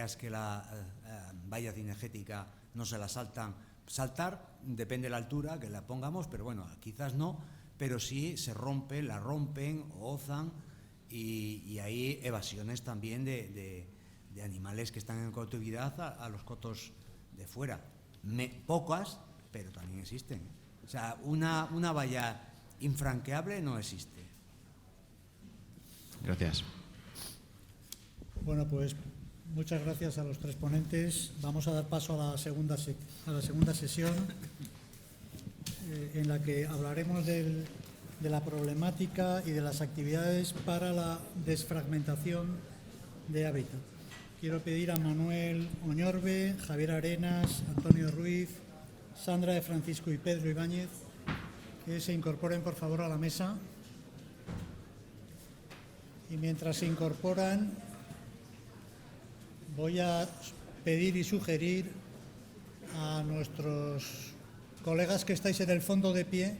veas que la valla cinegética no se la saltan. Saltar depende de la altura que la pongamos, pero bueno, quizás no, pero sí se rompe, la rompen, ozan, y hay evasiones también de animales que están en cautividad a los cotos de fuera. Pocas, pero también existen. O sea, una valla infranqueable no existe. Gracias. Bueno, pues muchas gracias a los tres ponentes. Vamos a dar paso a la segunda sesión, en la que hablaremos de la problemática y de las actividades para la desfragmentación de hábitat. Quiero pedir a Manuel Oñorbe, Javier Arenas, Antonio Ruiz, Sandra de Francisco y Pedro Ibáñez que se incorporen, por favor, a la mesa. Y mientras se incorporan, voy a pedir y sugerir a nuestros colegas que estáis en el fondo de pie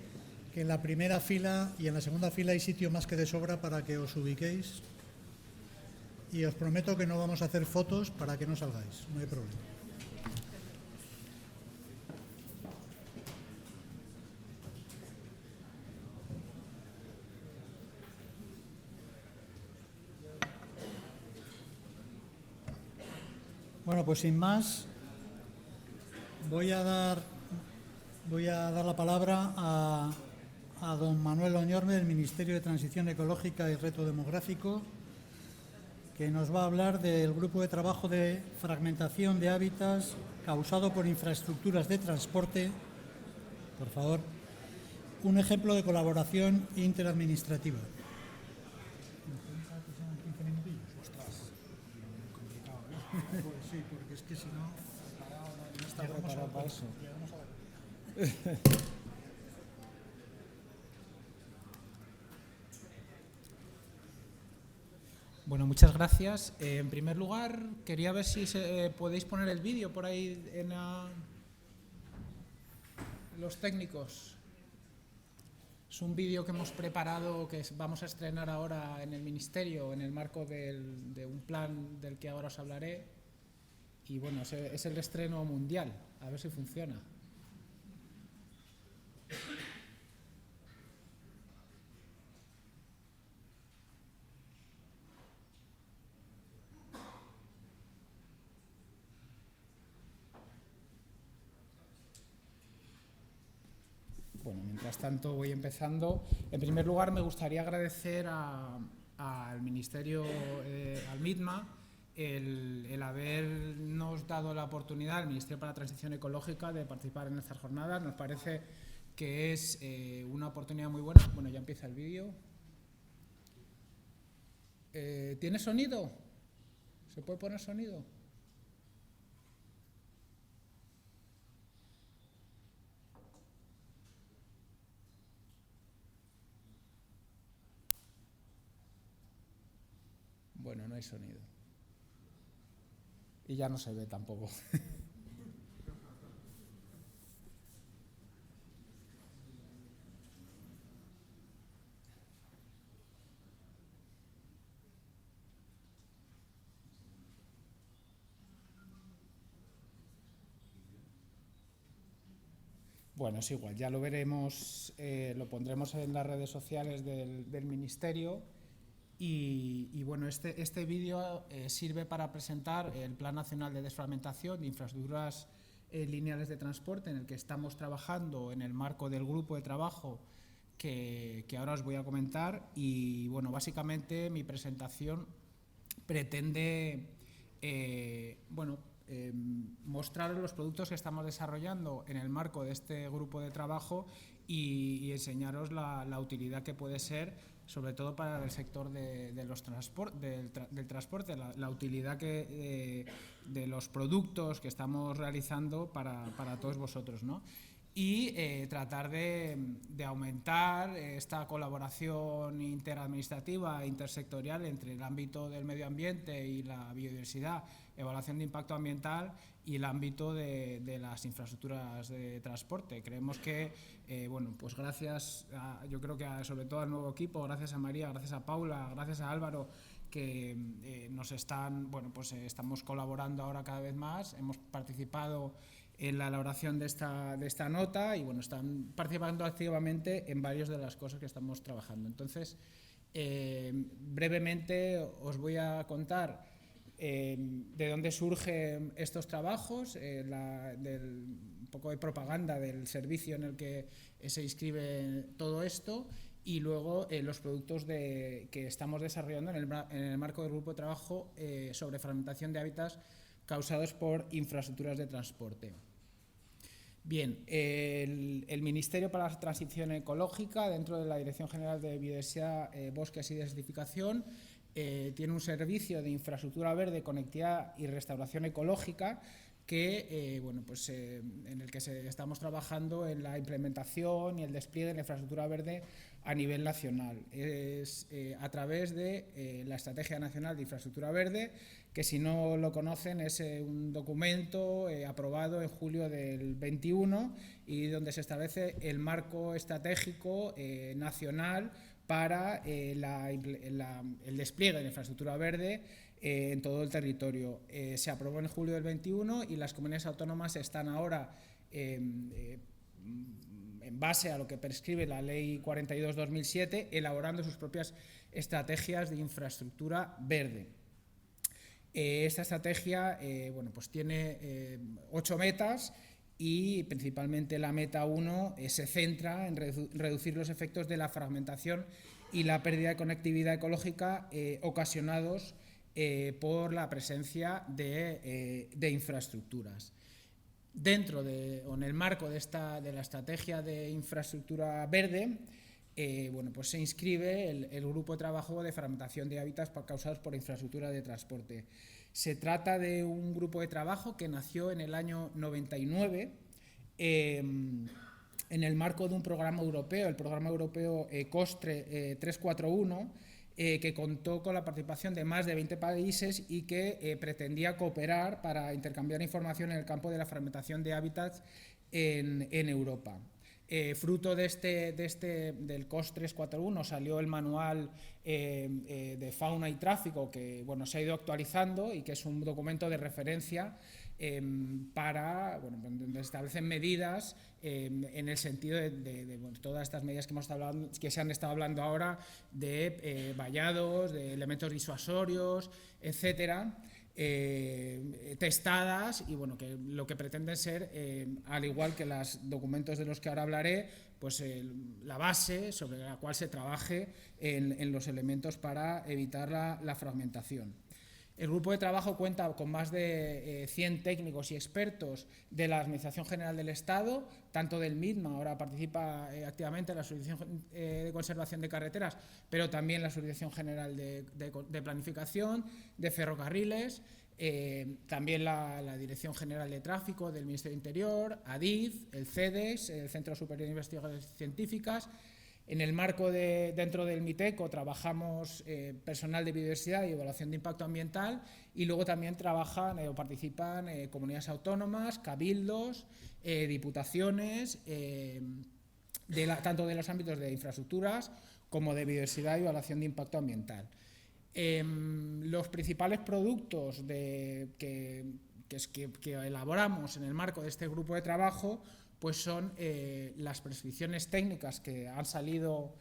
que en la primera fila y en la segunda fila hay sitio más que de sobra para que os ubiquéis. Y os prometo que no vamos a hacer fotos para que no salgáis, no hay problema. Bueno, pues sin más, voy a dar la palabra a don Manuel Oñorbe, del Ministerio de Transición Ecológica y Reto Demográfico, que nos va a hablar del grupo de trabajo de fragmentación de hábitats causado por infraestructuras de transporte. Por favor, un ejemplo de colaboración interadministrativa. Pues sí, porque es que si no está preparado para eso. Bueno, muchas gracias. En primer lugar, quería ver si podéis poner el vídeo por ahí en los técnicos. Es un vídeo que hemos preparado, que vamos a estrenar ahora en el Ministerio, en el marco de un plan del que ahora os hablaré. Y bueno, es el estreno mundial. A ver si funciona. Bueno, mientras tanto voy empezando. En primer lugar, me gustaría agradecer al Ministerio, al MITMA, el habernos dado la oportunidad, al Ministerio para la Transición Ecológica, de participar en estas jornadas. Nos parece que es una oportunidad muy buena. Bueno, ya empieza el vídeo. ¿Tiene sonido? ¿Se puede poner sonido? Bueno, no hay sonido. Y ya no se ve tampoco. Bueno, es igual, ya lo veremos, lo pondremos en las redes sociales del Ministerio. Y bueno, este vídeo sirve para presentar el Plan Nacional de Desfragmentación de Infraestructuras Lineales de Transporte, en el que estamos trabajando en el marco del grupo de trabajo que ahora os voy a comentar. Y bueno, básicamente mi presentación pretende mostrar los productos que estamos desarrollando en el marco de este grupo de trabajo y enseñaros la utilidad que puede ser, sobre todo para el sector del transporte, la utilidad de los productos que estamos realizando para todos vosotros, ¿no? Y tratar de aumentar esta colaboración interadministrativa, intersectorial entre el ámbito del medio ambiente y la biodiversidad, evaluación de impacto ambiental, y el ámbito de las infraestructuras de transporte. Creemos que, pues gracias yo creo que sobre todo al nuevo equipo, gracias a María, gracias a Paula, gracias a Álvaro, que nos están, estamos colaborando ahora cada vez más. Hemos participado en la elaboración de esta nota y están participando activamente en varias de las cosas que estamos trabajando. Entonces, brevemente os voy a contar de dónde surgen estos trabajos, un poco de propaganda del servicio en el que se inscribe todo esto, y luego los productos que estamos desarrollando en el marco del grupo de trabajo sobre fragmentación de hábitats causados por infraestructuras de transporte. Bien, el Ministerio para la Transición Ecológica, dentro de la Dirección General de Biodiversidad, Bosques y Desertificación, tiene un servicio de infraestructura verde, conectividad y restauración ecológica que, en el que estamos trabajando en la implementación y el despliegue de la infraestructura verde a nivel nacional. Es a través de la Estrategia Nacional de Infraestructura Verde, que si no lo conocen es un documento aprobado en julio del 21 y donde se establece el marco estratégico nacional para el despliegue de la infraestructura verde en todo el territorio. Se aprobó en julio del 21 y las comunidades autónomas están ahora en base a lo que prescribe la Ley 42/2007, elaborando sus propias estrategias de infraestructura verde. Esta estrategia tiene 8 metas y principalmente la meta 1 se centra en reducir los efectos de la fragmentación y la pérdida de conectividad ecológica ocasionados por la presencia de infraestructuras. Dentro o en el marco de la estrategia de infraestructura verde, se inscribe el grupo de trabajo de fragmentación de hábitats causados por infraestructura de transporte. Se trata de un grupo de trabajo que nació en el año 99 en el marco de un programa europeo, el programa europeo COSTRE 341, que contó con la participación de más de 20 países y que pretendía cooperar para intercambiar información en el campo de la fragmentación de hábitats en Europa. Fruto del COS 341 salió el manual de fauna y tráfico que se ha ido actualizando y que es un documento de referencia donde establecen medidas en el sentido de todas estas medidas que se han estado hablando ahora de vallados, de elementos disuasorios, etcétera, testadas y que lo que pretenden ser, al igual que los documentos de los que ahora hablaré, la base sobre la cual se trabaje en los elementos para evitar la fragmentación. El grupo de trabajo cuenta con más de 100 técnicos y expertos de la Administración General del Estado, tanto del MIDMA, ahora participa activamente en la Subdirección de Conservación de Carreteras, pero también la Subdirección General de Planificación, de Ferrocarriles, también la Dirección General de Tráfico del Ministerio de Interior, ADIF, el CEDES, el Centro Superior de Investigaciones Científicas. En el marco dentro del MITECO trabajamos personal de biodiversidad y evaluación de impacto ambiental y luego también trabajan o participan comunidades autónomas, cabildos, diputaciones, tanto de los ámbitos de infraestructuras como de biodiversidad y evaluación de impacto ambiental. Los principales productos que elaboramos en el marco de este grupo de trabajo son las prescripciones técnicas que han salido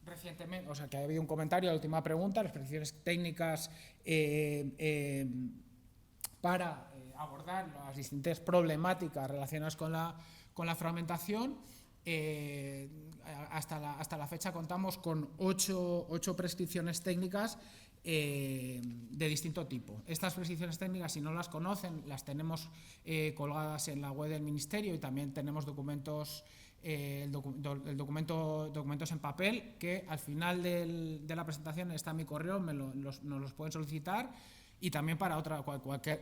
recientemente, que ha habido un comentario, la última pregunta, las prescripciones técnicas para abordar las distintas problemáticas relacionadas con la fragmentación. Hasta la fecha contamos con 8 prescripciones técnicas de distinto tipo. Estas prescripciones técnicas, si no las conocen, las tenemos colgadas en la web del Ministerio y también tenemos documentos en papel que al final de la presentación está en mi correo, nos los pueden solicitar, y también para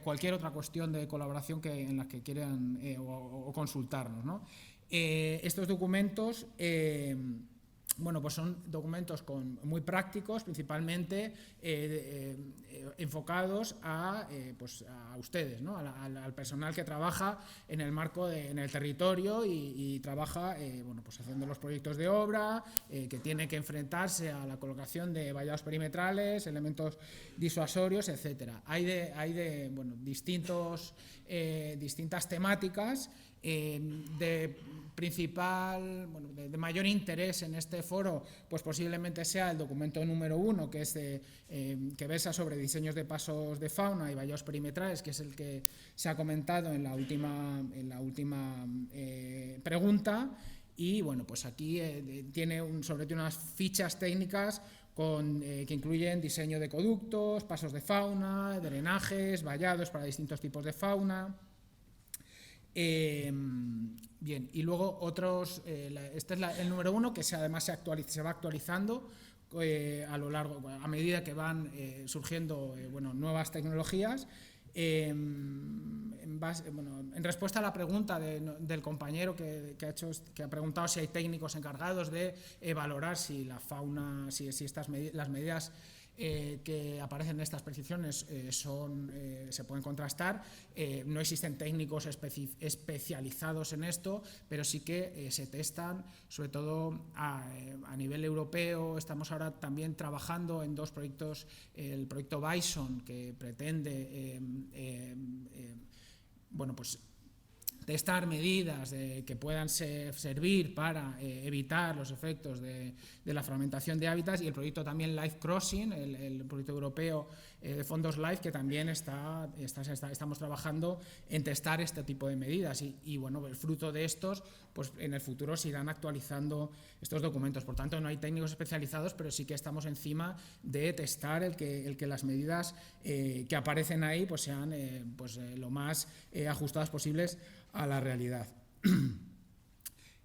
cualquier otra cuestión de colaboración en la que quieran o consultarnos, ¿no? Estos documentos bueno, pues son documentos muy prácticos, principalmente enfocados pues a ustedes, ¿no? Al personal que trabaja en el marco en el territorio y trabaja bueno, pues haciendo los proyectos de obra, que tiene que enfrentarse a la colocación de vallados perimetrales, elementos disuasorios, etcétera. Hay bueno, distintas temáticas. De mayor interés en este foro, pues posiblemente sea el documento número 1, que es que versa sobre diseños de pasos de fauna y vallados perimetrales, que es el que se ha comentado en la última pregunta. Y bueno, pues aquí tiene sobre todo unas fichas técnicas que incluyen diseño de conductos, pasos de fauna, drenajes, vallados para distintos tipos de fauna. Bien, y luego otros, este es el número 1, que además se va actualizando a medida que van surgiendo bueno, nuevas tecnologías. En respuesta a la pregunta del compañero que ha preguntado si hay técnicos encargados de valorar si la fauna, si las medidas que aparecen en estas prescripciones se pueden contrastar. No existen técnicos especializados en esto, pero sí que se testan, sobre todo a nivel europeo. Estamos ahora también trabajando en 2 proyectos, el proyecto Bison, que pretende bueno, pues testar medidas que puedan servir para evitar los efectos de la fragmentación de hábitats, y el proyecto también Life Crossing, el proyecto europeo de fondos LIFE, que también estamos trabajando en testar este tipo de medidas y bueno, el fruto de estos, pues en el futuro se irán actualizando estos documentos. Por tanto, no hay técnicos especializados, pero sí que estamos encima de testar el que las medidas que aparecen ahí pues sean lo más ajustadas posibles a la realidad.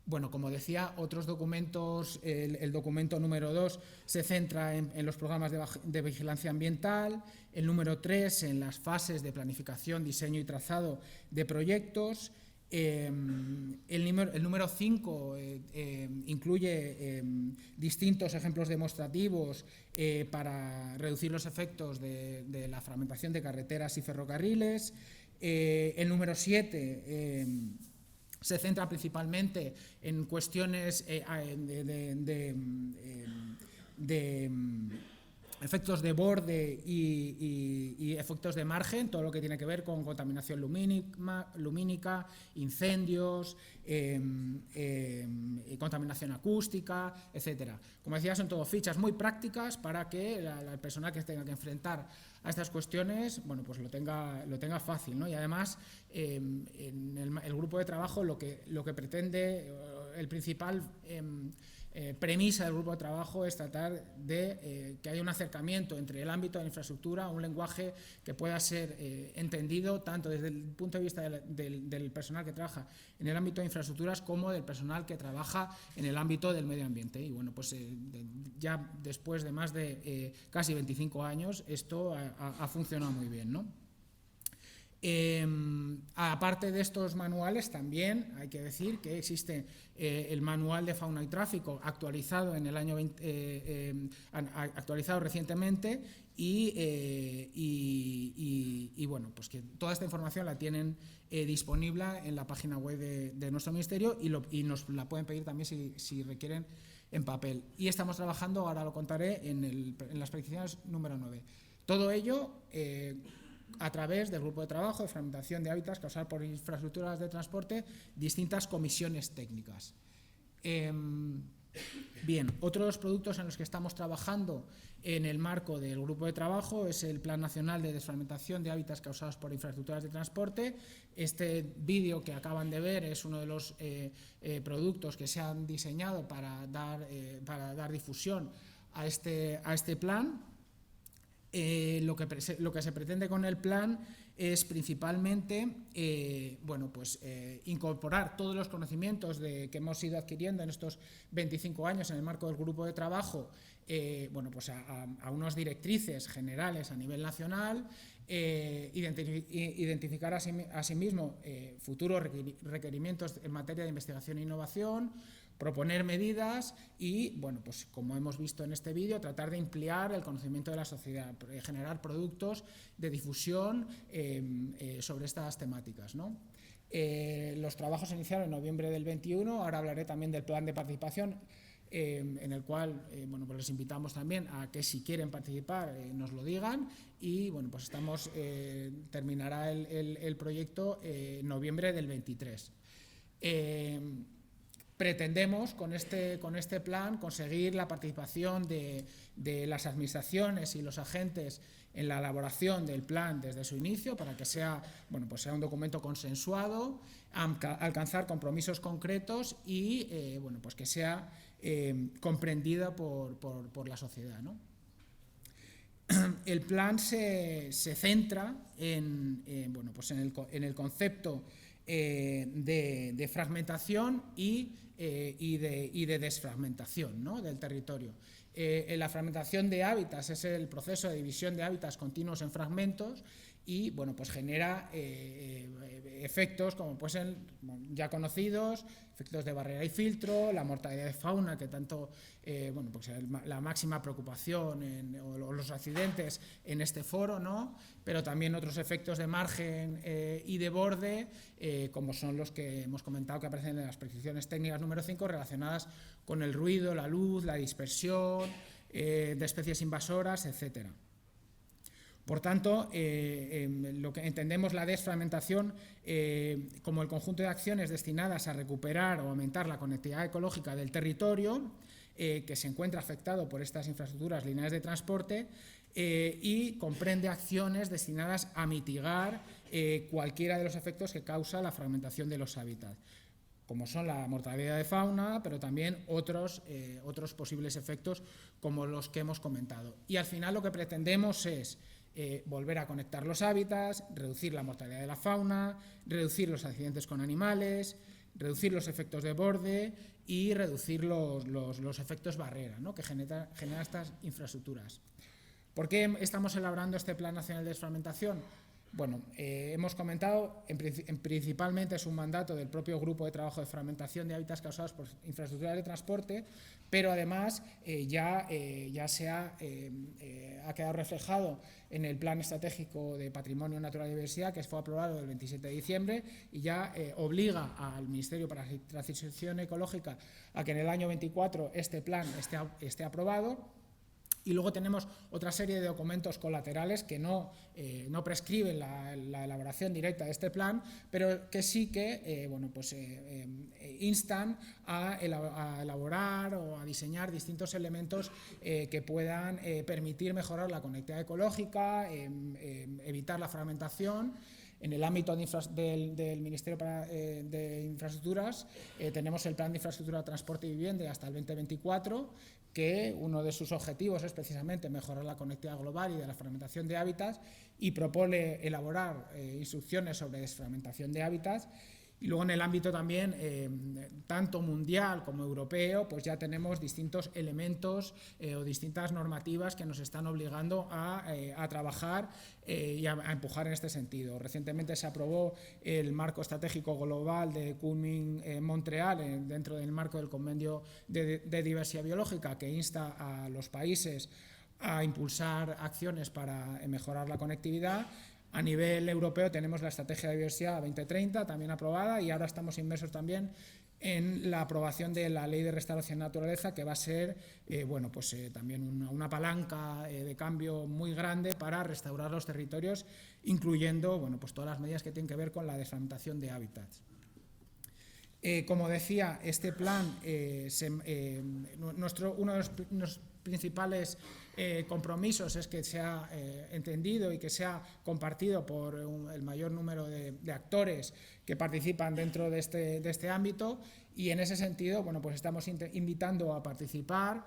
Bueno, como decía, otros documentos, el documento número 2 se centra en los programas de vigilancia ambiental, el número 3 en las fases de planificación, diseño y trazado de proyectos, el número 5 incluye distintos ejemplos demostrativos para reducir los efectos de la fragmentación de carreteras y ferrocarriles. El número 7 se centra principalmente en cuestiones de efectos de borde y efectos de margen, todo lo que tiene que ver con contaminación lumínica, incendios, contaminación acústica, etcétera. Como decía, son todo fichas muy prácticas para que la persona que tenga que enfrentar a estas cuestiones, bueno, pues lo tenga fácil, ¿no? Y además, en el grupo de trabajo lo que pretende, el principal premisa del grupo de trabajo es tratar de que haya un acercamiento entre el ámbito de la infraestructura, un lenguaje que pueda ser entendido tanto desde el punto de vista del personal que trabaja en el ámbito de infraestructuras como del personal que trabaja en el ámbito del medio ambiente. Y bueno, pues ya después de más de casi 25 años esto ha funcionado muy bien, ¿no? Aparte de estos manuales, también hay que decir que existe el manual de fauna y tráfico actualizado en el año actualizado recientemente y bueno, pues que toda esta información la tienen disponible en la página web de nuestro ministerio y nos la pueden pedir también si requieren en papel. Y estamos trabajando, ahora lo contaré, en las prescripciones número 9. Todo ello a través del grupo de trabajo de fragmentación de hábitats causada por infraestructuras de transporte, distintas comisiones técnicas. Bien, otros productos en los que estamos trabajando en el marco del grupo de trabajo es el Plan Nacional de Desfragmentación de Hábitats causados por infraestructuras de transporte. Este vídeo que acaban de ver es uno de los productos que se han diseñado para dar difusión a este plan. Lo que se pretende con el plan es principalmente bueno, pues, incorporar todos los conocimientos que hemos ido adquiriendo en estos 25 años en el marco del grupo de trabajo, bueno, pues a unas directrices generales a nivel nacional, identificar asimismo futuros requerimientos en materia de investigación e innovación, proponer medidas y, bueno, pues como hemos visto en este vídeo, tratar de ampliar el conocimiento de la sociedad, generar productos de difusión sobre estas temáticas, ¿no? Los trabajos iniciaron en noviembre del 21, ahora hablaré también del plan de participación, en el cual bueno, pues les invitamos también a que si quieren participar nos lo digan y bueno, pues terminará el proyecto en noviembre del 23. Pretendemos con este plan conseguir la participación de las administraciones y los agentes en la elaboración del plan desde su inicio para que sea, bueno, pues sea un documento consensuado, alcanzar compromisos concretos y bueno, pues que sea comprendida por la sociedad, ¿no? El plan se centra bueno, pues en el concepto de fragmentación y de desfragmentación, ¿no?, del territorio. La fragmentación de hábitats es el proceso de división de hábitats continuos en fragmentos y bueno, pues genera efectos como pues ya conocidos, efectos de barrera y filtro, la mortalidad de fauna, que tanto bueno, pues la máxima preocupación o los accidentes en este foro, ¿no?, pero también otros efectos de margen y de borde, como son los que hemos comentado que aparecen en las prescripciones técnicas número 5 relacionadas con el ruido, la luz, la dispersión de especies invasoras, etcétera. Por tanto, lo que entendemos la desfragmentación como el conjunto de acciones destinadas a recuperar o aumentar la conectividad ecológica del territorio que se encuentra afectado por estas infraestructuras lineales de transporte y comprende acciones destinadas a mitigar cualquiera de los efectos que causa la fragmentación de los hábitats, como son la mortalidad de fauna, pero también otros posibles efectos como los que hemos comentado. Y al final lo que pretendemos es volver a conectar los hábitats, reducir la mortalidad de la fauna, reducir los accidentes con animales, reducir los efectos de borde y reducir los efectos barrera, ¿no?, que generan estas infraestructuras. ¿Por qué estamos elaborando este Plan Nacional de Desfragmentación? Bueno, hemos comentado, principalmente es un mandato del propio Grupo de Trabajo de Fragmentación de Hábitats causados por infraestructuras de transporte, pero además ya ha quedado reflejado en el Plan Estratégico de Patrimonio Natural y Diversidad, que fue aprobado el 27 de diciembre y ya obliga al Ministerio para la Transición Ecológica a que en el año 24 este plan esté aprobado. Y luego tenemos otra serie de documentos colaterales que no prescriben la elaboración directa de este plan, pero que sí que bueno, pues, instan a elaborar o a diseñar distintos elementos que puedan permitir mejorar la conectividad ecológica, evitar la fragmentación. En el ámbito del Ministerio de Infraestructuras tenemos el Plan de Infraestructura, Transporte y Vivienda hasta el 2024, que uno de sus objetivos es precisamente mejorar la conectividad global y de la fragmentación de hábitats y propone elaborar instrucciones sobre desfragmentación de hábitats. Y luego en el ámbito también, tanto mundial como europeo, pues ya tenemos distintos elementos o distintas normativas que nos están obligando a trabajar y a empujar en este sentido. Recientemente se aprobó el marco estratégico global de Kunming-Montreal dentro del marco del Convenio de Diversidad Biológica, que insta a los países a impulsar acciones para mejorar la conectividad. A nivel europeo tenemos la Estrategia de Diversidad 2030 también aprobada y ahora estamos inmersos también en la aprobación de la Ley de Restauración de la Naturaleza, que va a ser bueno, pues, también una palanca de cambio muy grande para restaurar los territorios, incluyendo bueno, pues, todas las medidas que tienen que ver con la desfragmentación de hábitats. Como decía, este plan, uno de los principales compromisos es que sea entendido y que sea compartido por el mayor número de actores que participan dentro de este ámbito, y en ese sentido bueno, pues estamos invitando a participar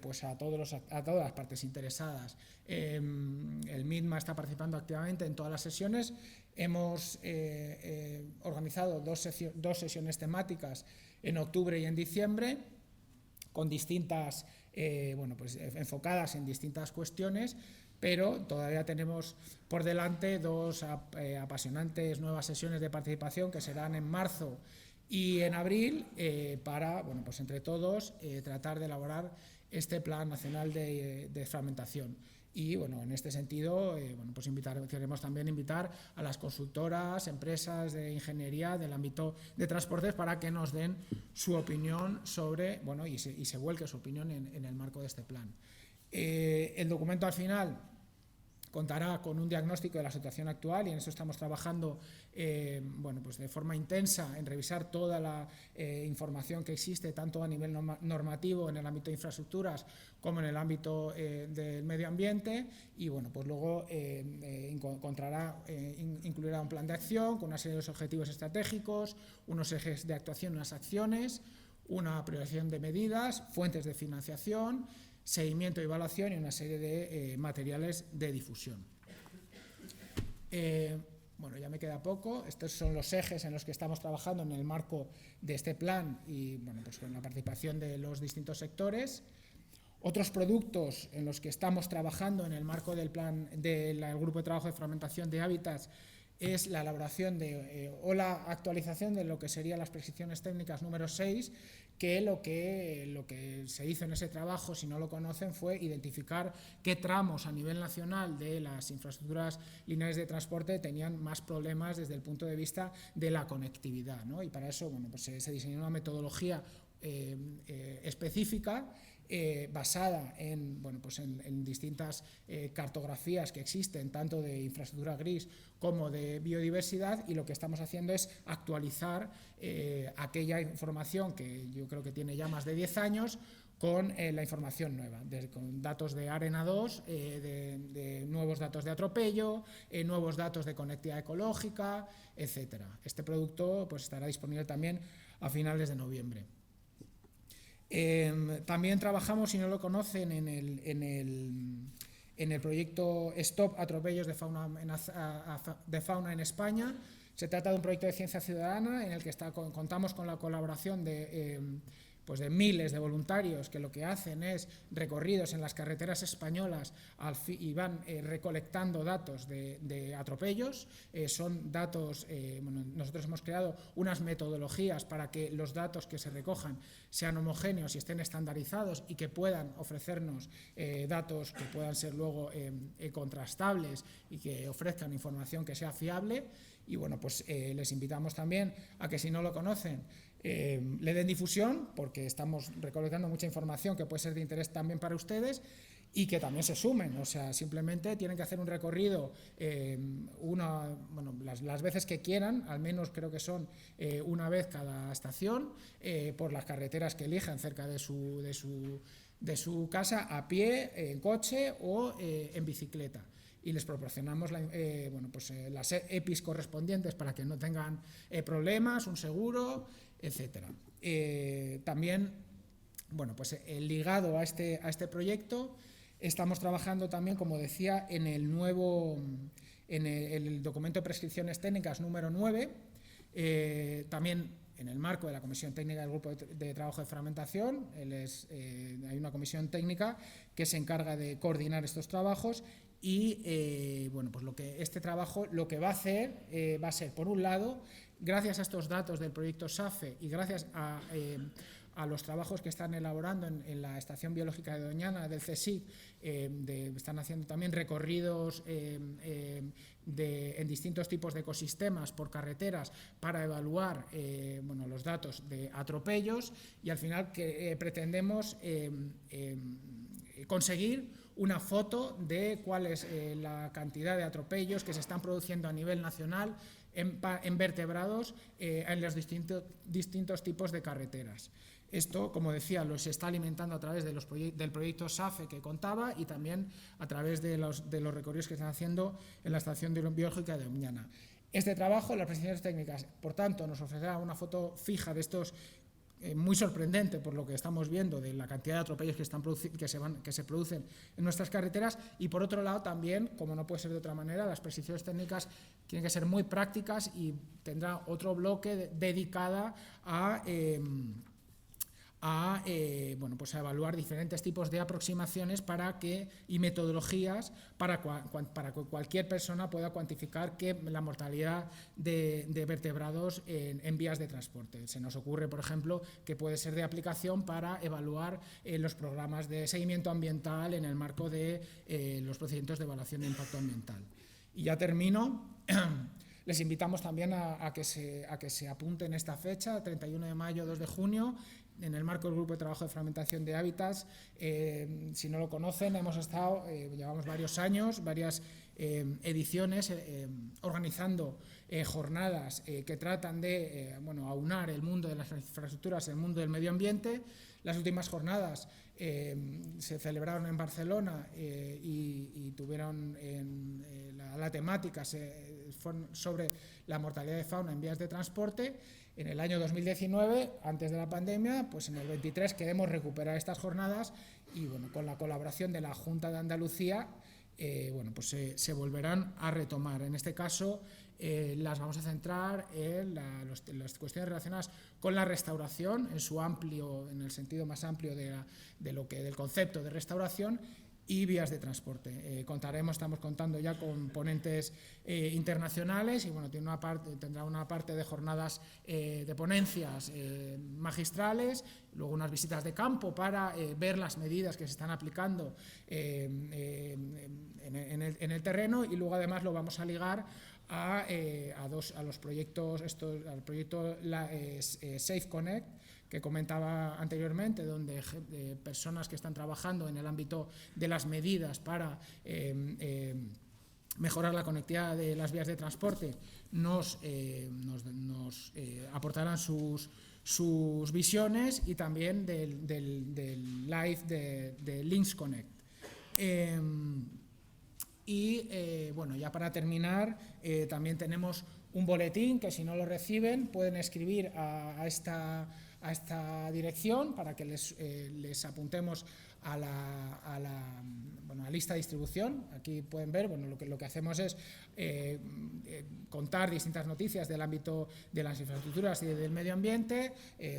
pues a todas las partes interesadas. El MIDMA está participando activamente en todas las sesiones. Hemos organizado dos sesiones temáticas en octubre y en diciembre, con distintas, bueno, pues enfocadas en distintas cuestiones, pero todavía tenemos por delante dos apasionantes nuevas sesiones de participación que serán en marzo y en abril para, bueno, pues entre todos tratar de elaborar este Plan Nacional de Fragmentación. Y bueno, en este sentido, bueno, pues queremos también invitar a las consultoras, empresas de ingeniería del ámbito de transportes para que nos den su opinión sobre, bueno, y se vuelque su opinión en el marco de este plan. El documento al final contará con un diagnóstico de la situación actual y en eso estamos trabajando bueno, pues de forma intensa en revisar toda la información que existe tanto a nivel normativo en el ámbito de infraestructuras como en el ámbito del medio ambiente y bueno, pues luego incluirá un plan de acción con una serie de objetivos estratégicos, unos ejes de actuación, unas acciones, una priorización de medidas, fuentes de financiación, seguimiento y evaluación y una serie de materiales de difusión. Bueno, ya me queda poco. Estos son los ejes en los que estamos trabajando en el marco de este plan y bueno, pues con la participación de los distintos sectores. Otros productos en los que estamos trabajando en el marco del plan del Grupo de Trabajo de Fragmentación de Hábitats es la elaboración o la actualización de lo que serían las prescripciones técnicas número 6, que lo que se hizo en ese trabajo, si no lo conocen, fue identificar qué tramos a nivel nacional de las infraestructuras lineales de transporte tenían más problemas desde el punto de vista de la conectividad, ¿no? Y para eso bueno, pues se diseñó una metodología específica basada en, bueno, pues en distintas cartografías que existen, tanto de infraestructura gris como de biodiversidad, y lo que estamos haciendo es actualizar aquella información que yo creo que tiene ya más de 10 años con la información nueva, con datos de ARENA 2, de nuevos datos de atropello, nuevos datos de conectividad ecológica, etcétera. Este producto pues, estará disponible también a finales de noviembre. También trabajamos, si no lo conocen, en el proyecto Stop Atropellos de Fauna en España. Se trata de un proyecto de ciencia ciudadana en el que contamos con la colaboración pues de miles de voluntarios que lo que hacen es recorridos en las carreteras españolas y van recolectando datos de atropellos. Son datos, bueno, nosotros hemos creado unas metodologías para que los datos que se recojan sean homogéneos y estén estandarizados y que puedan ofrecernos datos que puedan ser luego contrastables y que ofrezcan información que sea fiable. Y bueno, pues les invitamos también a que si no lo conocen, le den difusión, porque estamos recolectando mucha información que puede ser de interés también para ustedes, y que también se sumen. O sea, simplemente tienen que hacer un recorrido bueno, las veces que quieran, al menos creo que son una vez cada estación, por las carreteras que elijan cerca de su casa, a pie, en coche o en bicicleta. Y les proporcionamos bueno, pues, las EPIs correspondientes para que no tengan problemas, un seguro, etcétera. También, bueno, pues ligado a este proyecto, estamos trabajando también, como decía, en el documento de prescripciones técnicas número 9, también en el marco de la Comisión Técnica del Grupo de Trabajo de Fragmentación. Hay una comisión técnica que se encarga de coordinar estos trabajos. Y bueno, pues este trabajo lo que va a hacer va a ser, por un lado, gracias a estos datos del proyecto SAFE y gracias a los trabajos que están elaborando en la Estación Biológica de Doñana del CSIC, están haciendo también recorridos en distintos tipos de ecosistemas por carreteras para evaluar bueno, los datos de atropellos, y al final que pretendemos conseguir una foto de cuál es la cantidad de atropellos que se están produciendo a nivel nacional en vertebrados en los distintos tipos de carreteras. Esto, como decía, se está alimentando a través del proyecto SAFE que contaba, y también a través de los recorridos que están haciendo en la Estación Biológica de Doñana. Este trabajo, las prescripciones técnicas, por tanto, nos ofrecerá una foto fija de estos, muy sorprendente por lo que estamos viendo de la cantidad de atropellos que se producen en nuestras carreteras. Y por otro lado también, como no puede ser de otra manera, las prescripciones técnicas tienen que ser muy prácticas y tendrá otro bloque dedicada a a, pues a evaluar diferentes tipos de aproximaciones y metodologías para que cualquier persona pueda cuantificar la mortalidad de vertebrados en vías de transporte. Se nos ocurre, por ejemplo, que puede ser de aplicación para evaluar los programas de seguimiento ambiental en el marco de los procedimientos de evaluación de impacto ambiental. Y ya termino. Les invitamos también a que se apunten esta fecha, 31 de mayo, 2 de junio, en el marco del Grupo de Trabajo de Fragmentación de Hábitats. Si no lo conocen, llevamos varios años, varias ediciones organizando jornadas que tratan de aunar el mundo de las infraestructuras, el mundo del medio ambiente. Las últimas jornadas se celebraron en Barcelona y tuvieron la temática sobre la mortalidad de fauna en vías de transporte. En el año 2019, antes de la pandemia, pues en el 23 queremos recuperar estas jornadas y con la colaboración de la Junta de Andalucía se volverán a retomar. En este caso las vamos a centrar en las cuestiones relacionadas con la restauración en el sentido más amplio del concepto de restauración y vías de transporte. Estamos contando ya con ponentes internacionales y tendrá una parte de jornadas de ponencias magistrales, luego unas visitas de campo para ver las medidas que se están aplicando en el terreno, y luego además lo vamos a ligar a los proyectos, al proyecto Safe Connect, que comentaba anteriormente, donde personas que están trabajando en el ámbito de las medidas para mejorar la conectividad de las vías de transporte nos aportarán sus visiones, y también del live de Links Connect. Ya para terminar, también tenemos un boletín que, si no lo reciben, pueden escribir a esta dirección para que les apuntemos a la lista de distribución. Aquí pueden ver, lo que hacemos es contar distintas noticias del ámbito de las infraestructuras y del medio ambiente.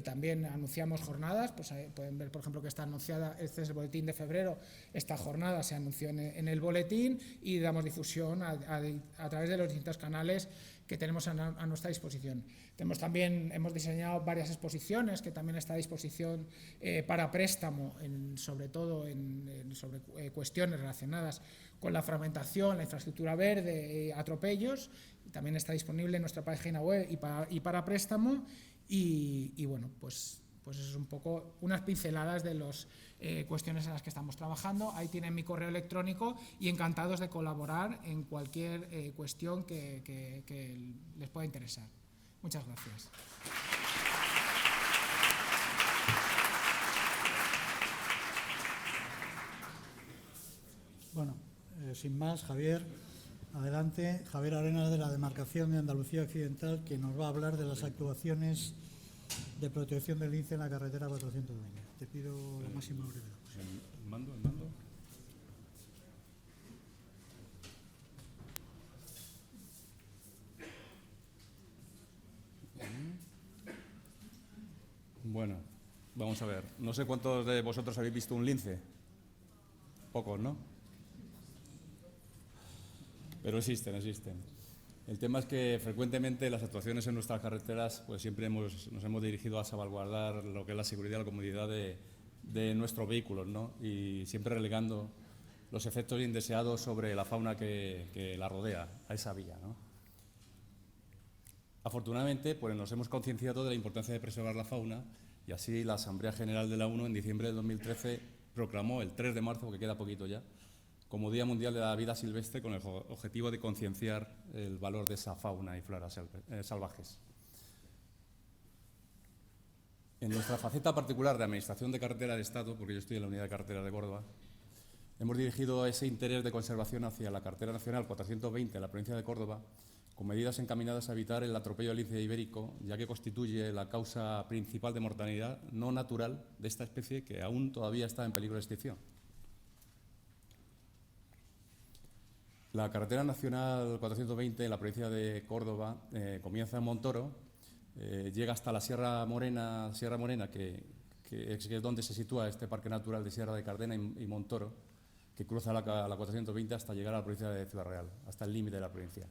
También anunciamos jornadas, pues pueden ver, por ejemplo, que está anunciada, este es el boletín de febrero, esta jornada se anunció en el boletín, y damos difusión a través de los distintos canales que tenemos a nuestra disposición. Hemos diseñado varias exposiciones que también está a disposición para préstamo, sobre todo sobre cuestiones relacionadas con la fragmentación, la infraestructura verde, atropellos. También está disponible en nuestra página web y para préstamo. Pues eso es un poco unas pinceladas de las cuestiones en las que estamos trabajando. Ahí tienen mi correo electrónico y encantados de colaborar en cualquier cuestión que les pueda interesar. Muchas gracias. Bueno, sin más, Javier, adelante. Javier Arenas, de la demarcación de Andalucía Occidental, que nos va a hablar de las actuaciones de protección del lince en la carretera 420. Te pido la máxima brevedad. El mando. Bueno, vamos a ver. No sé cuántos de vosotros habéis visto un lince. Pocos, ¿no? Pero existen. El tema es que frecuentemente las actuaciones en nuestras carreteras, pues siempre nos hemos dirigido a salvaguardar lo que es la seguridad y la comodidad de nuestros vehículos, ¿no? Y siempre relegando los efectos indeseados sobre la fauna que la rodea, a esa vía, ¿no? Afortunadamente, pues nos hemos concienciado de la importancia de preservar la fauna, y así la Asamblea General de la ONU en diciembre de 2013 proclamó el 3 de marzo, que queda poquito ya, como Día Mundial de la Vida Silvestre, con el objetivo de concienciar el valor de esa fauna y flora salvajes. En nuestra faceta particular de Administración de Carretera de Estado, porque yo estoy en la Unidad de Carreteras de Córdoba, hemos dirigido ese interés de conservación hacia la Carretera Nacional 420 en la provincia de Córdoba, con medidas encaminadas a evitar el atropello del lince ibérico, ya que constituye la causa principal de mortalidad no natural de esta especie, que aún todavía está en peligro de extinción. La carretera nacional 420 en la provincia de Córdoba comienza en Montoro, llega hasta la Sierra Morena, que que es donde se sitúa este Parque Natural de Sierra de Cardena y Montoro, que cruza la 420 hasta llegar a la provincia de Ciudad Real, hasta el límite de la provincia.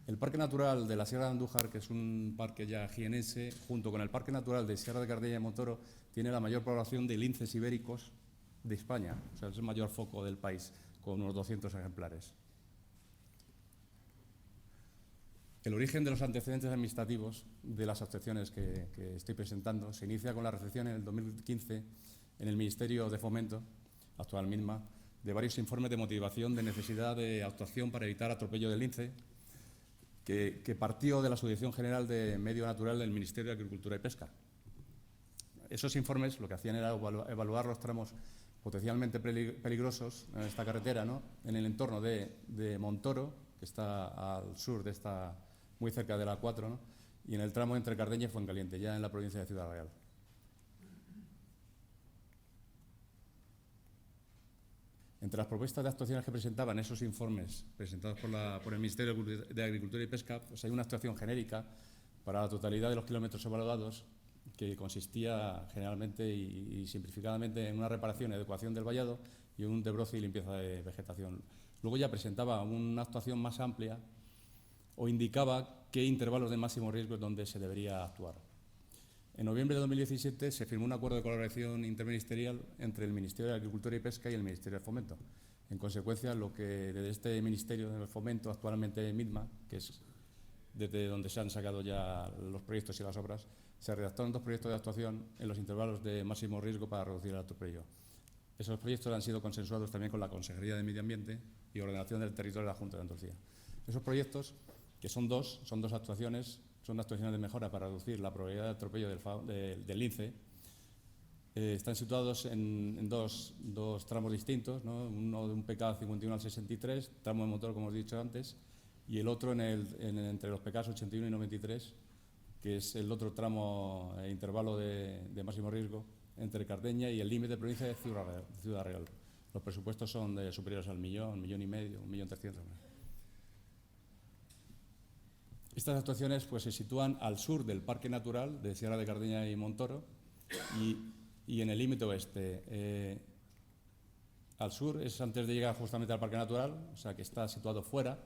El Parque Natural de la Sierra de Andújar, que es un parque ya jienense, junto con el Parque Natural de Sierra de Cardena y Montoro, tiene la mayor población de linces ibéricos de España. O sea, es el mayor foco del país, con unos 200 ejemplares. El origen de los antecedentes administrativos de las asociaciones que estoy presentando se inicia con la recepción en el 2015 en el Ministerio de Fomento, actual misma, de varios informes de motivación de necesidad de actuación para evitar atropello del lince, que partió de la Subdirección General de Medio Natural del Ministerio de Agricultura y Pesca. Esos informes lo que hacían era evaluar los tramos potencialmente peligrosos en esta carretera, ¿no?, en el entorno de Montoro, que está al sur de esta, muy cerca de la 4, ¿no?, y en el tramo entre Cardeña y Fuencaliente, ya en la provincia de Ciudad Real. Entre las propuestas de actuaciones que presentaban esos informes presentados por el Ministerio de Agricultura y Pesca, pues hay una actuación genérica para la totalidad de los kilómetros evaluados, que consistía generalmente y simplificadamente en una reparación y adecuación del vallado y un desbroce y limpieza de vegetación. Luego ya presentaba una actuación más amplia o indicaba qué intervalos de máximo riesgo es donde se debería actuar. En noviembre de 2017 se firmó un acuerdo de colaboración interministerial entre el Ministerio de Agricultura y Pesca y el Ministerio de Fomento. En consecuencia, lo que desde este Ministerio de Fomento, actualmente MIDMA, que es desde donde se han sacado ya los proyectos y las obras, se redactaron 2 proyectos de actuación en los intervalos de máximo riesgo para reducir el atropello. Esos proyectos han sido consensuados también con la Consejería de Medio Ambiente y Ordenación del Territorio de la Junta de Andalucía. Esos proyectos, que son dos actuaciones, son actuaciones de mejora para reducir la probabilidad de atropello del lince. Están situados en dos tramos distintos, ¿no?, uno de un PK 51 al 63, tramo de motor, como os he dicho antes, y el otro entre los PK 81 y 93, que es el otro tramo intervalo de máximo riesgo entre Cardeña y el límite de provincia de Ciudad Real. Los presupuestos son superiores al 1.500.000, 1.300.000. Estas actuaciones pues, se sitúan al sur del Parque Natural de Sierra de Cardeña y Montoro y en el límite oeste. Al sur es antes de llegar justamente al Parque Natural, o sea que está situado fuera,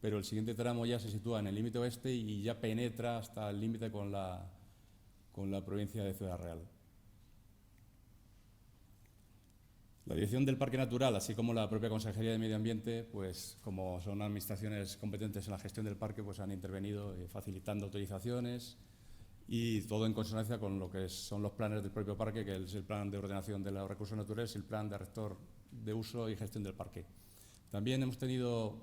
pero el siguiente tramo ya se sitúa en el límite oeste y ya penetra hasta el límite con la provincia de Ciudad Real. La dirección del Parque Natural, así como la propia Consejería de Medio Ambiente, pues como son administraciones competentes en la gestión del parque, pues han intervenido facilitando autorizaciones y todo en consonancia con lo que son los planes del propio parque, que es el plan de ordenación de los recursos naturales y el plan de rector de uso y gestión del parque. También hemos tenido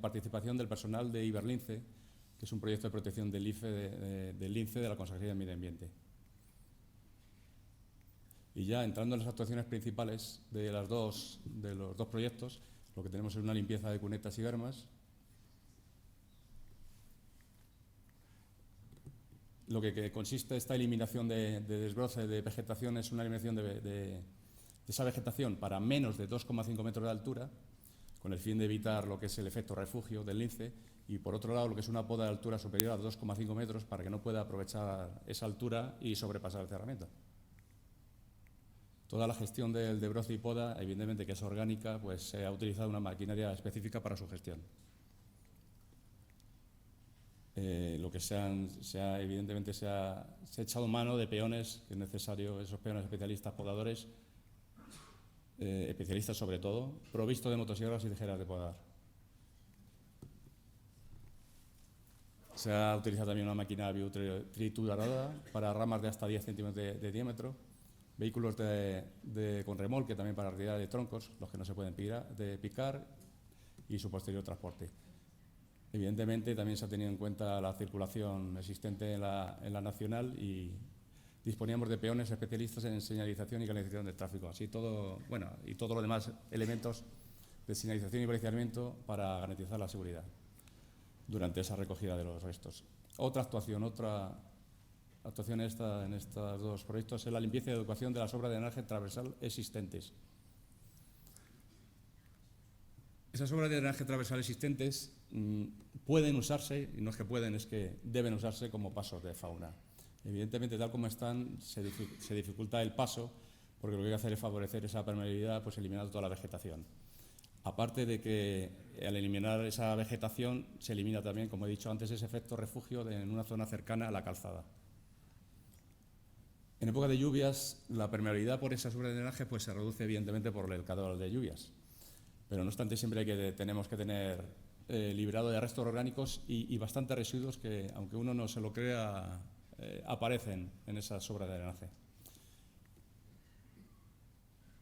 participación del personal de Iberlince, que es un proyecto de protección del lince de la Consejería de Medio Ambiente. Y ya entrando en las actuaciones principales de los dos proyectos, lo que tenemos es una limpieza de cunetas y bermas. Lo que consiste esta eliminación de desbroce de vegetación es una eliminación de esa vegetación para menos de 2,5 metros de altura, con el fin de evitar lo que es el efecto refugio del lince, y por otro lado lo que es una poda de altura superior a 2,5 metros para que no pueda aprovechar esa altura y sobrepasar el cerramiento. Toda la gestión del desbroce y poda, evidentemente que es orgánica, pues se ha utilizado una maquinaria específica para su gestión. Lo que evidentemente se ha echado mano de peones, que es necesario, esos peones especialistas podadores, especialistas sobre todo, provistos de motosierras y tijeras de podar. Se ha utilizado también una máquina trituradora para ramas de hasta 10 centímetros de diámetro, vehículos con remolque también para retirar de troncos, los que no se pueden picar, y su posterior transporte. Evidentemente también se ha tenido en cuenta la circulación existente en la nacional y disponíamos de peones especialistas en señalización y canalización del tráfico, así todo, bueno, y todos los demás elementos de señalización y balizamiento para garantizar la seguridad durante esa recogida de los restos. Otra actuación en estos dos proyectos es la limpieza y adecuación de las obras de drenaje transversal existentes. Esas obras de drenaje transversal existentes pueden usarse, y no es que pueden, es que deben usarse como pasos de fauna. Evidentemente, tal como están, se dificulta el paso, porque lo que hay que hacer es favorecer esa permeabilidad, pues eliminando toda la vegetación. Aparte de que al eliminar esa vegetación se elimina también, como he dicho antes, ese efecto refugio en una zona cercana a la calzada. En época de lluvias, la permeabilidad por esa sobredrenaje pues se reduce evidentemente por el caudal de lluvias. Pero no obstante, siempre tenemos que tener librado de restos orgánicos y bastantes residuos que, aunque uno no se lo crea, aparecen en esa sobredrenaje.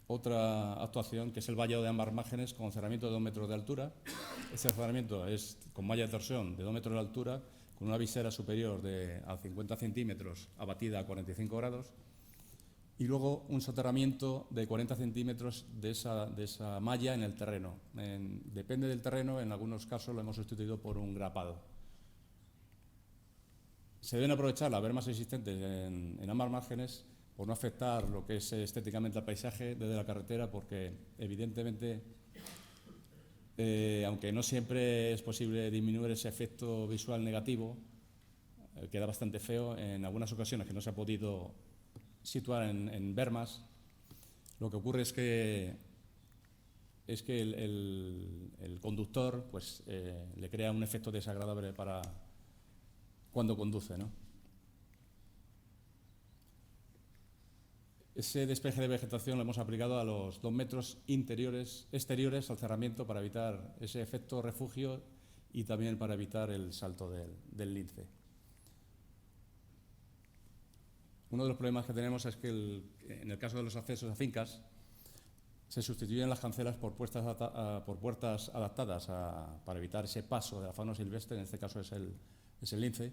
Otra actuación, que es el vallado de ambas márgenes con cerramiento de 2 metros de altura. Ese cerramiento es con malla de torsión de 2 metros de altura, con una visera superior a 50 centímetros abatida a 45 grados, y luego un soterramiento de 40 centímetros de esa malla en el terreno. Depende del terreno, en algunos casos lo hemos sustituido por un grapado. Se deben aprovechar las bermas existentes en ambas márgenes por no afectar lo que es estéticamente al paisaje desde la carretera, porque evidentemente, aunque no siempre es posible disminuir ese efecto visual negativo, queda bastante feo en algunas ocasiones que no se ha podido situar en bermas. Lo que ocurre es que el conductor pues, le crea un efecto desagradable para cuando conduce, ¿no? Ese despeje de vegetación lo hemos aplicado a los 2 metros exteriores al cerramiento para evitar ese efecto refugio y también para evitar el salto del lince. Uno de los problemas que tenemos es que en el caso de los accesos a fincas se sustituyen las cancelas por puertas adaptadas para evitar ese paso de la fauna silvestre, en este caso es el lince.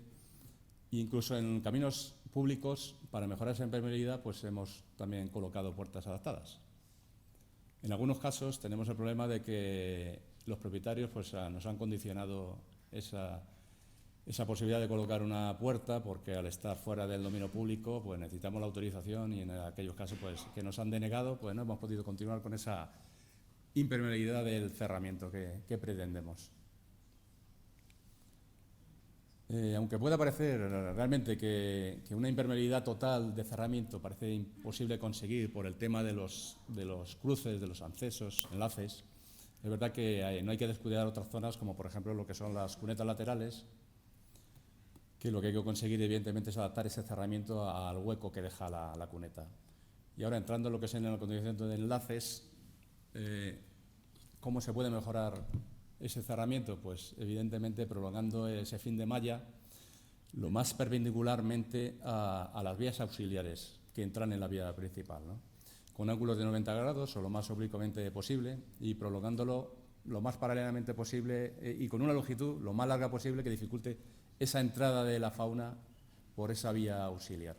E incluso en caminos públicos, para mejorar esa impermeabilidad, pues hemos también colocado puertas adaptadas. En algunos casos tenemos el problema de que los propietarios pues, nos han condicionado esa posibilidad de colocar una puerta, porque al estar fuera del dominio público pues necesitamos la autorización, y en aquellos casos pues, que nos han denegado, pues no hemos podido continuar con esa impermeabilidad del cerramiento que pretendemos. Aunque pueda parecer realmente que una impermeabilidad total de cerramiento parece imposible conseguir por el tema de los cruces, de los accesos, enlaces, es verdad que no hay que descuidar otras zonas, como por ejemplo lo que son las cunetas laterales, que lo que hay que conseguir evidentemente es adaptar ese cerramiento al hueco que deja la cuneta. Y ahora, entrando en lo que es en el acondicionamiento de enlaces, ¿cómo se puede mejorar ese cerramiento? Pues evidentemente prolongando ese fin de malla lo más perpendicularmente a las vías auxiliares que entran en la vía principal, ¿no? Con ángulos de 90 grados o lo más oblicuamente posible, y prolongándolo lo más paralelamente posible y con una longitud lo más larga posible que dificulte esa entrada de la fauna por esa vía auxiliar.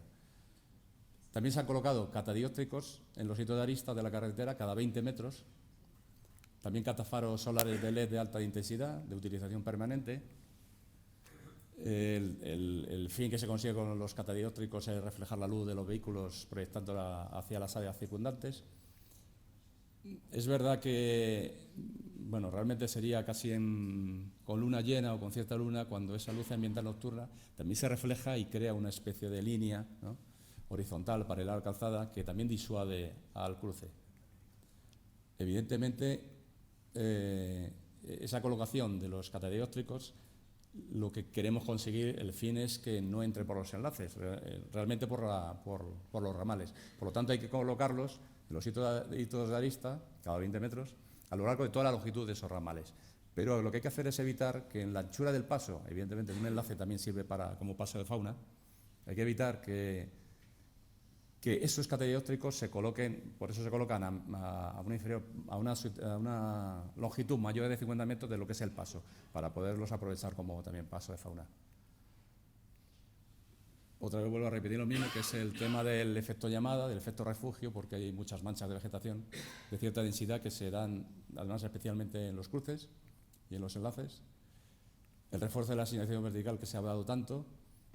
También se han colocado catadióptricos en los hitos de arista de la carretera cada 20 metros. También catafaros solares de LED de alta intensidad, de utilización permanente. El fin que se consigue con los catadióptricos es reflejar la luz de los vehículos proyectándola hacia las áreas circundantes. Es verdad que, bueno, realmente sería casi con luna llena o con cierta luna, cuando esa luz ambiental nocturna también se refleja y crea una especie de línea, ¿no?, horizontal paralela a la calzada, que también disuade al cruce. Evidentemente, esa colocación de los catadióptricos, lo que queremos conseguir, el fin es que no entre por los enlaces, realmente por los ramales. Por lo tanto, hay que colocarlos en los hitos de arista, cada 20 metros, a lo largo de toda la longitud de esos ramales. Pero lo que hay que hacer es evitar que en la anchura del paso, evidentemente un enlace también sirve como paso de fauna, hay que evitar que esos catadióptricos se coloquen, por eso se colocan a una longitud mayor de 50 metros de lo que es el paso, para poderlos aprovechar como también paso de fauna. Otra vez vuelvo a repetir lo mismo, que es el tema del efecto llamada, del efecto refugio, porque hay muchas manchas de vegetación de cierta densidad que se dan, además, especialmente en los cruces y en los enlaces. El refuerzo de la señalización vertical, que se ha hablado tanto,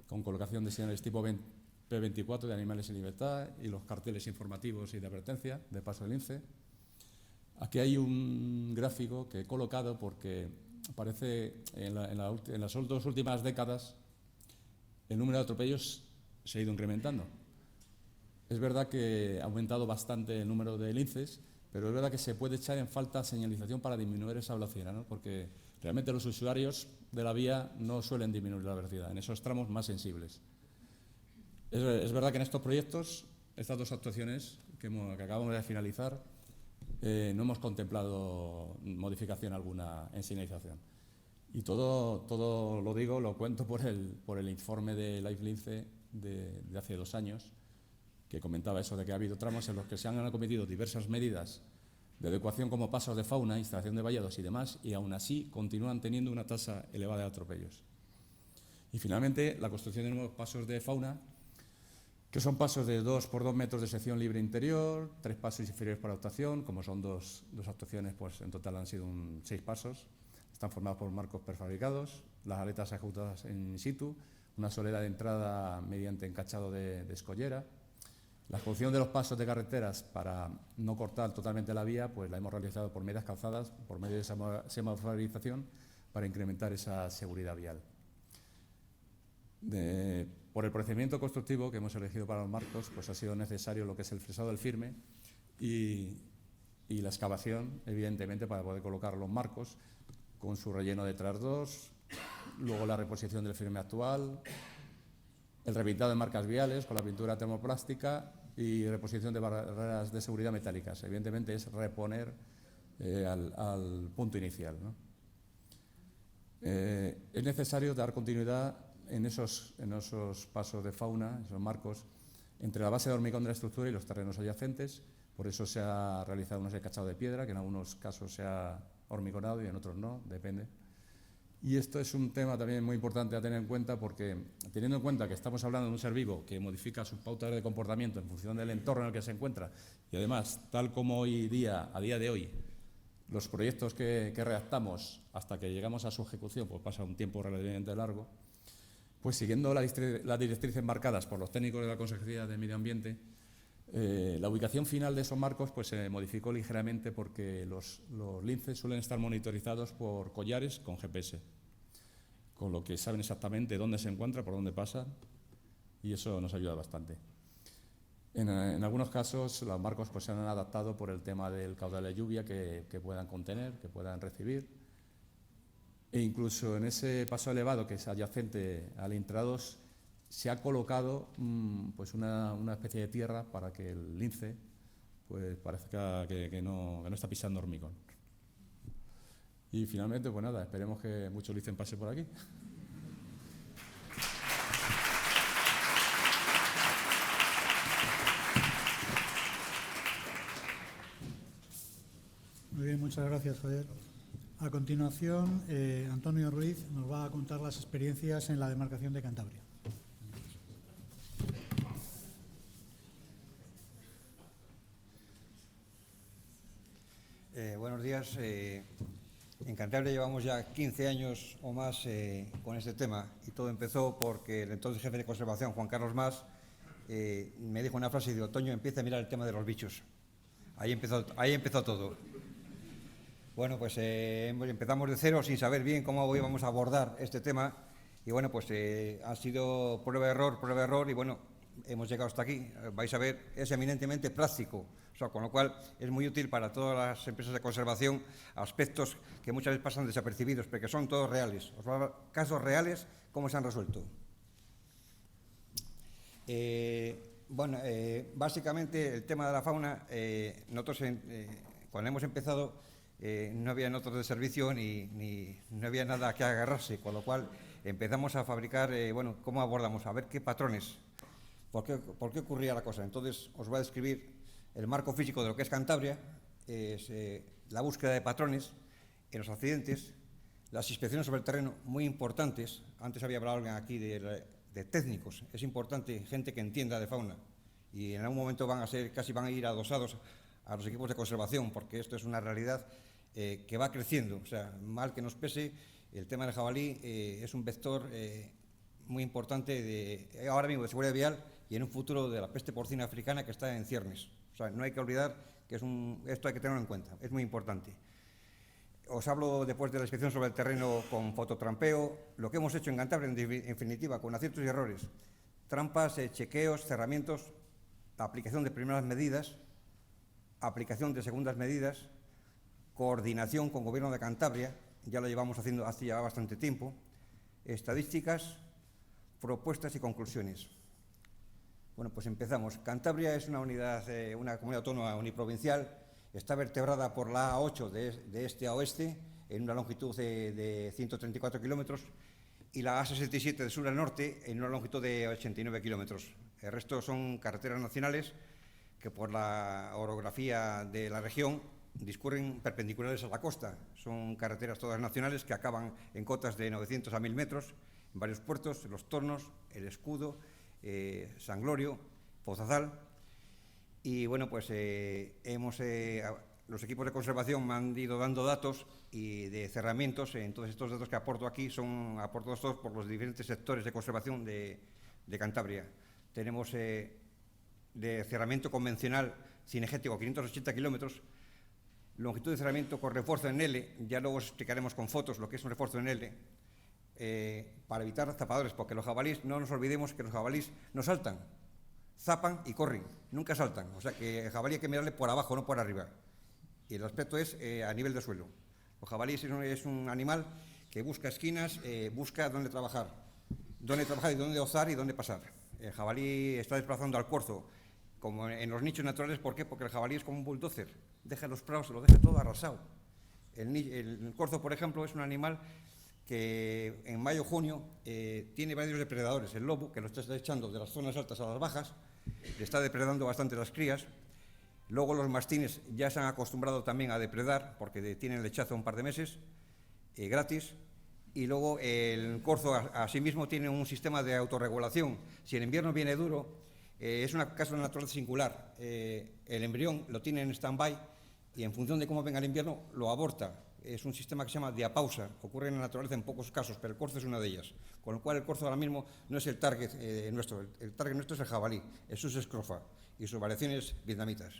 con colocación de señales tipo P24 de animales en libertad y los carteles informativos y de advertencia de paso del lince. Aquí hay un gráfico que he colocado porque parece en las 2 últimas décadas el número de atropellos se ha ido incrementando. Es verdad que ha aumentado bastante el número de linces, pero es verdad que se puede echar en falta señalización para disminuir esa velocidad, ¿no? Porque realmente los usuarios de la vía no suelen disminuir la velocidad en esos tramos más sensibles. Es verdad que en estos proyectos, estas dos actuaciones que acabamos de finalizar, no hemos contemplado modificación alguna en señalización. Y todo lo cuento por el informe de Life Lince de hace 2 años, que comentaba eso de que ha habido tramos en los que se han acometido diversas medidas de adecuación como pasos de fauna, instalación de vallados y demás, y aún así continúan teniendo una tasa elevada de atropellos. Y finalmente, la construcción de nuevos pasos de fauna, que son pasos de 2 por 2 metros de sección libre interior, 3 pasos inferiores para actuación, como son dos actuaciones, pues en total han sido 6 pasos. Están formados por marcos prefabricados, las aletas ejecutadas in situ, una solera de entrada mediante encachado de escollera. La ejecución de los pasos de carreteras para no cortar totalmente la vía, pues la hemos realizado por medias calzadas, por medio de semaforización, para incrementar esa seguridad vial. Por el procedimiento constructivo que hemos elegido para los marcos, pues ha sido necesario lo que es el fresado del firme y la excavación, evidentemente, para poder colocar los marcos con su relleno de trasdos, luego la reposición del firme actual, el repintado de marcas viales con la pintura termoplástica y reposición de barreras de seguridad metálicas. Evidentemente es reponer al punto inicial, ¿no? Es necesario dar continuidad en esos pasos de fauna, esos marcos, entre la base de hormigón de la estructura y los terrenos adyacentes. Por eso se ha realizado un escachado de piedra, que en algunos casos se ha hormigonado y en otros no, depende. Y esto es un tema también muy importante a tener en cuenta, porque teniendo en cuenta que estamos hablando de un ser vivo que modifica sus pautas de comportamiento en función del entorno en el que se encuentra, y además, tal como a día de hoy, los proyectos que redactamos hasta que llegamos a su ejecución, pues pasa un tiempo relativamente largo, pues siguiendo las directrices marcadas por los técnicos de la Consejería de Medio Ambiente, la ubicación final de esos marcos pues se modificó ligeramente, porque los linces suelen estar monitorizados por collares con GPS, con lo que saben exactamente dónde se encuentra, por dónde pasa, y eso nos ayuda bastante. En algunos casos los marcos pues se han adaptado por el tema del caudal de lluvia que puedan contener, que puedan recibir, e incluso en ese paso elevado que es adyacente al Intrados se ha colocado pues una especie de tierra para que el lince pues parezca que no está pisando hormigón. Y finalmente, pues nada, esperemos que muchos lincen pase por aquí. Muy bien, muchas gracias, Javier. A continuación, Antonio Ruiz nos va a contar las experiencias en la demarcación de Cantabria. Buenos días. En Cantabria llevamos ya 15 años o más con este tema, y todo empezó porque el entonces jefe de conservación, Juan Carlos Mas, me dijo una frase y dijo: Toño, empieza a mirar el tema de los bichos. Ahí empezó todo. Bueno, pues empezamos de cero sin saber bien cómo íbamos a abordar este tema, y bueno, pues ha sido prueba-error, y bueno, hemos llegado hasta aquí. Vais a ver, es eminentemente práctico, o sea, con lo cual es muy útil para todas las empresas de conservación, aspectos que muchas veces pasan desapercibidos, porque son todos reales. Os voy a dar casos reales, cómo se han resuelto. Básicamente el tema de la fauna, nosotros cuando hemos empezado no había notas de servicio ni no había nada que agarrarse, con lo cual empezamos a fabricar, ¿cómo abordamos? A ver qué patrones, por qué ocurría la cosa. Entonces os voy a describir el marco físico de lo que es Cantabria, es la búsqueda de patrones en los accidentes, las inspecciones sobre el terreno, muy importantes. Antes había hablado alguien aquí de técnicos, es importante gente que entienda de fauna, y en algún momento van a ir adosados a los equipos de conservación, porque esto es una realidad que va creciendo. O sea, mal que nos pese, el tema del jabalí es un vector muy importante ahora mismo de seguridad vial, y en un futuro de la peste porcina africana que está en ciernes. O sea, no hay que olvidar que esto hay que tenerlo en cuenta, es muy importante. Os hablo después de la inspección sobre el terreno con fototrampeo, lo que hemos hecho en Cantabria, en definitiva, con aciertos y errores. trampas, chequeos, cerramientos, aplicación de primeras medidas, aplicación de segundas medidas, coordinación con Gobierno de Cantabria, ya lo llevamos haciendo hace ya bastante tiempo, estadísticas, propuestas y conclusiones. Bueno, pues empezamos. Cantabria es una unidad, una comunidad autónoma uniprovincial, está vertebrada por la A8 de este a oeste, en una longitud de 134 kilómetros, y la A67 de sur a norte, en una longitud de 89 kilómetros. El resto son carreteras nacionales que por la orografía de la región discurren perpendiculares a la costa. Son carreteras todas nacionales que acaban en cotas de 900 a 1000 metros, en varios puertos, Los Tornos, El Escudo, San Glorio, Pozazal. Y bueno, pues los equipos de conservación me han ido dando datos y de cerramientos. Entonces estos datos que aporto aquí son aportados todos por los diferentes sectores de conservación de Cantabria. Tenemos de cerramiento convencional cinegético 580 kilómetros, longitud de cerramiento con refuerzo en L, ya luego os explicaremos con fotos lo que es un refuerzo en L, para evitar zapadores, porque los jabalíes, no nos olvidemos que los jabalíes no saltan, zapan y corren, nunca saltan. O sea que el jabalí hay que mirarle por abajo, no por arriba. Y el aspecto es a nivel de suelo. Los jabalíes es un animal que busca esquinas, busca dónde trabajar y dónde ozar y dónde pasar. El jabalí está desplazando al corzo, como en los nichos naturales. ¿Por qué? Porque el jabalí es como un bulldozer, deja los prados, lo deja todo arrasado. El corzo, por ejemplo, es un animal que en mayo-junio tiene varios depredadores. El lobo, que lo está echando de las zonas altas a las bajas, le está depredando bastante las crías. Luego los mastines ya se han acostumbrado también a depredar, porque tienen lechazo un par de meses, gratis. Y luego el corzo asimismo tiene un sistema de autorregulación. Si el invierno viene duro, es una caso de naturaleza singular. El embrión lo tiene en stand-by y en función de cómo venga el invierno lo aborta. Es un sistema que se llama diapausa, ocurre en la naturaleza en pocos casos, pero el corzo es una de ellas. Con lo cual el corzo ahora mismo no es el target nuestro, el target nuestro es el jabalí, es sus escrofa y sus variaciones vietnamitas.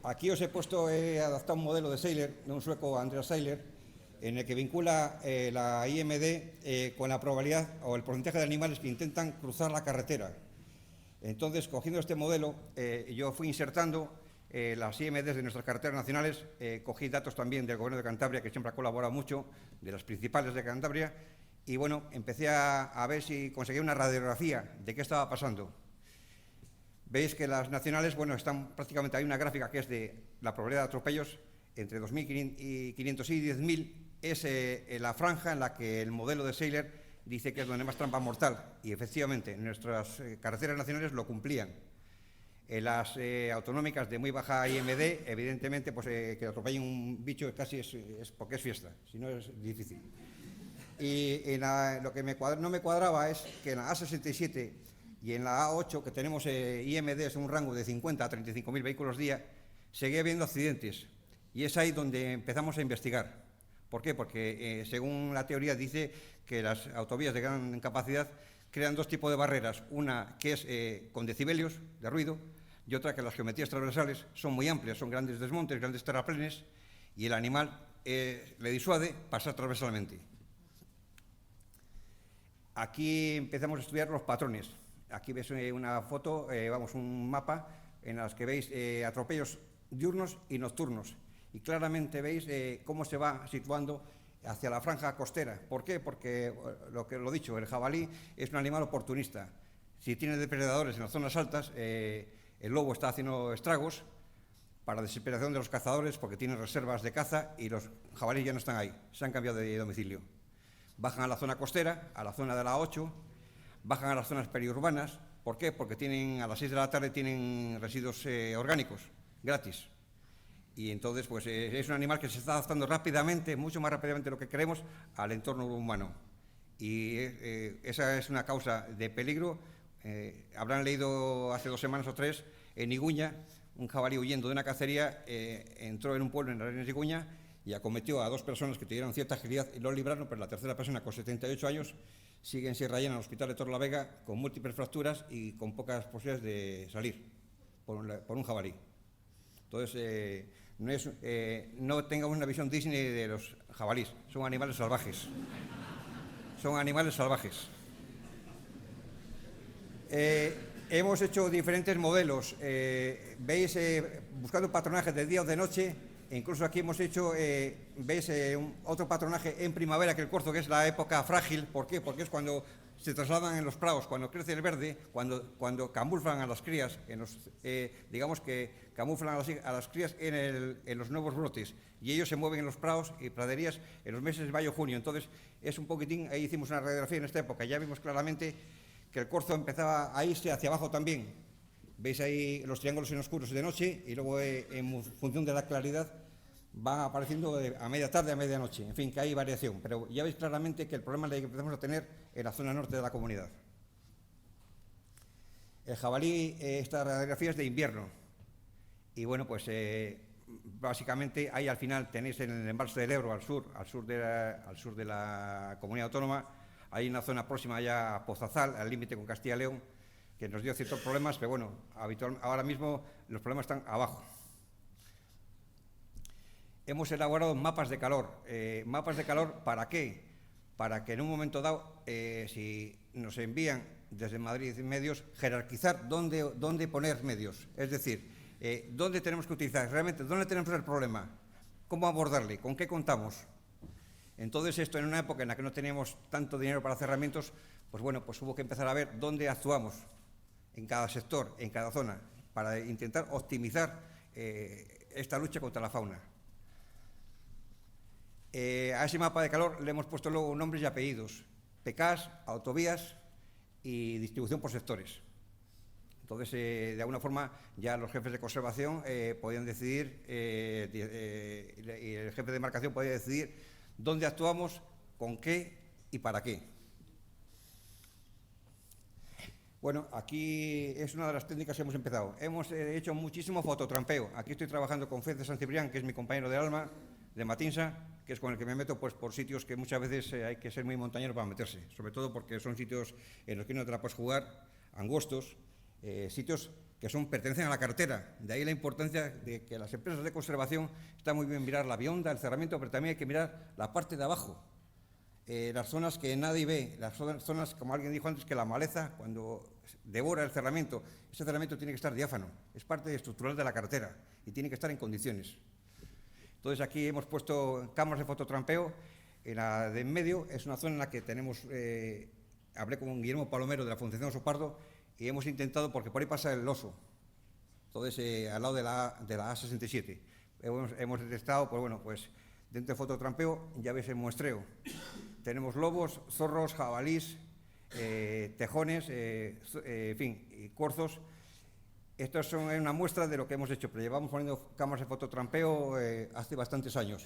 Aquí os he adaptado un modelo de Seiler, de un sueco, Andreas Seiler, en el que vincula la IMD con la probabilidad o el porcentaje de animales que intentan cruzar la carretera. Entonces, cogiendo este modelo, yo fui insertando las IMDs de nuestras carreteras nacionales, cogí datos también del Gobierno de Cantabria, que siempre ha colaborado mucho, de las principales de Cantabria, y bueno, empecé a ver si conseguía una radiografía de qué estaba pasando. Veis que las nacionales, bueno, están prácticamente, hay una gráfica que es de la probabilidad de atropellos entre 2.500 y 10.000, es la franja en la que el modelo de Seiler dice que es donde más trampa mortal, y efectivamente nuestras carreteras nacionales lo cumplían. Las autonómicas de muy baja IMD, evidentemente, pues que atropellen un bicho casi es porque es fiesta, si no es difícil. Y lo que no me cuadraba es que en la A67 y en la A8, que tenemos IMDs en un rango de 50 a 35.000 vehículos día, seguía habiendo accidentes. Y es ahí donde empezamos a investigar. ¿Por qué? Porque según la teoría dice que las autovías de gran capacidad crean dos tipos de barreras. Una que es con decibelios de ruido y otra que las geometrías transversales son muy amplias, son grandes desmontes, grandes terraplenes, y el animal le disuade pasar transversalmente. Aquí empezamos a estudiar los patrones. Aquí ves una foto, un mapa en las que veis atropellos diurnos y nocturnos. Y claramente veis cómo se va situando hacia la franja costera. ¿Por qué? Porque, lo dicho, el jabalí es un animal oportunista. Si tiene depredadores en las zonas altas, el lobo está haciendo estragos para desesperación de los cazadores porque tienen reservas de caza y los jabalíes ya no están ahí, se han cambiado de domicilio. Bajan a la zona costera, a la zona de la 8, bajan a las zonas periurbanas. ¿Por qué? Porque a las 6 de la tarde tienen residuos orgánicos, gratis. Y entonces, pues es un animal que se está adaptando rápidamente, mucho más rápidamente de lo que queremos, al entorno humano. Y esa es una causa de peligro. Habrán leído hace 2 semanas o 3, en Iguña, un jabalí huyendo de una cacería entró en un pueblo en las arenas de Iguña y acometió a 2 personas que tuvieron cierta agilidad y lo libraron, pero la tercera persona, con 78 años, sigue en Sierra Llana, en el hospital de Torrelavega, con múltiples fracturas y con pocas posibilidades de salir por un jabalí. Entonces, no tengamos una visión Disney de los jabalíes, son animales salvajes. son animales salvajes. Hemos hecho diferentes modelos, veis, buscando patronajes de día o de noche, e incluso aquí hemos hecho, veis, otro patronaje en primavera que el corzo, que es la época frágil. ¿Por qué? Porque es cuando se trasladan en los prados, cuando crece el verde, cuando camuflan a las crías, digamos que camuflan a las crías en los nuevos brotes, y ellos se mueven en los prados y praderías en los meses de mayo-junio. Entonces, es un poquitín, ahí hicimos una radiografía en esta época, ya vimos claramente que el corzo empezaba a irse hacia abajo también. Veis ahí los triángulos en oscuros de noche, y luego, en función de la claridad, van apareciendo a media tarde, a medianoche. En fin, que hay variación, pero ya veis claramente que el problema que empezamos a tener en la zona norte de la comunidad. El jabalí, esta radiografía es de invierno, y bueno, pues básicamente ahí al final tenéis en el embalse del Ebro, al sur de la comunidad autónoma, hay una zona próxima ya a Pozazal, al límite con Castilla y León, que nos dio ciertos problemas, pero bueno, ahora mismo los problemas están abajo. Hemos elaborado mapas de calor. ¿Mapas de calor para qué? Para que en un momento dado, si nos envían desde Madrid medios, jerarquizar dónde poner medios. Es decir, dónde tenemos que utilizar, realmente dónde tenemos el problema, cómo abordarle, con qué contamos. Entonces, esto en una época en la que no teníamos tanto dinero para cerramientos, pues bueno, pues hubo que empezar a ver dónde actuamos en cada sector, en cada zona, para intentar optimizar esta lucha contra la fauna. A ese mapa de calor le hemos puesto luego nombres y apellidos: PECAS, autovías y distribución por sectores. Entonces, de alguna forma, ya los jefes de conservación podían decidir, y el jefe de demarcación podía decidir dónde actuamos, con qué y para qué. Bueno, aquí es una de las técnicas que hemos empezado. Hemos hecho muchísimo fototrampeo. Aquí estoy trabajando con Fez de San Ciprián, que es mi compañero de alma, de Matinsa, que es con el que me meto pues por sitios que muchas veces hay que ser muy montañero para meterse, sobre todo porque son sitios en los que no te la puedes jugar, angostos, sitios que pertenecen a la carretera. De ahí la importancia de que las empresas de conservación, está muy bien mirar la bionda, el cerramiento, pero también hay que mirar la parte de abajo, las zonas que nadie ve, las zonas, como alguien dijo antes, que la maleza, cuando devora el cerramiento, ese cerramiento tiene que estar diáfano, es parte estructural de la carretera y tiene que estar en condiciones. Entonces, aquí hemos puesto cámaras de fototrampeo. En la de en medio es una zona en la que tenemos, hablé con Guillermo Palomero de la Fundación Oso Pardo, y hemos intentado, porque por ahí pasa el oso, entonces al lado de la A67. Hemos detectado, pues bueno, pues dentro de fototrampeo ya veis el muestreo. Tenemos lobos, zorros, jabalís, tejones, en fin, y corzos. Estas son una muestra de lo que hemos hecho, pero llevamos poniendo cámaras de fototrampeo hace bastantes años.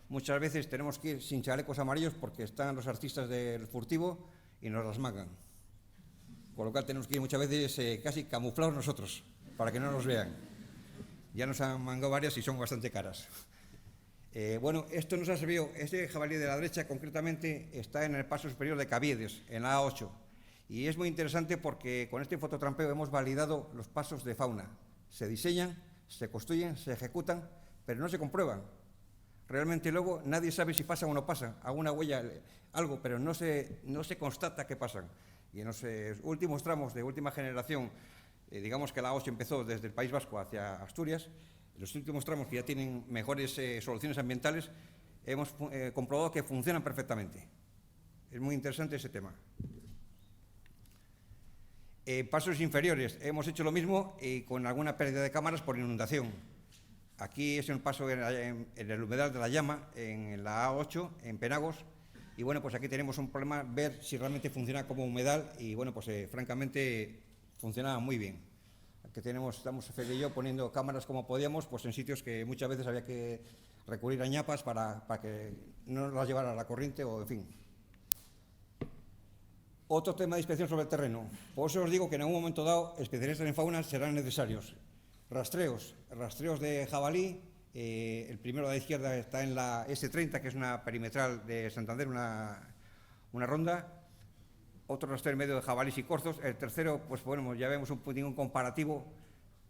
Muchas veces tenemos que ir sin chalecos amarillos porque están los artistas del furtivo y nos las mangan. Con lo cual tenemos que ir muchas veces casi camuflados nosotros, para que no nos vean. Ya nos han mangado varias y son bastante caras. Bueno, esto nos ha servido, este jabalí de la derecha concretamente está en el paso superior de Caviedes, en la A8. Y es muy interesante porque con este fototrampeo hemos validado los pasos de fauna. Se diseñan, se construyen, se ejecutan, pero no se comprueban. Realmente luego nadie sabe si pasan o no pasan, alguna huella, algo, pero no se constata que pasan. Y en los últimos tramos de última generación, digamos que la A8 empezó desde el País Vasco hacia Asturias, los últimos tramos que ya tienen mejores soluciones ambientales, hemos comprobado que funcionan perfectamente. Es muy interesante ese tema. Pasos inferiores, hemos hecho lo mismo y con alguna pérdida de cámaras por inundación. Aquí es un paso en el humedal de la Llama, en la A8, en Penagos, y bueno, pues aquí tenemos un problema, ver si realmente funciona como humedal, y bueno, pues francamente funcionaba muy bien. Aquí estamos Fede y yo poniendo cámaras como podíamos, pues en sitios que muchas veces había que recurrir a ñapas para que no las llevara la corriente o en fin. Otro tema de inspección sobre el terreno. Por eso os digo que en algún momento dado especialistas en fauna serán necesarios. Rastreos de jabalí. El primero de la izquierda está en la S30, que es una perimetral de Santander, una ronda. Otro rastreo en medio de jabalís y corzos. El tercero, pues bueno, ya vemos un comparativo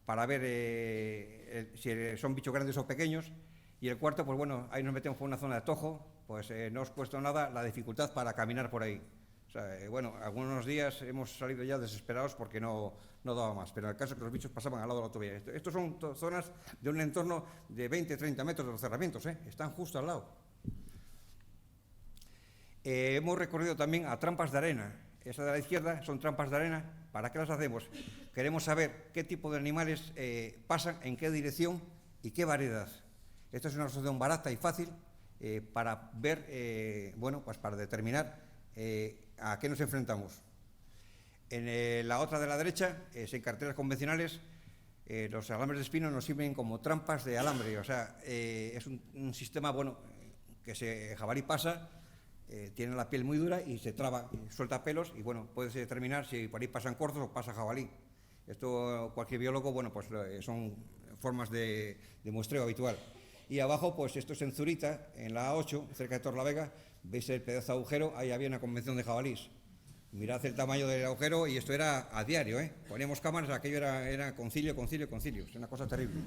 para ver si son bichos grandes o pequeños. Y el cuarto, pues bueno, ahí nos metemos por una zona de tojo, pues no os cuesta nada la dificultad para caminar por ahí. O sea, bueno, algunos días hemos salido ya desesperados porque no daba más, pero en el caso que los bichos pasaban al lado de la autovía. Estos son zonas de un entorno de 20-30 metros de los cerramientos, están justo al lado. Hemos recorrido también a trampas de arena. Esa de la izquierda son trampas de arena. ¿Para qué las hacemos? Queremos saber qué tipo de animales pasan, en qué dirección y qué variedad. Esta es una solución barata y fácil para ver, bueno, pues para determinar a qué nos enfrentamos. En la otra de la derecha, en carreteras convencionales, los alambres de espino nos sirven como trampas de alambre. O sea, es un sistema, bueno, que el jabalí pasa, tiene la piel muy dura y se traba, suelta pelos y, bueno, puedes determinar si por ahí pasan corzos o pasa jabalí. Esto cualquier biólogo, bueno, pues son formas de muestreo habitual. Y abajo, pues esto es en Zurita, en la A8, cerca de Torlavega, veis el pedazo de agujero, ahí había una convención de jabalís. Mirad el tamaño del agujero y esto era a diario, Poníamos cámaras, aquello era concilio, es una cosa terrible.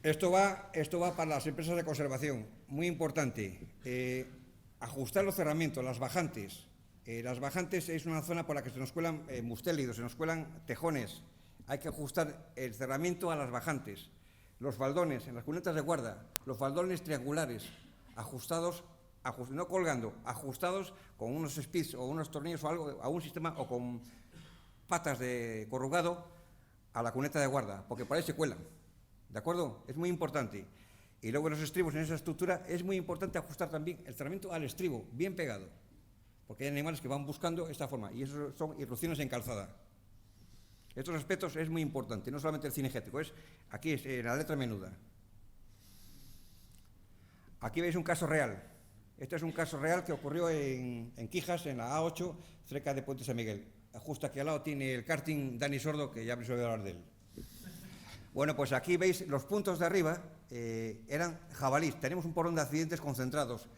Esto va para las empresas de conservación, muy importante. Ajustar los cerramientos, las bajantes. Las bajantes es una zona por la que se nos cuelan mustélidos, se nos cuelan tejones. Hay que ajustar el cerramiento a las bajantes. Los faldones, en las cunetas de guarda, los faldones triangulares, ajustados, no colgando, ajustados con unos spits o unos tornillos o algo, a un sistema o con patas de corrugado a la cuneta de guarda, porque por ahí se cuelan. ¿De acuerdo? Es muy importante. Y luego en los estribos, en esa estructura, es muy importante ajustar también el cerramiento al estribo, bien pegado, porque hay animales que van buscando esta forma, y eso son irrupciones en calzada. Estos aspectos es muy importante, no solamente el cinegético, aquí es la letra menuda. Aquí veis un caso real. Este es un caso real que ocurrió en Quijas, en la A8, cerca de Puente San Miguel. Justo aquí al lado tiene el karting Dani Sordo, que ya habréis oído hablar de él. Bueno, pues aquí veis los puntos de arriba, eran jabalís. Tenemos un porrón de accidentes concentrados.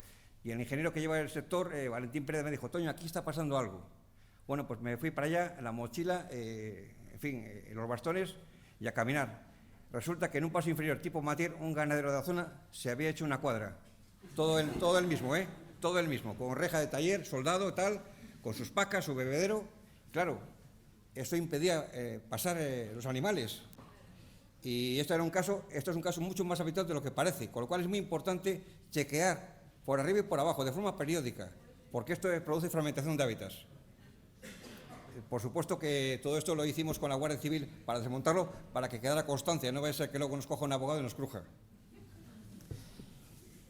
Y el ingeniero que lleva el sector, Valentín Pérez, me dijo: Toño, aquí está pasando algo. Bueno, pues me fui para allá, la mochila, en fin, los bastones y a caminar. Resulta que en un paso inferior tipo Matier, un ganadero de la zona se había hecho una cuadra. Todo el mismo, todo el mismo, con reja de taller, soldado, tal, con sus pacas, su bebedero. Claro, esto impedía pasar los animales. Y esto es un caso mucho más habitual de lo que parece, con lo cual es muy importante chequear por arriba y por abajo, de forma periódica, porque esto produce fragmentación de hábitats. Por supuesto que todo esto lo hicimos con la Guardia Civil para desmontarlo, para que quedara constancia, no vaya a ser que luego nos coja un abogado y nos cruja.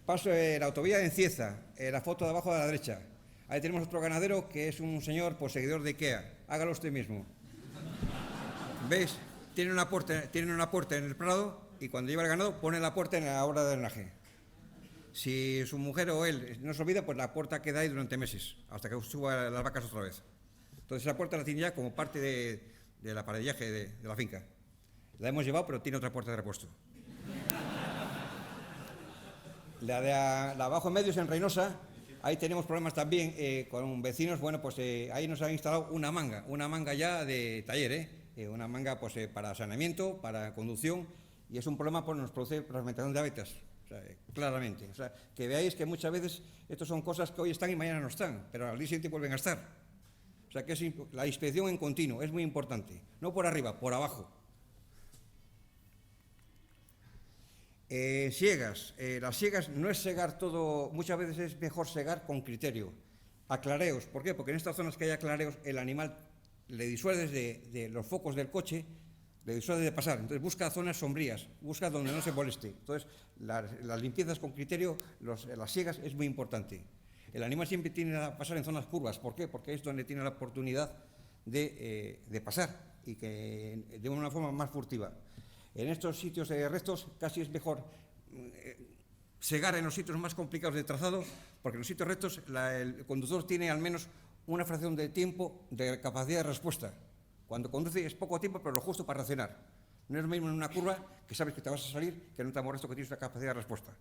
Paso la autovía de Encieza, la foto de abajo a la derecha. Ahí tenemos otro ganadero que es un señor seguidor de IKEA. Hágalo usted mismo. ¿Veis? Tiene una puerta en el prado y cuando lleva el ganado pone la puerta en la hora de drenaje. Si su mujer o él no se olvida, pues la puerta queda ahí durante meses, hasta que suba las vacas otra vez. Entonces esa puerta la tiene ya como parte del aparellaje de la finca. La hemos llevado, pero tiene otra puerta de repuesto. La de abajo en medio es en Reynosa. Ahí tenemos problemas también con vecinos. Bueno, pues ahí nos han instalado una manga ya de taller, una manga pues para saneamiento, para conducción, y es un problema porque nos produce fragmentación de hábitats, o sea, claramente. O sea, que veáis que muchas veces estos son cosas que hoy están y mañana no están, pero al día siguiente vuelven a estar. O sea, que es la inspección en continuo, es muy importante. No por arriba, por abajo. Siegas. Las siegas no es segar todo, muchas veces es mejor segar con criterio. Aclareos. ¿Por qué? Porque en estas zonas que hay aclareos, el animal le disuades de los focos del coche, le disuade de pasar. Entonces busca zonas sombrías, busca donde no se moleste. Entonces las limpiezas con criterio, las siegas es muy importante. El animal siempre tiene que pasar en zonas curvas. ¿Por qué? Porque es donde tiene la oportunidad de pasar y que de una forma más furtiva. En estos sitios rectos casi es mejor segar en los sitios más complicados de trazado, porque en los sitios rectos el conductor tiene al menos una fracción de tiempo de capacidad de respuesta. Cuando conduce es poco tiempo, pero lo justo para reaccionar. No es lo mismo en una curva, que sabes que te vas a salir, que en un tramo recto que tienes una capacidad de respuesta.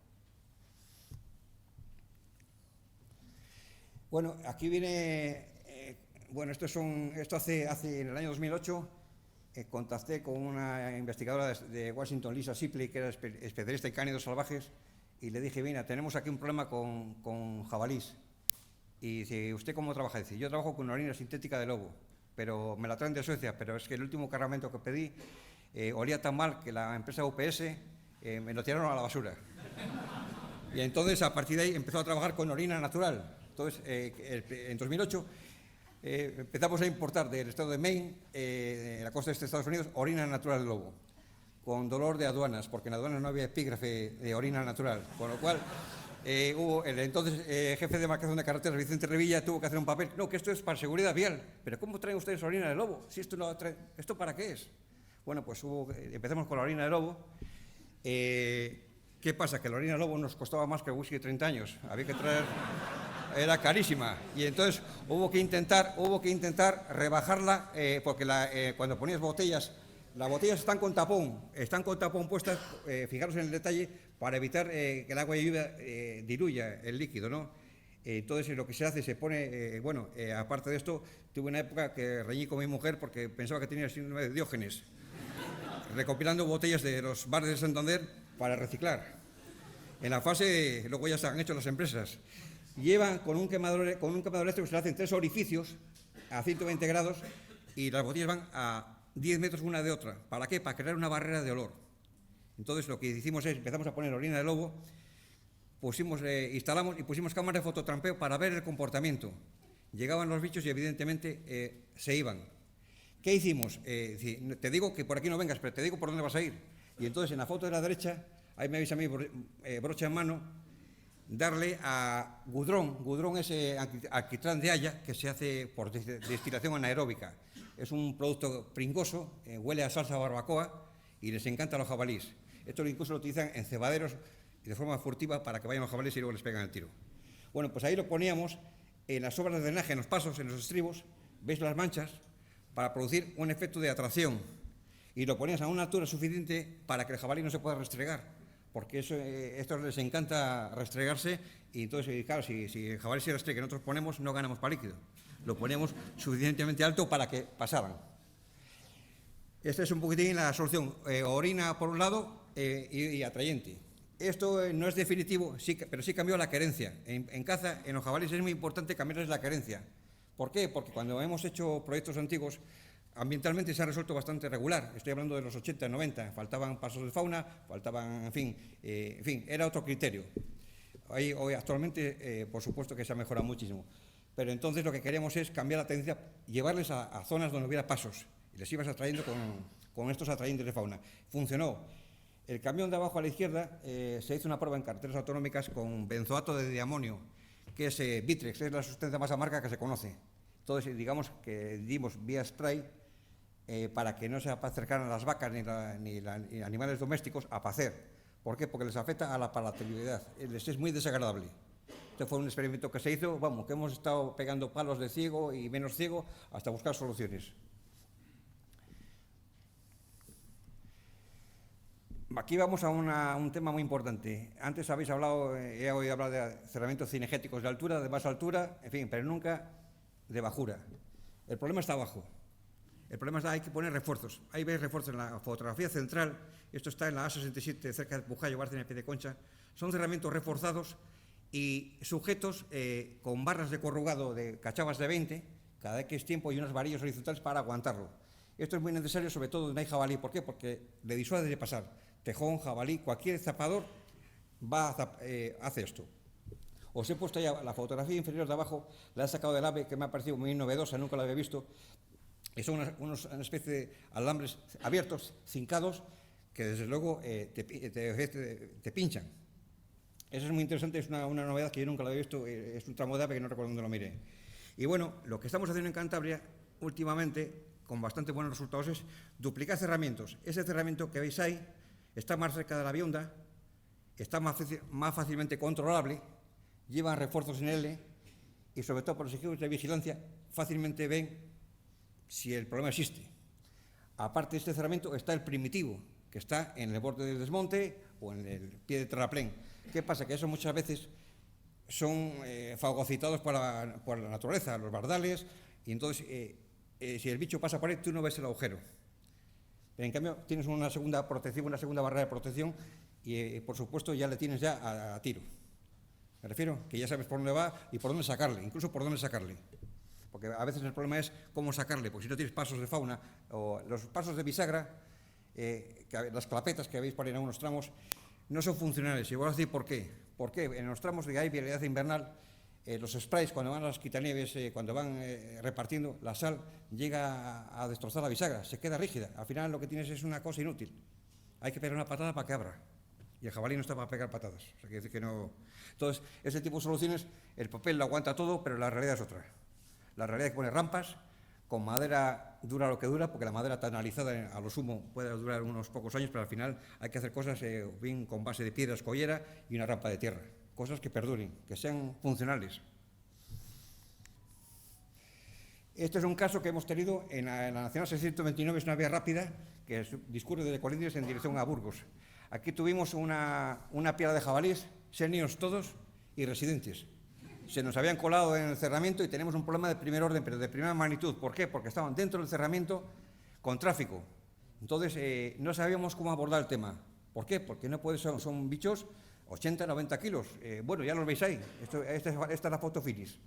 Bueno, aquí viene, esto hace en el año 2008, contacté con una investigadora de Washington, Lisa Shipley, que era especialista en cánidos salvajes, y le dije, mira, tenemos aquí un problema con jabalís. Y dice, ¿usted cómo trabaja? Dice, yo trabajo con orina sintética de lobo, pero me la traen de Suecia, pero es que el último cargamento que pedí olía tan mal que la empresa UPS me lo tiraron a la basura. Y entonces, a partir de ahí, empezó a trabajar con orina natural. Entonces, en 2008, empezamos a importar del estado de Maine, en la costa este de Estados Unidos, orina natural de lobo, con dolor de aduanas, porque en aduanas no había epígrafe de orina natural, con lo cual hubo el entonces jefe de marcación de carreteras, Vicente Revilla, tuvo que hacer un papel, no, que esto es para seguridad vial, pero ¿cómo traen ustedes orina de lobo? Si esto no trae, ¿esto para qué es? Bueno, pues empezamos con la orina de lobo. ¿Qué pasa? Que la orina de lobo nos costaba más que el whisky de 30 años, había que traer, era carísima, y entonces hubo que intentar rebajarla, porque cuando ponías botellas, las botellas están con tapón puestas, fijaros en el detalle, para evitar que el agua de lluvia diluya el líquido, ¿no? Entonces lo que se hace, se pone, aparte de esto, tuve una época que reñí con mi mujer porque pensaba que tenía el síndrome de Diógenes, recopilando botellas de los bares de Santander para reciclar. En la fase, luego ya se han hecho las empresas, llevan con un quemador eléctrico, se le hacen 3 orificios a 120 grados y las botellas van a 10 metros una de otra. ¿Para qué? Para crear una barrera de olor. Entonces lo que hicimos es, empezamos a poner orina de lobo, instalamos y pusimos cámaras de fototrampeo para ver el comportamiento. Llegaban los bichos y evidentemente se iban. ¿Qué hicimos? Te digo que por aquí no vengas, pero te digo por dónde vas a ir. Y entonces en la foto de la derecha, ahí me avisa a mí, brocha en mano, darle a gudrón. Gudrón es alquitrán de haya que se hace por destilación anaeróbica. Es un producto pringoso, huele a salsa barbacoa y les encanta a los jabalíes. Esto incluso lo utilizan en cebaderos y de forma furtiva para que vayan los jabalíes y luego les pegan el tiro. Bueno, pues ahí lo poníamos en las obras de drenaje, en los pasos, en los estribos, veis las manchas, para producir un efecto de atracción. Y lo ponías a una altura suficiente para que el jabalí no se pueda restregar, porque estos les encanta restregarse y entonces, claro, si el jabalí se restrega y nosotros ponemos, no ganamos para líquido. Lo ponemos suficientemente alto para que pasaran. Esta es un poquitín la solución, orina por un lado y atrayente. Esto no es definitivo, pero sí cambió la querencia. En caza, en los jabalíes es muy importante cambiarles la querencia. ¿Por qué? Porque cuando hemos hecho proyectos antiguos, ambientalmente se ha resuelto bastante regular. Estoy hablando de los 80, 90. Faltaban pasos de fauna, faltaban, en fin, era otro criterio. Hoy actualmente, por supuesto que se ha mejorado muchísimo. Pero entonces lo que queremos es cambiar la tendencia, llevarles a zonas donde hubiera pasos. Y les ibas atrayendo con estos atrayentes de fauna. Funcionó. El camión de abajo a la izquierda se hizo una prueba en carreteras autonómicas con benzoato de diamonio, que es Vitrex, es la sustancia más amarga que se conoce. Entonces, digamos que dimos vía spray para que no se acercaran las vacas ni animales domésticos a pacer. ¿Por qué? Porque les afecta a la palatabilidad, les es muy desagradable. Este fue un experimento que se hizo, que hemos estado pegando palos de ciego y menos ciego hasta buscar soluciones. Aquí vamos a un tema muy importante. Antes habéis hablado, he oído hablar de cerramientos cinegéticos de altura, de más altura, en fin, pero nunca de bajura. El problema está abajo. El problema está, hay que poner refuerzos. Ahí veis refuerzos en la fotografía central. Esto está en la A67, cerca de Pujayo, Bárcena y Piedeconcha. Son cerramientos reforzados y sujetos con barras de corrugado de cachavas de 20, cada X tiempo, y unos varillos horizontales para aguantarlo. Esto es muy necesario, sobre todo donde hay jabalí. ¿Por qué? Porque le disuade de pasar. Tejón, jabalí, cualquier zapador hace esto. Os he puesto ya la fotografía inferior de abajo, la he sacado del AVE, que me ha parecido muy novedosa, nunca la había visto. Y son una especie de alambres abiertos, cincados, que desde luego te pinchan. Eso es muy interesante, es una novedad que yo nunca la había visto, es un tramo de AVE que no recuerdo dónde lo miré. Y bueno, lo que estamos haciendo en Cantabria últimamente, con bastante buenos resultados, es duplicar cerramientos. Ese cerramiento que veis ahí está más cerca de la vionda, está más fácilmente controlable, llevan refuerzos en L y sobre todo por los equipos de vigilancia fácilmente ven si el problema existe. Aparte de este cerramiento está el primitivo, que está en el borde del desmonte o en el pie de terraplén. ¿Qué pasa? Que eso muchas veces son fagocitados por la naturaleza, los bardales, y entonces si el bicho pasa por ahí, tú no ves el agujero. Pero en cambio tienes una segunda protección, una segunda barrera de protección y, por supuesto, ya le tienes ya a tiro. Me refiero que ya sabes por dónde va y por dónde sacarle, incluso por dónde sacarle. Porque a veces el problema es cómo sacarle, porque si no tienes pasos de fauna o los pasos de bisagra, las clapetas que habéis por ahí en algunos tramos, no son funcionales. Y voy a decir por qué. Porque en los tramos de hay vialidad invernal, los sprays, cuando van a las quitanieves, cuando van repartiendo, la sal llega a destrozar la bisagra, se queda rígida. Al final lo que tienes es una cosa inútil. Hay que pegar una patada para que abra. Y el jabalí no está para pegar patadas. O sea, quiere decir que no. Entonces, ese tipo de soluciones, el papel lo aguanta todo, pero la realidad es otra. La realidad es que pone rampas, con madera dura lo que dura, porque la madera está analizada a lo sumo puede durar unos pocos años, pero al final hay que hacer cosas bien con base de piedra escollera y una rampa de tierra. Cosas que perduren, que sean funcionales. Este es un caso que hemos tenido en la Nacional 629, es una vía rápida que discurre desde Colindres en dirección a Burgos. Aquí tuvimos una piara de jabalíes, seniors todos y residentes. Se nos habían colado en el cerramiento y tenemos un problema de primer orden, pero de primera magnitud. ¿Por qué? Porque estaban dentro del cerramiento con tráfico. Entonces, no sabíamos cómo abordar el tema. ¿Por qué? Porque no puede ser, son bichos 80, 90 kilos. Bueno, ya los veis ahí. Esta es la foto finis.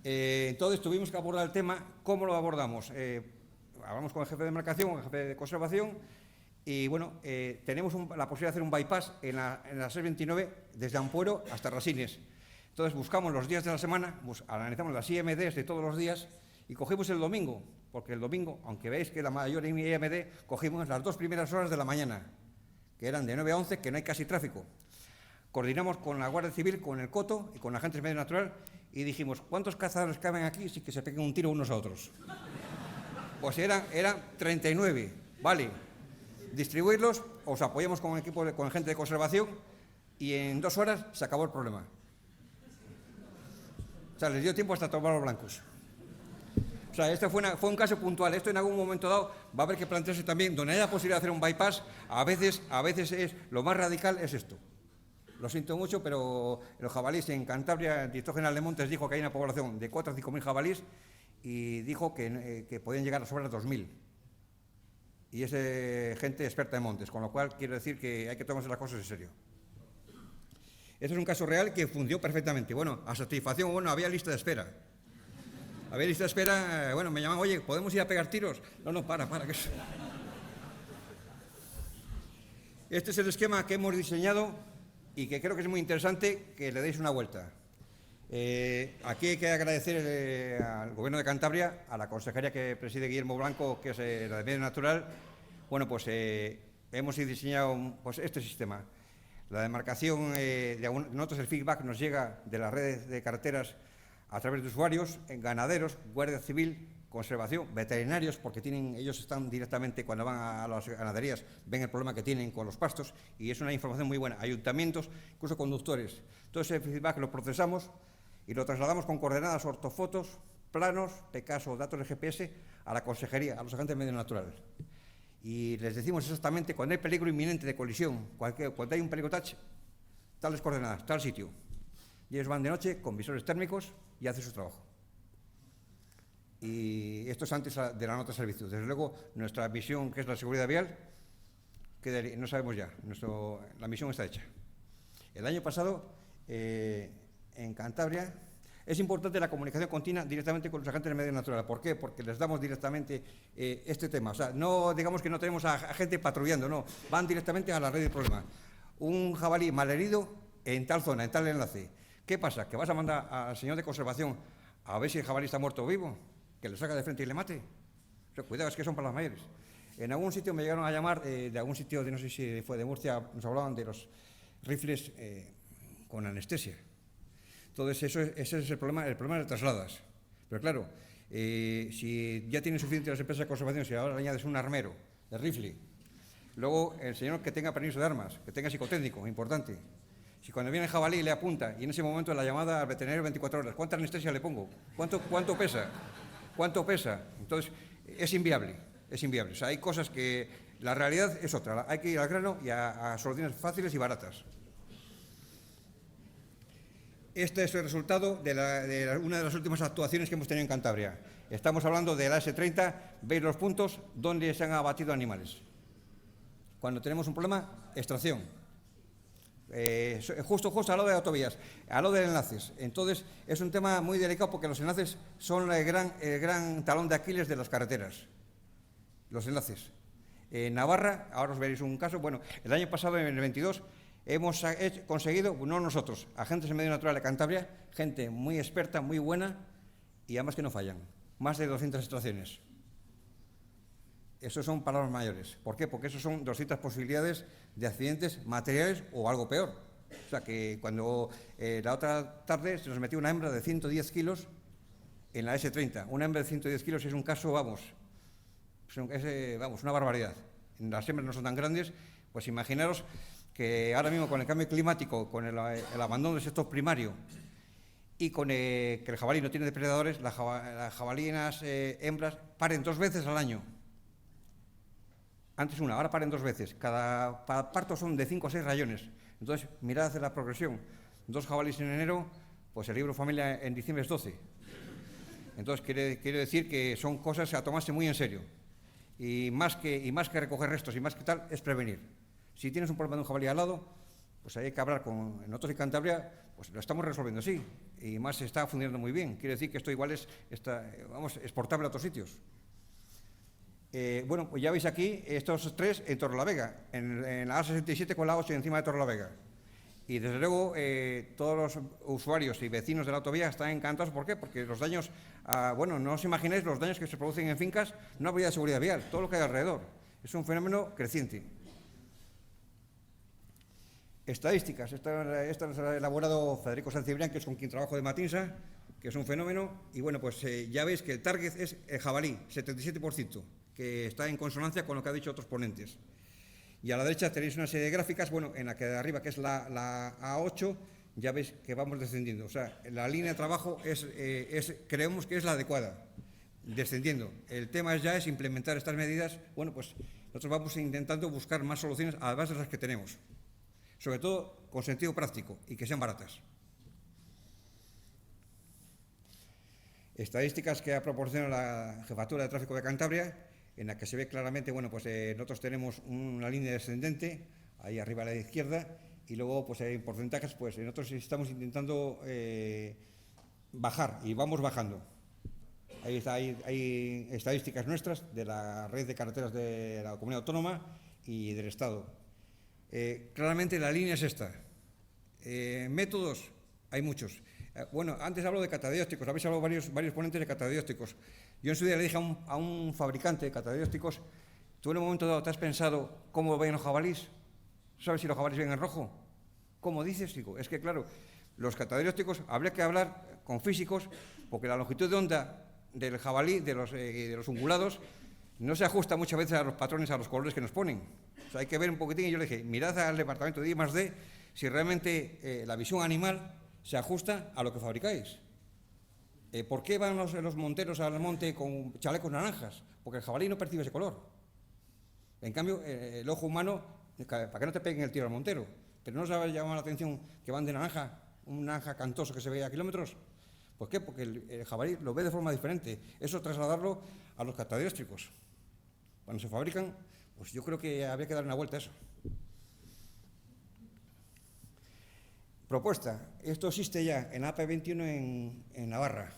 Entonces, tuvimos que abordar el tema. ¿Cómo lo abordamos? Hablamos con el jefe de demarcación, con el jefe de conservación. Y bueno, tenemos la posibilidad de hacer un bypass en la 629 desde Ampuero hasta Rasines. Entonces buscamos los días de la semana, analizamos las IMDs de todos los días y cogimos el domingo, porque el domingo, aunque veis que la mayor IMD, cogimos las 2 primeras horas de la mañana, que eran de 9 a 11, que no hay casi tráfico. Coordinamos con la Guardia Civil, con el Coto y con la Agencia de Medio Natural y dijimos, ¿cuántos cazadores caben aquí sin que se peguen un tiro unos a otros? Pues eran 39, vale. Distribuirlos, os apoyamos con gente de conservación y en 2 horas se acabó el problema. O sea, les dio tiempo hasta tomar los blancos. O sea, este fue un caso puntual. Esto en algún momento dado va a haber que plantearse también, donde haya posibilidad de hacer un bypass, a veces es lo más radical es esto. Lo siento mucho, pero los jabalíes en Cantabria, el director general de Montes dijo que hay una población de 4 o 5 mil jabalíes y dijo que podían llegar a sobrar 2.000. Y es gente experta en montes, con lo cual quiero decir que hay que tomarse las cosas en serio. Este es un caso real que funcionó perfectamente. Bueno, a satisfacción, bueno, había lista de espera. Había lista de espera, bueno, me llamaban, oye, ¿podemos ir a pegar tiros? No, para, que eso. Este es el esquema que hemos diseñado y que creo que es muy interesante que le deis una vuelta. Aquí hay que agradecer al Gobierno de Cantabria, a la consejería que preside Guillermo Blanco, que es la de Medio Natural. Bueno, pues hemos diseñado este sistema. La demarcación, nosotros el feedback nos llega de las redes de carreteras a través de usuarios, ganaderos, Guardia Civil, conservación, veterinarios, porque ellos están directamente, cuando van a las ganaderías, ven el problema que tienen con los pastos y es una información muy buena. Ayuntamientos, incluso conductores. Todo ese feedback lo procesamos y lo trasladamos con coordenadas, ortofotos, planos, PKs o datos de GPS a la consejería, a los agentes de medio natural. Y les decimos exactamente cuando hay peligro inminente de colisión, cuando hay un peligro touch, tales coordenadas, tal sitio. Y ellos van de noche con visores térmicos y hacen su trabajo. Y esto es antes de la nota de servicio. Desde luego, nuestra misión, que es la seguridad vial, no sabemos ya. La misión está hecha. El año pasado, en Cantabria, es importante la comunicación continua directamente con los agentes de medio natural. ¿Por qué? Porque les damos directamente este tema. O sea, no digamos que no tenemos a gente patrullando, no. Van directamente a la red del problema. Un jabalí malherido en tal zona, en tal enlace. ¿Qué pasa? ¿Que vas a mandar al señor de conservación a ver si el jabalí está muerto o vivo? ¿Que le saca de frente y le mate? O sea, cuidado, es que son para las mayores. En algún sitio me llegaron a llamar, de algún sitio, no sé si fue de Murcia, nos hablaban de los rifles con anestesia. Entonces, ese es el problema de trasladas. Pero claro, si ya tienen suficiente las empresas de conservación, si ahora le añades un armero de rifle, luego el señor que tenga permiso de armas, que tenga psicotécnico, importante. Si cuando viene el jabalí le apunta y en ese momento la llamada al veterinario 24 horas, ¿cuánta anestesia le pongo? ¿Cuánto pesa? ¿Cuánto pesa? Entonces, es inviable. O sea, hay cosas que la realidad es otra. Hay que ir al grano y a soluciones fáciles y baratas. este es el resultado de una de las últimas actuaciones que hemos tenido en Cantabria. Estamos hablando de la S30, veis los puntos donde se han abatido animales. Cuando tenemos un problema, extracción. Justo al lado de las autovías, al lado de enlaces. Entonces, es un tema muy delicado porque los enlaces son el gran talón de Aquiles de las carreteras. Los enlaces. En Navarra, ahora os veréis un caso, bueno, el año pasado, en el 22, hemos conseguido, no nosotros, agentes en medio natural de Cantabria, gente muy experta, muy buena, y además que no fallan. Más de 200 extracciones. Esos son palabras mayores. ¿Por qué? Porque esos son 200 posibilidades de accidentes materiales o algo peor. O sea, que cuando la otra tarde se nos metió una hembra de 110 kilos en la S30. Una hembra de 110 kilos es un caso, vamos, una barbaridad. Las hembras no son tan grandes, pues imaginaros que ahora mismo con el cambio climático, con el abandono del sector primario y con que el jabalí no tiene depredadores, las jabalinas hembras paren 2 veces al año. Antes una, ahora paren 2 veces. Cada parto son de 5 o 6 rayones. Entonces, mirad la progresión. 2 jabalíes en enero, pues el libro familia en diciembre es 12. Entonces, quiere decir que son cosas a tomarse muy en serio. Y más que recoger restos y más que tal, es prevenir. Si tienes un problema de un jabalí al lado, pues hay que hablar con nosotros en Cantabria, pues lo estamos resolviendo así. Y más está funcionando muy bien. Quiere decir que esto igual es exportable a otros sitios. Bueno, pues ya veis aquí estos 3 en Torrelavega, en la A67 con la 8 encima de Torrelavega. Y desde luego todos los usuarios y vecinos de la autovía están encantados. ¿Por qué? Porque los daños, no os imagináis los daños que se producen en fincas, no habría seguridad vial, todo lo que hay alrededor. Es un fenómeno creciente. Estadísticas, esta las ha elaborado Federico Sancibrián, que es con quien trabajo de Matinsa, que es un fenómeno. Y bueno, pues ya veis que el target es el jabalí, 77%. Que está en consonancia con lo que han dicho otros ponentes. Y a la derecha tenéis una serie de gráficas, bueno, en la que de arriba, que es la A8, ya veis que vamos descendiendo. O sea, la línea de trabajo creemos que es la adecuada, descendiendo. El tema ya es implementar estas medidas. Bueno, pues nosotros vamos intentando buscar más soluciones, además de las que tenemos. Sobre todo con sentido práctico y que sean baratas. Estadísticas que ha proporcionado la Jefatura de Tráfico de Cantabria, en la que se ve claramente, bueno, pues nosotros tenemos una línea descendente, ahí arriba a la izquierda, y luego, pues en porcentajes, pues nosotros estamos intentando bajar, y vamos bajando. Ahí está, hay estadísticas nuestras de la red de carreteras de la Comunidad Autónoma y del Estado. Claramente la línea es esta. Métodos, hay muchos. Bueno, antes hablo de catadiósticos, habéis hablado varios ponentes de catadiósticos. Yo en su día le dije a un fabricante de catadiósticos, ¿tú en un momento dado te has pensado cómo ven los jabalís? ¿Sabes si los jabalís ven en rojo? ¿Cómo dices? Digo, es que claro, los catadiósticos habría que hablar con físicos, porque la longitud de onda del jabalí, de los ungulados, no se ajusta muchas veces a los patrones, a los colores que nos ponen. O sea, hay que ver un poquitín, y yo le dije, mirad al departamento de I+D si realmente la visión animal se ajusta a lo que fabricáis. ¿Por qué van los monteros al monte con chalecos naranjas? Porque el jabalí no percibe ese color. En cambio, el ojo humano, para que no te peguen el tiro al montero, pero no os ha llamado la atención que van de naranja, un naranja cantoso que se ve a kilómetros. ¿Por qué? Porque el jabalí lo ve de forma diferente. Eso trasladarlo a los catadióstricos. Cuando se fabrican, pues yo creo que habría que dar una vuelta a eso. Propuesta. Esto existe ya en AP21 en Navarra,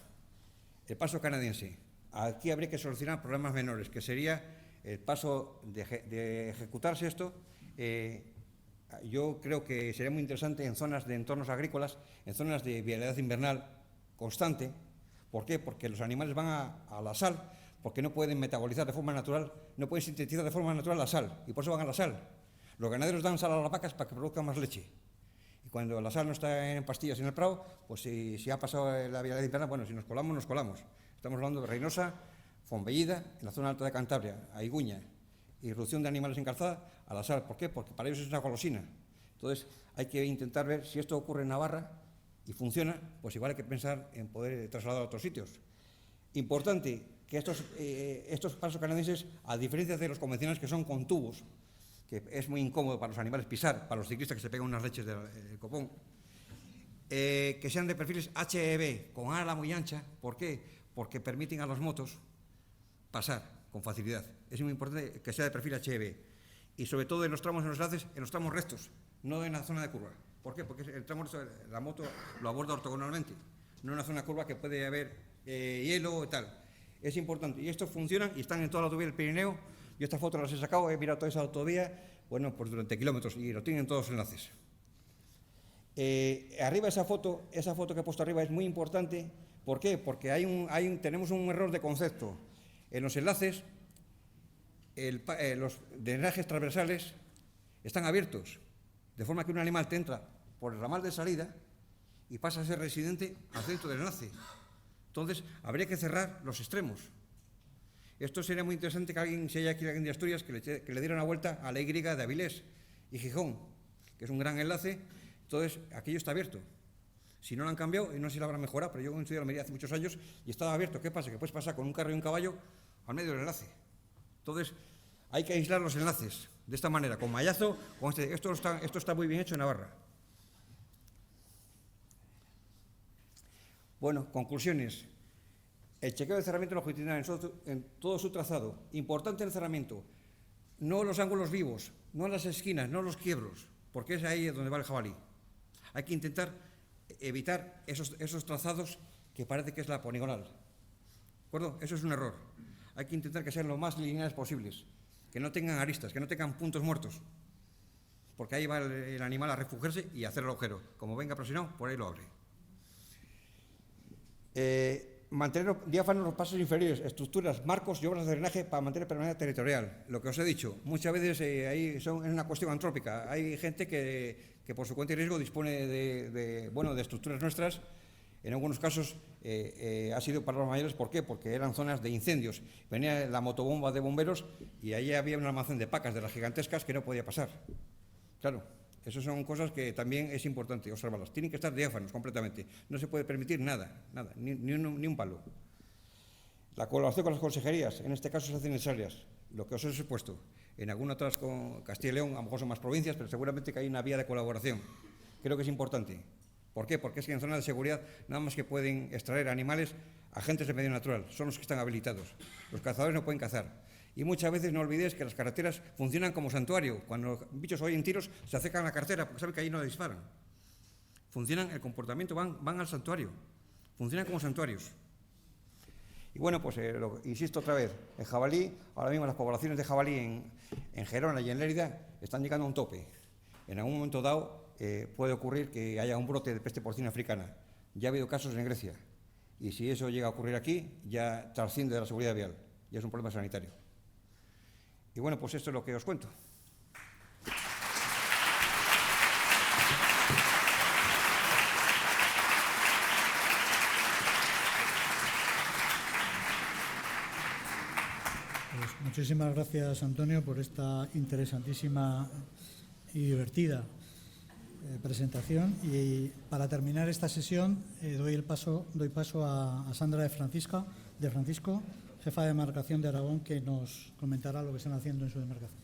el paso canadiense. Aquí habría que solucionar problemas menores, que sería el paso de ejecutarse esto. Yo creo que sería muy interesante en zonas de entornos agrícolas, en zonas de vialidad invernal constante. ¿Por qué? Porque los animales van a la sal, porque no pueden metabolizar de forma natural, no pueden sintetizar de forma natural la sal, y por eso van a la sal. Los ganaderos dan sal a las vacas para que produzcan más leche. Y cuando la sal no está en pastillas en el prado, pues si ha pasado la vialidad invernal, bueno, si nos colamos, nos colamos. Estamos hablando de Reynosa, Fonbellida, en la zona alta de Cantabria, Aiguña, irrupción de animales en calzada a la sal. ¿Por qué? Porque para ellos es una golosina. Entonces, hay que intentar ver si esto ocurre en Navarra y funciona, pues igual hay que pensar en poder trasladar a otros sitios. Importante que estos pasos canadienses, a diferencia de los convencionales que son con tubos, que es muy incómodo para los animales pisar, para los ciclistas que se pegan unas leches del copón, que sean de perfiles HEB, con ala muy ancha. ¿Por qué? Porque permiten a las motos pasar con facilidad. Es muy importante que sea de perfil HEB. Y sobre todo en los tramos, en los enlaces, en los tramos rectos, no en la zona de curva. ¿Por qué? Porque el tramo recto, la moto lo aborda ortogonalmente, no en una zona curva que puede haber hielo y tal. Es importante. Y estos funcionan y están en toda la autovía del Pirineo. Yo esta foto las he sacado, he mirado toda esa autovía, bueno, pues durante kilómetros, y lo tienen todos los enlaces. Arriba esa foto que he puesto arriba es muy importante. ¿Por qué? Porque tenemos un error de concepto. En los enlaces, los drenajes transversales están abiertos, de forma que un animal te entra por el ramal de salida y pasa a ser residente al centro del enlace. Entonces, habría que cerrar los extremos. Esto sería muy interesante que si hay aquí alguien de Asturias, que le diera una vuelta a la Y de Avilés y Gijón, que es un gran enlace. Entonces, aquello está abierto. Si no lo han cambiado, y no sé si lo habrán mejorado, pero yo he estudiado Almería hace muchos años y estaba abierto. ¿Qué pasa? Que puedes pasar con un carro y un caballo al medio del enlace. Entonces, hay que aislar los enlaces de esta manera, con mallazo. Esto está muy bien hecho en Navarra. Bueno, conclusiones. El chequeo de cerramiento longitudinal en todo su trazado. Importante el cerramiento. No los ángulos vivos, no las esquinas, no los quiebros, porque es ahí donde va el jabalí. Hay que intentar evitar esos trazados que parece que es la poligonal. ¿De acuerdo? Eso es un error. Hay que intentar que sean lo más lineales posibles, que no tengan aristas, que no tengan puntos muertos, porque ahí va el animal a refugiarse y a hacer el agujero. Como venga presionado, por ahí lo abre. Mantener diáfanos los pasos inferiores, estructuras, marcos y obras de drenaje para mantener permanencia territorial. Lo que os he dicho, muchas veces es una cuestión antrópica. Hay gente que por su cuenta y riesgo dispone de estructuras nuestras. En algunos casos ha sido palabras mayores. ¿Por qué? Porque eran zonas de incendios. Venía la motobomba de bomberos y ahí había un almacén de pacas de las gigantescas que no podía pasar. Claro, esas son cosas que también es importante observarlas. Tienen que estar diáfanos completamente. No se puede permitir nada, ni un palo. La colaboración con las consejerías, en este caso se hacen necesarias. Lo que os he expuesto. En algunas otras, con Castilla y León, a lo mejor son más provincias, pero seguramente que hay una vía de colaboración. Creo que es importante. ¿Por qué? Porque es que en zonas de seguridad nada más que pueden extraer animales agentes de medio natural, son los que están habilitados. Los cazadores no pueden cazar. Y muchas veces no olvidéis que las carreteras funcionan como santuario. Cuando los bichos oyen tiros, se acercan a la carretera porque saben que ahí no disparan. Funcionan, el comportamiento, van al santuario. Funcionan como santuarios. Y bueno, pues insisto otra vez, el jabalí, ahora mismo las poblaciones de jabalí en Gerona y en Lérida están llegando a un tope. En algún momento dado puede ocurrir que haya un brote de peste porcina africana. Ya ha habido casos en Grecia. Y si eso llega a ocurrir aquí, ya trasciende de la seguridad vial. Ya es un problema sanitario. Y bueno, pues esto es lo que os cuento. Pues muchísimas gracias, Antonio, por esta interesantísima y divertida presentación. Y para terminar esta sesión doy paso a Sandra de Francisco, jefa de demarcación de Aragón, que nos comentará lo que están haciendo en su demarcación.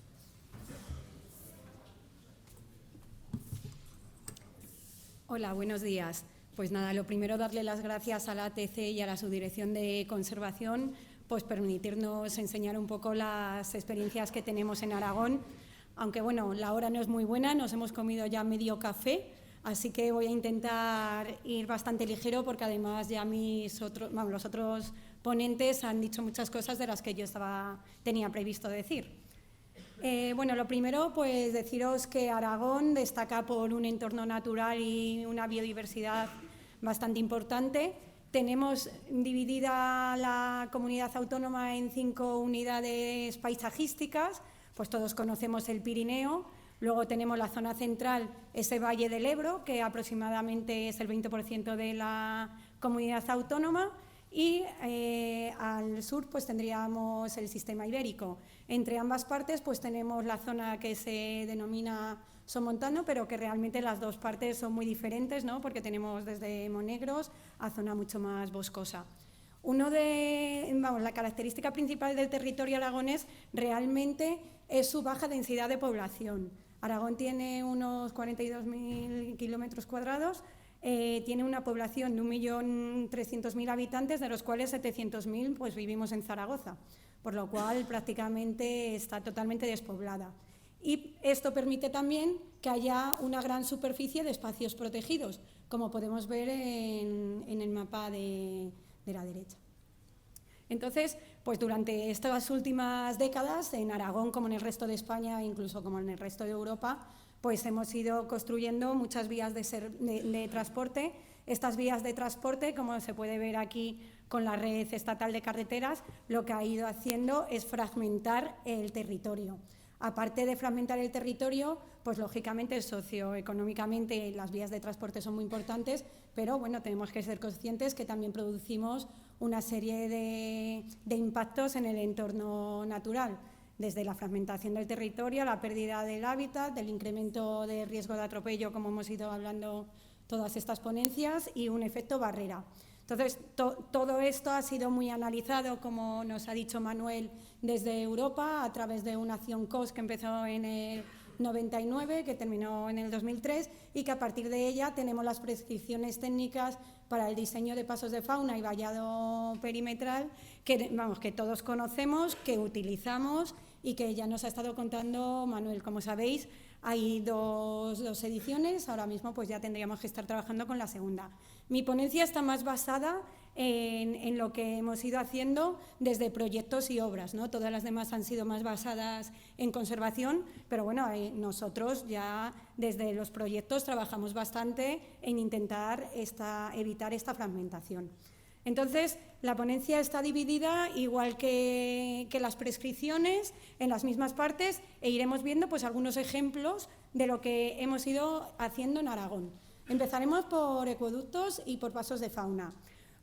Hola, buenos días. Pues nada, lo primero darle las gracias a la ATC y a la Subdirección de Conservación, pues permitirnos enseñar un poco las experiencias que tenemos en Aragón. Aunque bueno, la hora no es muy buena, nos hemos comido ya medio café, así que voy a intentar ir bastante ligero porque además ya los otros ponentes han dicho muchas cosas de las que yo tenía previsto decir. Bueno, lo primero, pues deciros que Aragón destaca por un entorno natural y una biodiversidad bastante importante. Tenemos dividida la comunidad autónoma en 5 unidades paisajísticas, pues todos conocemos el Pirineo. Luego tenemos la zona central, ese Valle del Ebro, que aproximadamente es el 20% de la comunidad autónoma. Y al sur pues tendríamos el sistema ibérico. Entre ambas partes pues tenemos la zona que se denomina Somontano, pero que realmente las dos partes son muy diferentes, ¿no? Porque tenemos desde Monegros a zona mucho más boscosa. La característica principal del territorio aragonés realmente es su baja densidad de población. Aragón tiene unos 42.000 kilómetros cuadrados, tiene una población de 1.300.000 habitantes, de los cuales 700.000 pues, vivimos en Zaragoza, por lo cual prácticamente está totalmente despoblada. Y esto permite también que haya una gran superficie de espacios protegidos, como podemos ver en el mapa de la derecha. Entonces, pues durante estas últimas décadas, en Aragón, como en el resto de España, incluso como en el resto de Europa, pues hemos ido construyendo muchas vías de transporte. Estas vías de transporte, como se puede ver aquí con la red estatal de carreteras, lo que ha ido haciendo es fragmentar el territorio. Aparte de fragmentar el territorio, pues lógicamente socioeconómicamente las vías de transporte son muy importantes, pero bueno, tenemos que ser conscientes que también producimos una serie de impactos en el entorno natural, desde la fragmentación del territorio, la pérdida del hábitat, del incremento de riesgo de atropello, como hemos ido hablando todas estas ponencias, y un efecto barrera. Entonces, todo esto ha sido muy analizado, como nos ha dicho Manuel, desde Europa, a través de una acción COS que empezó en el 99, que terminó en el 2003, y que a partir de ella tenemos las prescripciones técnicas para el diseño de pasos de fauna y vallado perimetral, que todos conocemos, que utilizamos y que ya nos ha estado contando Manuel. Como sabéis, hay dos ediciones, ahora mismo pues ya tendríamos que estar trabajando con la segunda. Mi ponencia está más basada en lo que hemos ido haciendo desde proyectos y obras, ¿no? Todas las demás han sido más basadas en conservación, pero bueno, nosotros ya desde los proyectos trabajamos bastante en intentar evitar esta fragmentación. Entonces, la ponencia está dividida, igual que las prescripciones, en las mismas partes, e iremos viendo pues, algunos ejemplos de lo que hemos ido haciendo en Aragón. Empezaremos por ecoductos y por pasos de fauna.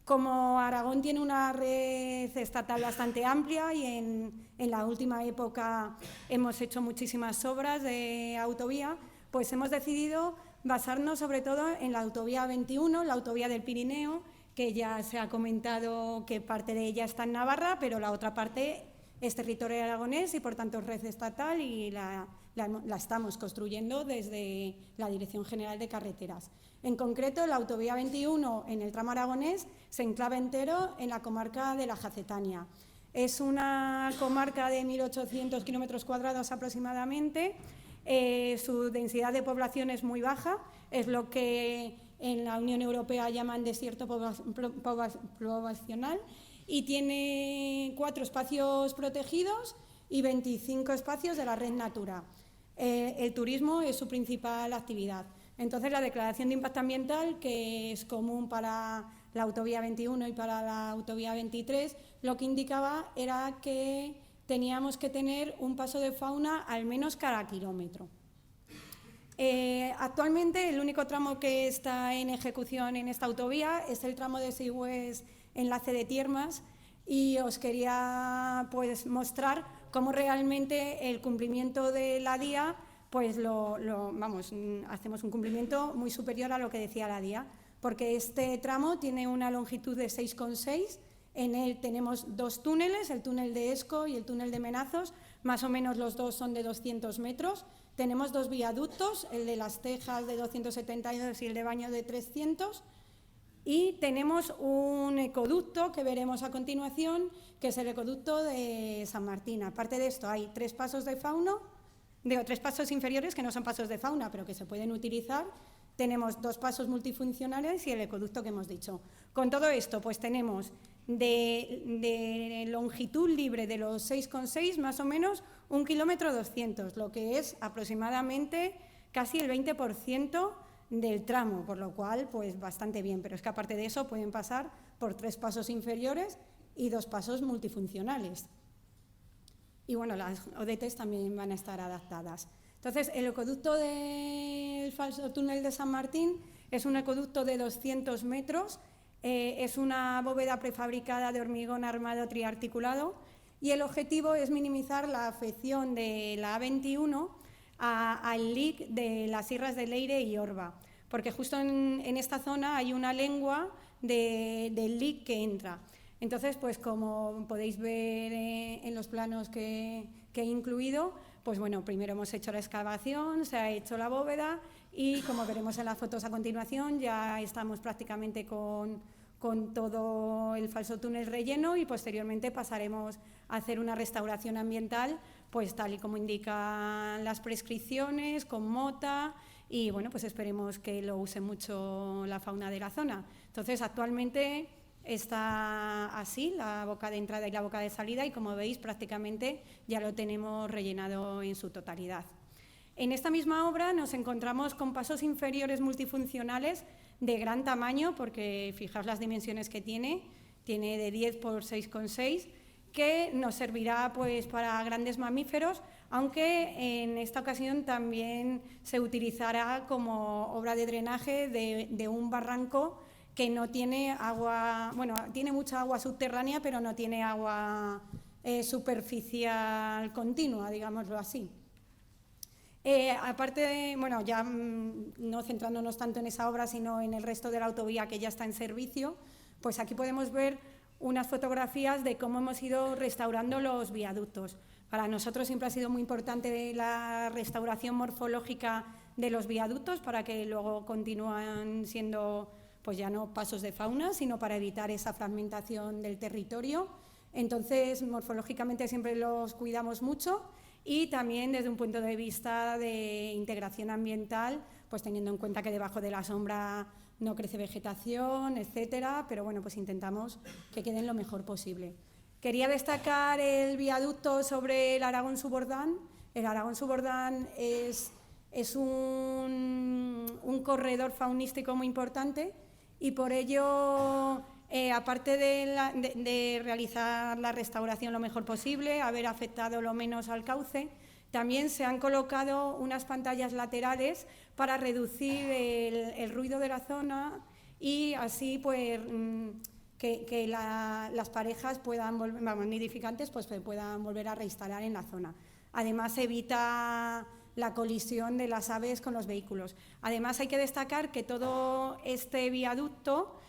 Como Aragón tiene una red estatal bastante amplia y en la última época hemos hecho muchísimas obras de autovía, pues hemos decidido basarnos sobre todo en la autovía 21, la autovía del Pirineo, que ya se ha comentado que parte de ella está en Navarra, pero la otra parte es territorio aragonés y por tanto es red estatal y la estamos construyendo desde la Dirección General de Carreteras. En concreto, la autovía 21 en el tramo aragonés se enclava entero en la comarca de la Jacetania. Es una comarca de 1.800 kilómetros cuadrados aproximadamente. Su densidad de población es muy baja, es lo que en la Unión Europea llaman desierto poblacional, y tiene 4 espacios protegidos y 25 espacios de la red Natura. El turismo es su principal actividad. Entonces, la declaración de impacto ambiental, que es común para la autovía 21 y para la autovía 23, lo que indicaba era que teníamos que tener un paso de fauna al menos cada kilómetro. Actualmente el único tramo que está en ejecución en esta autovía es el tramo de Sigües enlace de Tiermas, y os quería pues mostrar cómo realmente el cumplimiento de la DIA, pues hacemos un cumplimiento muy superior a lo que decía la DIA, porque este tramo tiene una longitud de 6,6, en él tenemos 2 túneles, el túnel de Esco y el túnel de Menazos, más o menos los dos son de 200 metros, tenemos 2 viaductos, el de Las Tejas de 272 y el de Baño de 300, y tenemos un ecoducto que veremos a continuación, que es el ecoducto de San Martín. Aparte de esto, hay 3 pasos de fauna, 3 pasos inferiores que no son pasos de fauna, pero que se pueden utilizar. Tenemos 2 pasos multifuncionales y el ecoducto que hemos dicho. Con todo esto, pues tenemos de longitud libre de los 6,6, más o menos 1,2 kilómetros, lo que es aproximadamente casi el 20% del tramo, por lo cual, pues bastante bien. Pero es que aparte de eso pueden pasar por 3 pasos inferiores y 2 pasos multifuncionales. Y bueno, las ODTs también van a estar adaptadas. Entonces, el ecoducto del falso túnel de San Martín es un ecoducto de 200 metros, es una bóveda prefabricada de hormigón armado triarticulado, y el objetivo es minimizar la afección de la A21 al LIC de las sierras de Leire y Orba, porque justo en esta zona hay una lengua del LIC que entra. Entonces, pues como podéis ver en los planos que que he incluido, pues bueno, primero hemos hecho la excavación, se ha hecho la bóveda y, como veremos en las fotos a continuación, ya estamos prácticamente con todo el falso túnel relleno y posteriormente pasaremos a hacer una restauración ambiental, pues tal y como indican las prescripciones, con mota, y bueno, pues esperemos que lo use mucho la fauna de la zona. Entonces, actualmente está así, la boca de entrada y la boca de salida, y como veis, prácticamente ya lo tenemos rellenado en su totalidad. En esta misma obra nos encontramos con pasos inferiores multifuncionales de gran tamaño, porque fijaos las dimensiones que tiene de 10 por 6,6, que nos servirá pues para grandes mamíferos, aunque en esta ocasión también se utilizará como obra de drenaje de un barranco que no tiene agua, bueno, tiene mucha agua subterránea, pero no tiene agua superficial continua, digámoslo así. Aparte de, bueno, ya no centrándonos tanto en esa obra, sino en el resto de la autovía que ya está en servicio, pues aquí podemos ver unas fotografías de cómo hemos ido restaurando los viaductos. Para nosotros siempre ha sido muy importante la restauración morfológica de los viaductos para que luego continúen siendo, pues ya no pasos de fauna, sino para evitar esa fragmentación del territorio. Entonces, morfológicamente siempre los cuidamos mucho. Y también desde un punto de vista de integración ambiental, pues teniendo en cuenta que debajo de la sombra no crece vegetación, etcétera, pero bueno, pues intentamos que queden lo mejor posible. Quería destacar el viaducto sobre el Aragón Subordán. El Aragón Subordán es un corredor faunístico muy importante y por ello, aparte de realizar la restauración lo mejor posible, haber afectado lo menos al cauce, también se han colocado unas pantallas laterales para reducir el ruido de la zona y así pues que las parejas nidificantes pues se puedan volver a reinstalar en la zona. Además evita la colisión de las aves con los vehículos. Además hay que destacar que todo este viaducto,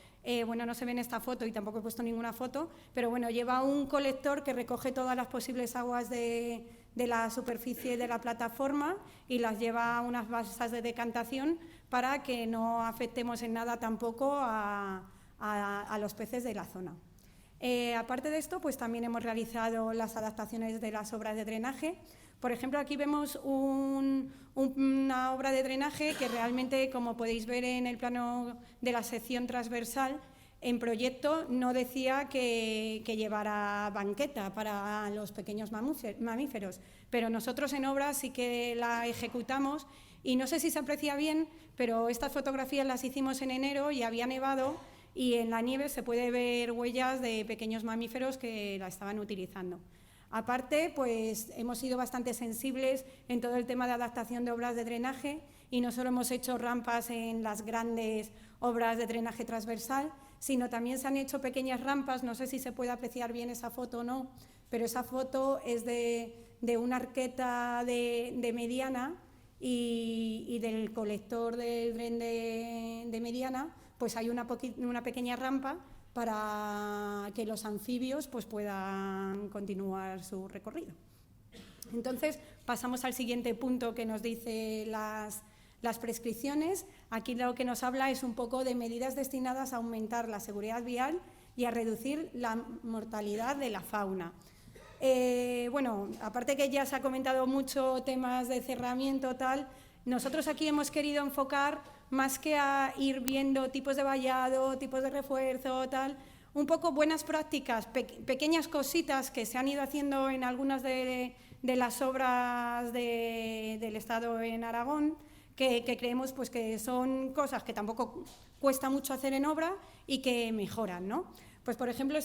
bueno, no se ve en esta foto y tampoco he puesto ninguna foto, pero bueno, lleva un colector que recoge todas las posibles aguas de la superficie de la plataforma y las lleva a unas balsas de decantación para que no afectemos en nada tampoco a los peces de la zona. Aparte de esto, pues también hemos realizado las adaptaciones de las obras de drenaje. Por ejemplo, aquí vemos una obra de drenaje que realmente, como podéis ver en el plano de la sección transversal, en proyecto no decía que llevara banqueta para los pequeños mamíferos, pero nosotros en obra sí que la ejecutamos y no sé si se aprecia bien, pero estas fotografías las hicimos en enero y había nevado y en la nieve se puede ver huellas de pequeños mamíferos que la estaban utilizando. Aparte, pues hemos sido bastante sensibles en todo el tema de adaptación de obras de drenaje y no solo hemos hecho rampas en las grandes obras de drenaje transversal, sino también se han hecho pequeñas rampas, no sé si se puede apreciar bien esa foto o no, pero esa foto es de una arqueta de mediana y del colector del dren de mediana, pues hay una pequeña rampa para que los anfibios pues, puedan continuar su recorrido. Entonces, pasamos al siguiente punto que nos dice las prescripciones. Aquí lo que nos habla es un poco de medidas destinadas a aumentar la seguridad vial y a reducir la mortalidad de la fauna. Bueno, aparte que ya se ha comentado mucho temas de cerramiento, tal, nosotros aquí hemos querido enfocar más que a ir viendo tipos de vallado, tipos de refuerzo, tal, un poco buenas prácticas, pequeñas cositas que se han ido haciendo en algunas de las obras del Estado en Aragón, que creemos pues, que son cosas que tampoco cuesta mucho hacer en obra y que mejoran, ¿no? Pues, por ejemplo,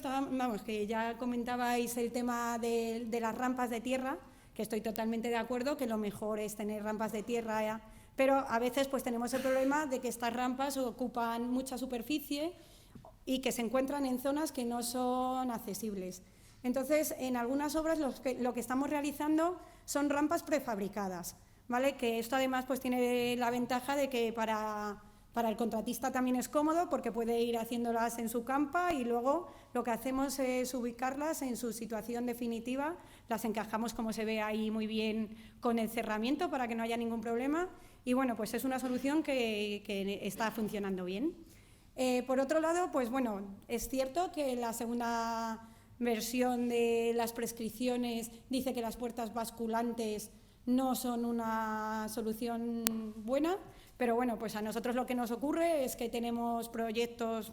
que ya comentabais el tema de las rampas de tierra, que estoy totalmente de acuerdo, que lo mejor es tener rampas de tierra, pero a veces pues, tenemos el problema de que estas rampas ocupan mucha superficie y que se encuentran en zonas que no son accesibles. Entonces, en algunas obras lo que estamos realizando son rampas prefabricadas, ¿vale? Que esto además pues, tiene la ventaja de que para Para el contratista también es cómodo porque puede ir haciéndolas en su campa y luego lo que hacemos es ubicarlas en su situación definitiva, las encajamos como se ve ahí muy bien con el cerramiento para que no haya ningún problema y bueno, pues es una solución que está funcionando bien. Por otro lado, pues bueno, es cierto que la segunda versión de las prescripciones dice que las puertas basculantes no son una solución buena, pero bueno, pues a nosotros lo que nos ocurre es que tenemos proyectos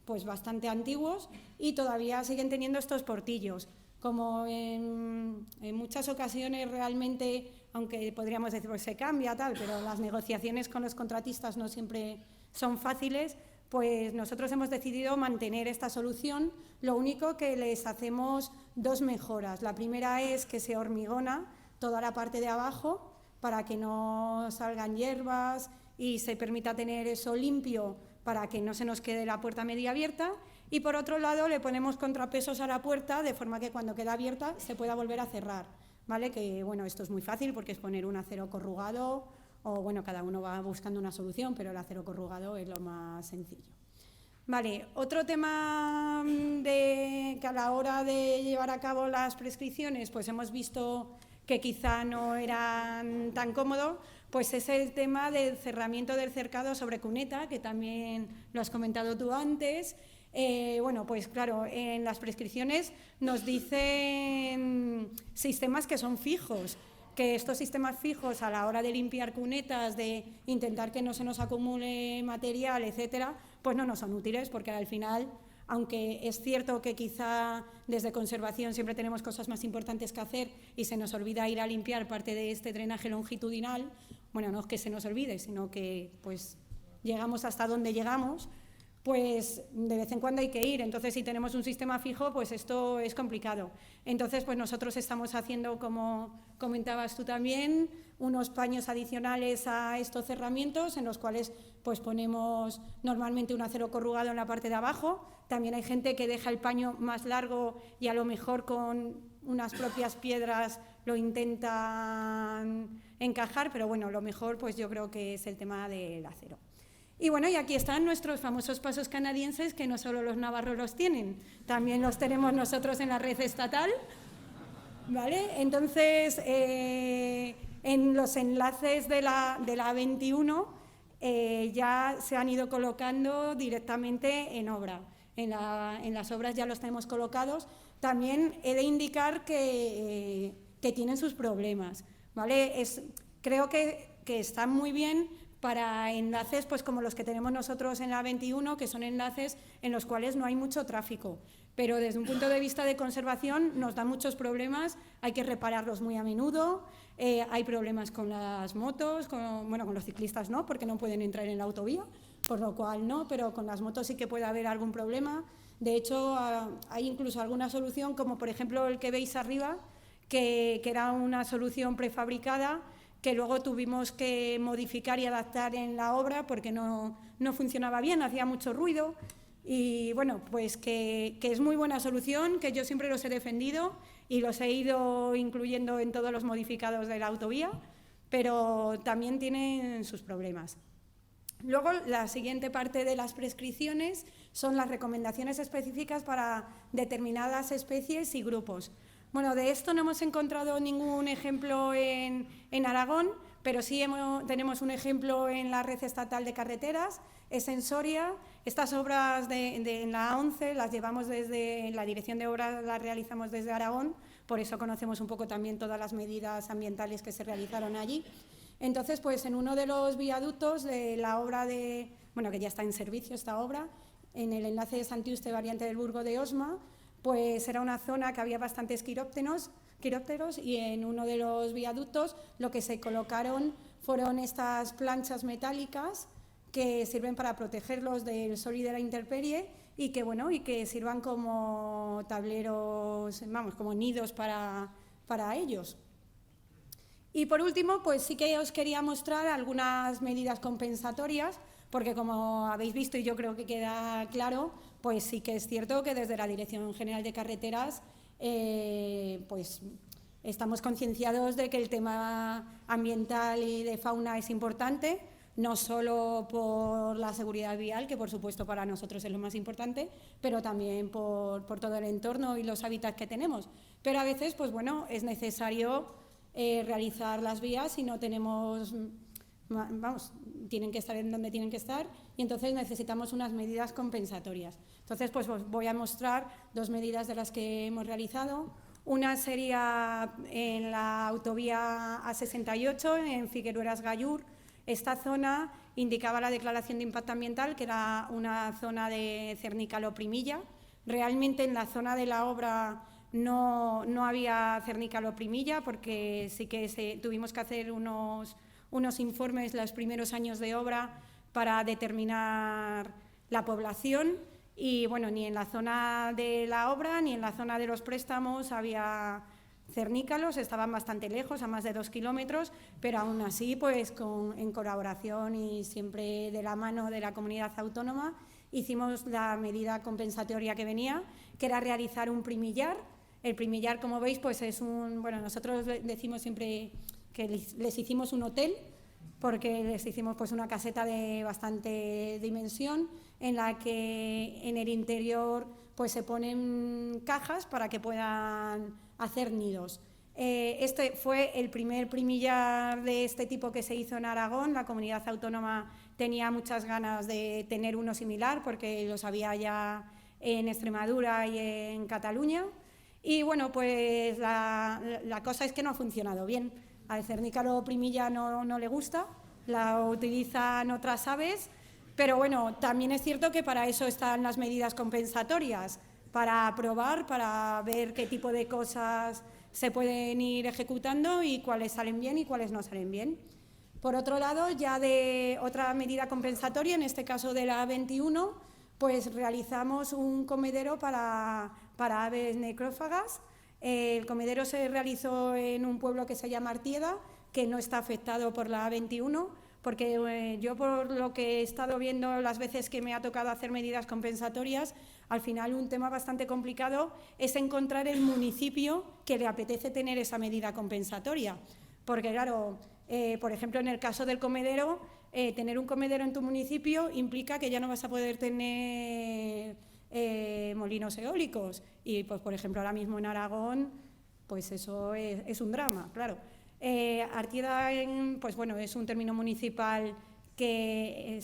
pues bastante antiguos y todavía siguen teniendo estos portillos. Como en muchas ocasiones realmente, aunque podríamos decir pues se cambia tal, pero las negociaciones con los contratistas no siempre son fáciles, pues nosotros hemos decidido mantener esta solución. Lo único que les hacemos dos mejoras. La primera es que se hormigona toda la parte de abajo para que no salgan hierbas y se permita tener eso limpio para que no se nos quede la puerta media abierta. Y por otro lado le ponemos contrapesos a la puerta de forma que cuando queda abierta se pueda volver a cerrar, ¿vale? Que bueno, esto es muy fácil porque es poner un acero corrugado o bueno, cada uno va buscando una solución, pero el acero corrugado es lo más sencillo. Vale, otro tema que a la hora de llevar a cabo las prescripciones pues hemos visto que quizá no eran tan cómodos, pues es el tema del cerramiento del cercado sobre cuneta, que también lo has comentado tú antes. Bueno, pues claro, en las prescripciones nos dicen sistemas que son fijos, que estos sistemas fijos a la hora de limpiar cunetas, de intentar que no se nos acumule material, etcétera, pues no nos son útiles porque al final, aunque es cierto que quizá desde conservación siempre tenemos cosas más importantes que hacer y se nos olvida ir a limpiar parte de este drenaje longitudinal, bueno, no es que se nos olvide, sino que pues llegamos hasta donde llegamos, pues de vez en cuando hay que ir. Entonces, si tenemos un sistema fijo, pues esto es complicado. Entonces, pues nosotros estamos haciendo, como comentabas tú también, unos paños adicionales a estos cerramientos en los cuales pues ponemos normalmente un acero corrugado en la parte de abajo. También hay gente que deja el paño más largo y a lo mejor con unas propias piedras lo intentan encajar, pero bueno, lo mejor pues yo creo que es el tema del acero. Y bueno, y aquí están nuestros famosos pasos canadienses, que no solo los navarros los tienen, también los tenemos nosotros en la red estatal, ¿vale? Entonces, en los enlaces de la 21 ya se han ido colocando directamente en obra. En las obras ya los tenemos colocados. También he de indicar que tienen sus problemas, ¿vale? Creo que están muy bien para enlaces pues como los que tenemos nosotros en la 21, que son enlaces en los cuales no hay mucho tráfico, pero desde un punto de vista de conservación nos da muchos problemas, hay que repararlos muy a menudo, hay problemas con las motos, con los ciclistas no, porque no pueden entrar en la autovía, por lo cual no, pero con las motos sí que puede haber algún problema. De hecho, hay incluso alguna solución, como por ejemplo el que veis arriba, que era una solución prefabricada, que luego tuvimos que modificar y adaptar en la obra porque no funcionaba bien, hacía mucho ruido y bueno, pues que es muy buena solución, que yo siempre los he defendido y los he ido incluyendo en todos los modificados de la autovía, pero también tienen sus problemas. Luego, la siguiente parte de las prescripciones son las recomendaciones específicas para determinadas especies y grupos. Bueno, de esto no hemos encontrado ningún ejemplo en Aragón, pero sí tenemos un ejemplo en la red estatal de carreteras, es en Soria. Estas obras en la 11 las llevamos desde la dirección de obras, las realizamos desde Aragón, por eso conocemos un poco también todas las medidas ambientales que se realizaron allí. Entonces, pues en uno de los viaductos de la obra que ya está en servicio esta obra, en el enlace de Santiuste, variante del Burgo de Osma, pues era una zona que había bastantes quirópteros y en uno de los viaductos lo que se colocaron fueron estas planchas metálicas que sirven para protegerlos del sol y de la intemperie y que sirvan como tableros, como nidos para ellos. Y por último, pues sí que os quería mostrar algunas medidas compensatorias, porque como habéis visto y yo creo que queda claro, pues sí que es cierto que desde la Dirección General de Carreteras pues estamos concienciados de que el tema ambiental y de fauna es importante, no solo por la seguridad vial, que por supuesto para nosotros es lo más importante, pero también por todo el entorno y los hábitats que tenemos. Pero a veces, pues bueno, es necesario realizar las vías si no tenemos, vamos, tienen que estar en donde tienen que estar y entonces necesitamos unas medidas compensatorias. Entonces, pues os voy a mostrar 2 medidas de las que hemos realizado. Una sería en la autovía A68, en Figueruelas-Gallur. Esta zona indicaba la declaración de impacto ambiental, que era una zona de cernícalo-primilla. Realmente en la zona de la obra no había cernícalo-primilla, porque sí que tuvimos que hacer unos informes los primeros años de obra para determinar la población. Y bueno, ni en la zona de la obra ni en la zona de los préstamos había cernícalos, estaban bastante lejos, a más de 2 kilómetros, pero aún así, pues en colaboración y siempre de la mano de la comunidad autónoma, hicimos la medida compensatoria que venía, que era realizar un primillar. El primillar, como veis, pues es bueno, nosotros decimos siempre que les hicimos un hotel, porque les hicimos pues una caseta de bastante dimensión, en la que en el interior pues se ponen cajas para que puedan hacer nidos. Este fue el primer primillar de este tipo que se hizo en Aragón. La comunidad autónoma tenía muchas ganas de tener uno similar, porque los había ya en Extremadura y en Cataluña. Y bueno, pues la cosa es que no ha funcionado bien. Al cernícalo primilla no le gusta, la utilizan otras aves, pero bueno, también es cierto que para eso están las medidas compensatorias, para probar, para ver qué tipo de cosas se pueden ir ejecutando y cuáles salen bien y cuáles no salen bien. Por otro lado, ya de otra medida compensatoria, en este caso de la A21, pues realizamos un comedero para aves necrófagas. El comedero se realizó en un pueblo que se llama Artieda, que no está afectado por la A21, porque yo, por lo que he estado viendo las veces que me ha tocado hacer medidas compensatorias, al final un tema bastante complicado es encontrar el municipio que le apetece tener esa medida compensatoria. Porque claro, por ejemplo, en el caso del comedero, tener un comedero en tu municipio implica que ya no vas a poder tener molinos eólicos. Y pues, por ejemplo, ahora mismo en Aragón, pues eso es un drama, claro. Artieda, pues bueno, es un término municipal que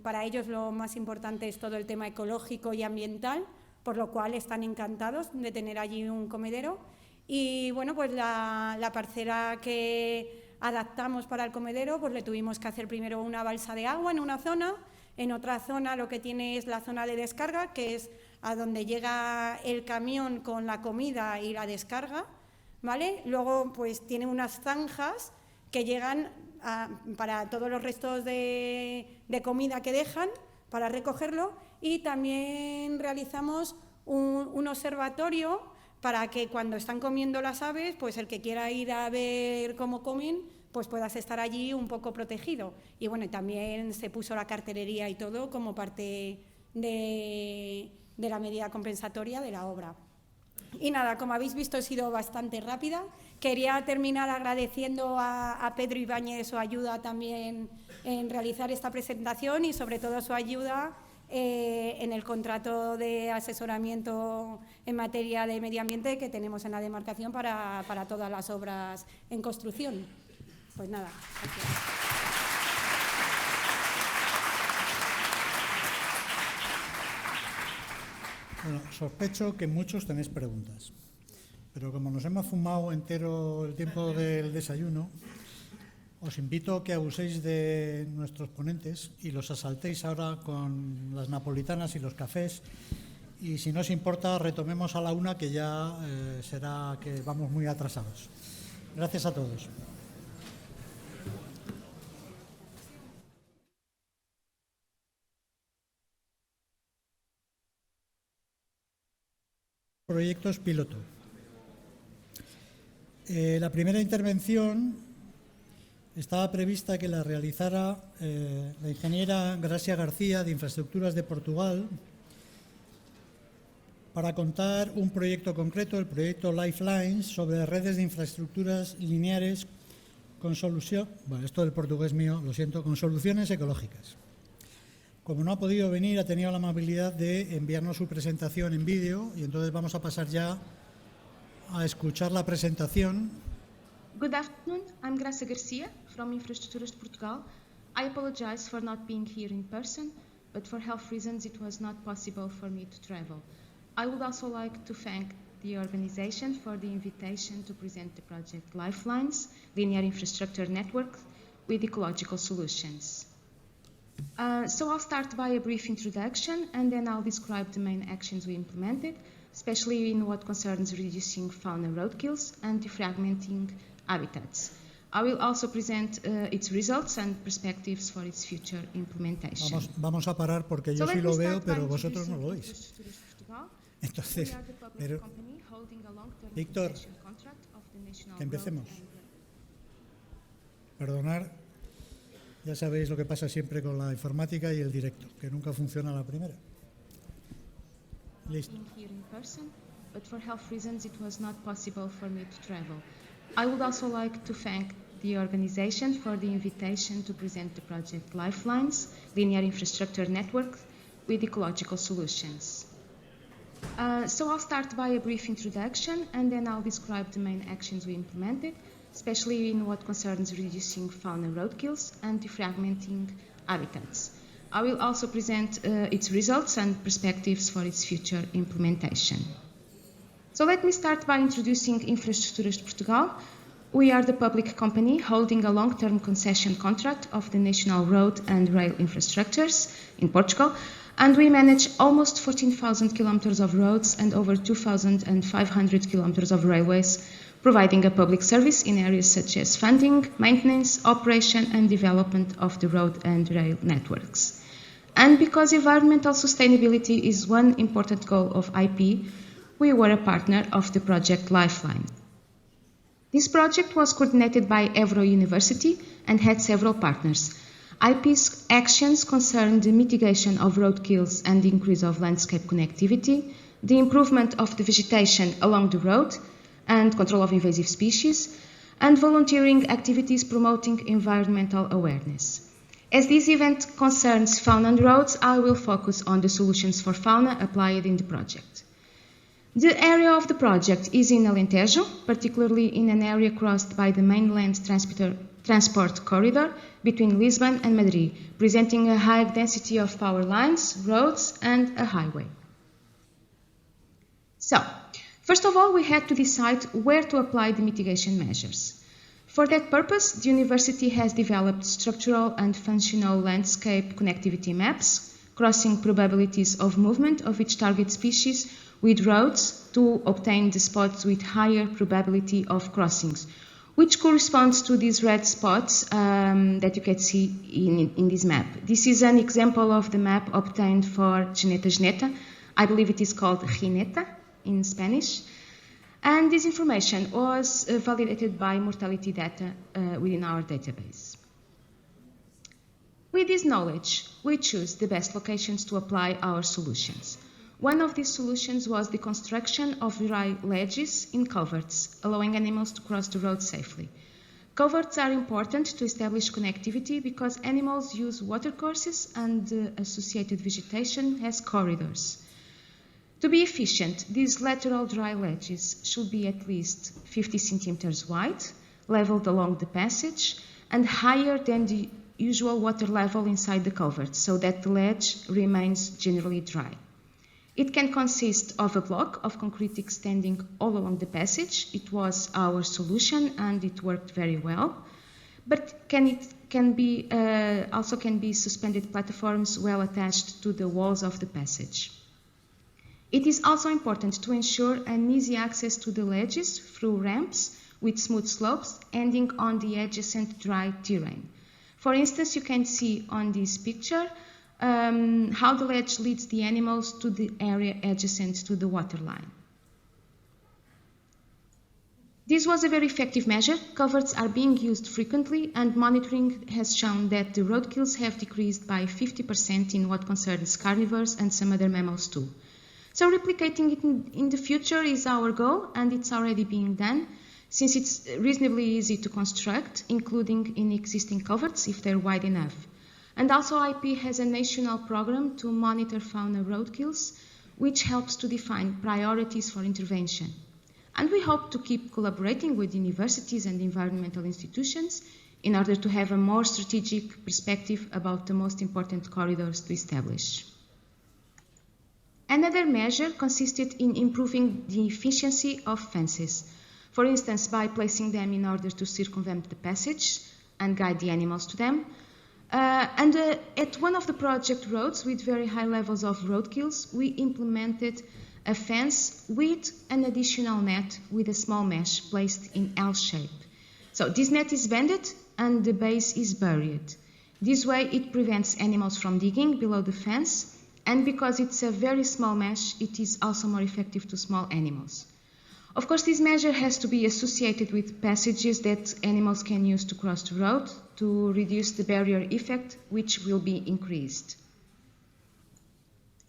para ellos lo más importante es todo el tema ecológico y ambiental, por lo cual están encantados de tener allí un comedero. Y bueno, pues la parcela que adaptamos para el comedero, pues le tuvimos que hacer primero una balsa de agua en una zona. En otra zona lo que tiene es la zona de descarga, que es a donde llega el camión con la comida y la descarga, ¿vale? Luego pues tiene unas zanjas que llegan para todos los restos de comida que dejan, para recogerlo, y también realizamos un observatorio para que cuando están comiendo las aves, pues el que quiera ir a ver cómo comen, pues puedas estar allí un poco protegido. Y bueno, también se puso la cartelería y todo como parte de la medida compensatoria de la obra. Y nada, como habéis visto, he sido bastante rápida. Quería terminar agradeciendo a Pedro Ibáñez su ayuda también en realizar esta presentación y sobre todo su ayuda en el contrato de asesoramiento en materia de medio ambiente que tenemos en la demarcación para todas las obras en construcción. Pues nada, gracias. Bueno, sospecho que muchos tenéis preguntas, pero como nos hemos fumado entero el tiempo del desayuno, os invito a que abuséis de nuestros ponentes y los asaltéis ahora con las napolitanas y los cafés, y si no os importa retomemos a la 1, que ya será que vamos muy atrasados. Gracias a todos. Proyectos piloto. La primera intervención estaba prevista que la realizara la ingeniera Gracia García, de Infraestructuras de Portugal, para contar un proyecto concreto, el proyecto Lifelines, sobre redes de infraestructuras lineares con solución, bueno, esto del portugués mío, lo siento, con soluciones ecológicas. Como no ha podido venir, ha tenido la amabilidad de enviarnos su presentación en vídeo y entonces vamos a pasar ya a escuchar la presentación. Good afternoon, I'm Graça Garcia from Infraestruturas de Portugal. I apologize for not being here in person, but for health reasons it was not possible for me to travel. I would also like to thank the organization for the invitation to present the project Lifelines, Linear Infrastructure Network with Ecological Solutions. So I'll start by a brief introduction and then I'll describe the main actions we implemented, especially in what concerns reducing fauna roadkills and defragmenting habitats. I will also present its results and perspectives for its future implementation. Vamos a parar porque yo sí lo veo, pero vosotros no lo oís. Entonces, pero, Víctor, que empecemos. Perdonar, ya sabéis lo que pasa siempre con la informática y el directo, que nunca funciona a la primera. Listo. But for health reasons it was not possible for me to travel. I would also like to thank the organization for the invitation to present the project Lifelines, Linear Infrastructure Network with Ecological Solutions. So I'll start by a brief introduction and then I'll describe the main actions we implemented, especially in what concerns reducing fauna roadkills and defragmenting habitats. I will also present its results and perspectives for its future implementation. So let me start by introducing Infraestruturas de Portugal. We are the public company holding a long-term concession contract of the national road and rail infrastructures in Portugal, and we manage almost 14,000 kilometers of roads and over 2,500 kilometers of railways, providing a public service in areas such as funding, maintenance, operation and development of the road and rail networks. And because environmental sustainability is one important goal of IP, we were a partner of the project Lifeline. This project was coordinated by Évora University and had several partners. IP's actions concerned the mitigation of roadkills and the increase of landscape connectivity, the improvement of the vegetation along the road and control of invasive species, and volunteering activities promoting environmental awareness. As this event concerns fauna and roads, I will focus on the solutions for fauna applied in the project. The area of the project is in Alentejo, particularly in an area crossed by the mainland transport corridor between Lisbon and Madrid, presenting a high density of power lines, roads, and a highway. So, first of all, we had to decide where to apply the mitigation measures. For that purpose, the university has developed structural and functional landscape connectivity maps, crossing probabilities of movement of each target species with roads to obtain the spots with higher probability of crossings, which corresponds to these red spots that you can see in this map. This is an example of the map obtained for Geneta. I believe it is called Gineta in Spanish. And this information was validated by mortality data within our database. With this knowledge, we choose the best locations to apply our solutions. One of these solutions was the construction of dry ledges in culverts, allowing animals to cross the road safely. Culverts are important to establish connectivity because animals use watercourses and the associated vegetation as corridors. To be efficient, these lateral dry ledges should be at least 50 centimeters wide, leveled along the passage, and higher than the usual water level inside the culvert, so that the ledge remains generally dry. It can consist of a block of concrete extending all along the passage. It was our solution and it worked very well. But also can be suspended platforms well attached to the walls of the passage. It is also important to ensure an easy access to the ledges through ramps with smooth slopes ending on the adjacent dry terrain. For instance, you can see on this picture how the ledge leads the animals to the area adjacent to the waterline. This was a very effective measure. Culverts are being used frequently, and monitoring has shown that the roadkills have decreased by 50% in what concerns carnivores and some other mammals too. So replicating it in the future is our goal, and it's already being done. since it's reasonably easy to construct, including in existing coverts if they're wide enough. And also IP has a national program to monitor fauna roadkills, which helps to define priorities for intervention. And we hope to keep collaborating with universities and environmental institutions in order to have a more strategic perspective about the most important corridors to establish. Another measure consisted in improving the efficiency of fences, for instance, by placing them in order to circumvent the passage and guide the animals to them. At one of the project roads with very high levels of roadkills, we implemented a fence with an additional net with a small mesh placed in L shape. So this net is bended and the base is buried. This way it prevents animals from digging below the fence, and because it's a very small mesh, it is also more effective to small animals. Of course, this measure has to be associated with passages that animals can use to cross the road to reduce the barrier effect, which will be increased.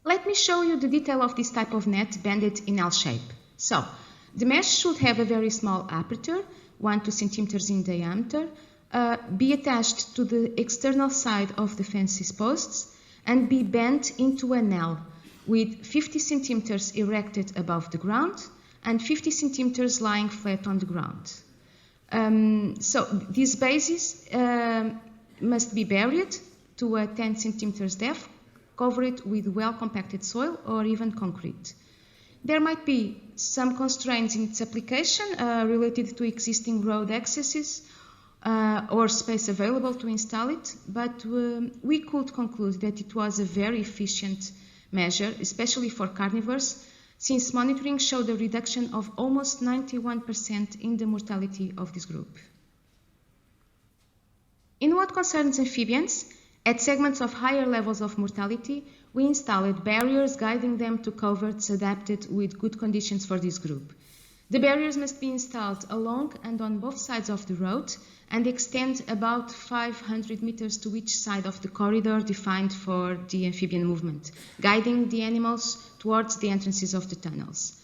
Let me show you the detail of this type of net bended in L shape. So, the mesh should have a very small aperture, 1 to 2 centimeters in diameter, be attached to the external side of the fence's posts, and be bent into an L with 50 centimeters erected above the ground and 50 centimeters lying flat on the ground. So these bases must be buried to a 10 centimeters depth, covered with well-compacted soil or even concrete. There might be some constraints in its application related to existing road accesses or space available to install it, but we could conclude that it was a very efficient measure, especially for carnivores, since monitoring showed a reduction of almost 91% in the mortality of this group. In what concerns amphibians, at segments of higher levels of mortality, we installed barriers guiding them to coverts adapted with good conditions for this group. The barriers must be installed along and on both sides of the road and extend about 500 meters to each side of the corridor defined for the amphibian movement, guiding the animals towards the entrances of the tunnels.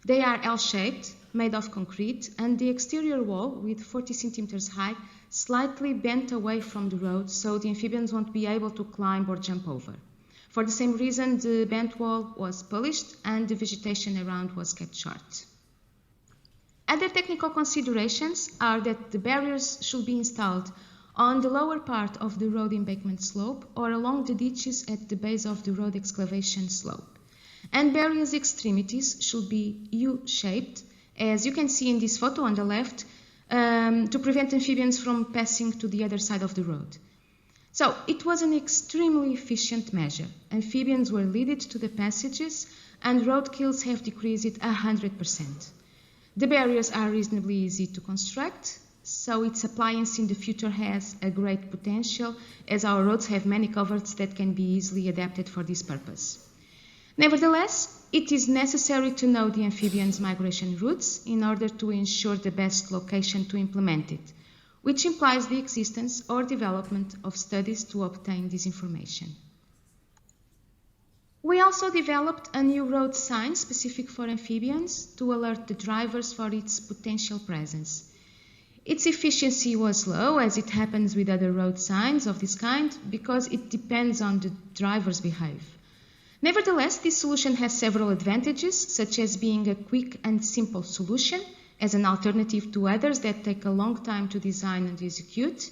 They are L-shaped, made of concrete, and the exterior wall, with 40 centimeters high, slightly bent away from the road so the amphibians won't be able to climb or jump over. For the same reason, the bent wall was polished and the vegetation around was kept short. Other technical considerations are that the barriers should be installed on the lower part of the road embankment slope or along the ditches at the base of the road excavation slope. And barriers' extremities should be U-shaped, as you can see in this photo on the left, to prevent amphibians from passing to the other side of the road. So it was an extremely efficient measure. Amphibians were leaded to the passages and roadkills have decreased 100%. The barriers are reasonably easy to construct, so its appliance in the future has a great potential, as our roads have many coverts that can be easily adapted for this purpose. Nevertheless, it is necessary to know the amphibians' migration routes in order to ensure the best location to implement it, which implies the existence or development of studies to obtain this information. We also developed a new road sign specific for amphibians to alert the drivers for its potential presence. Its efficiency was low, as it happens with other road signs of this kind, because it depends on the driver's behavior. Nevertheless, this solution has several advantages, such as being a quick and simple solution, as an alternative to others that take a long time to design and execute,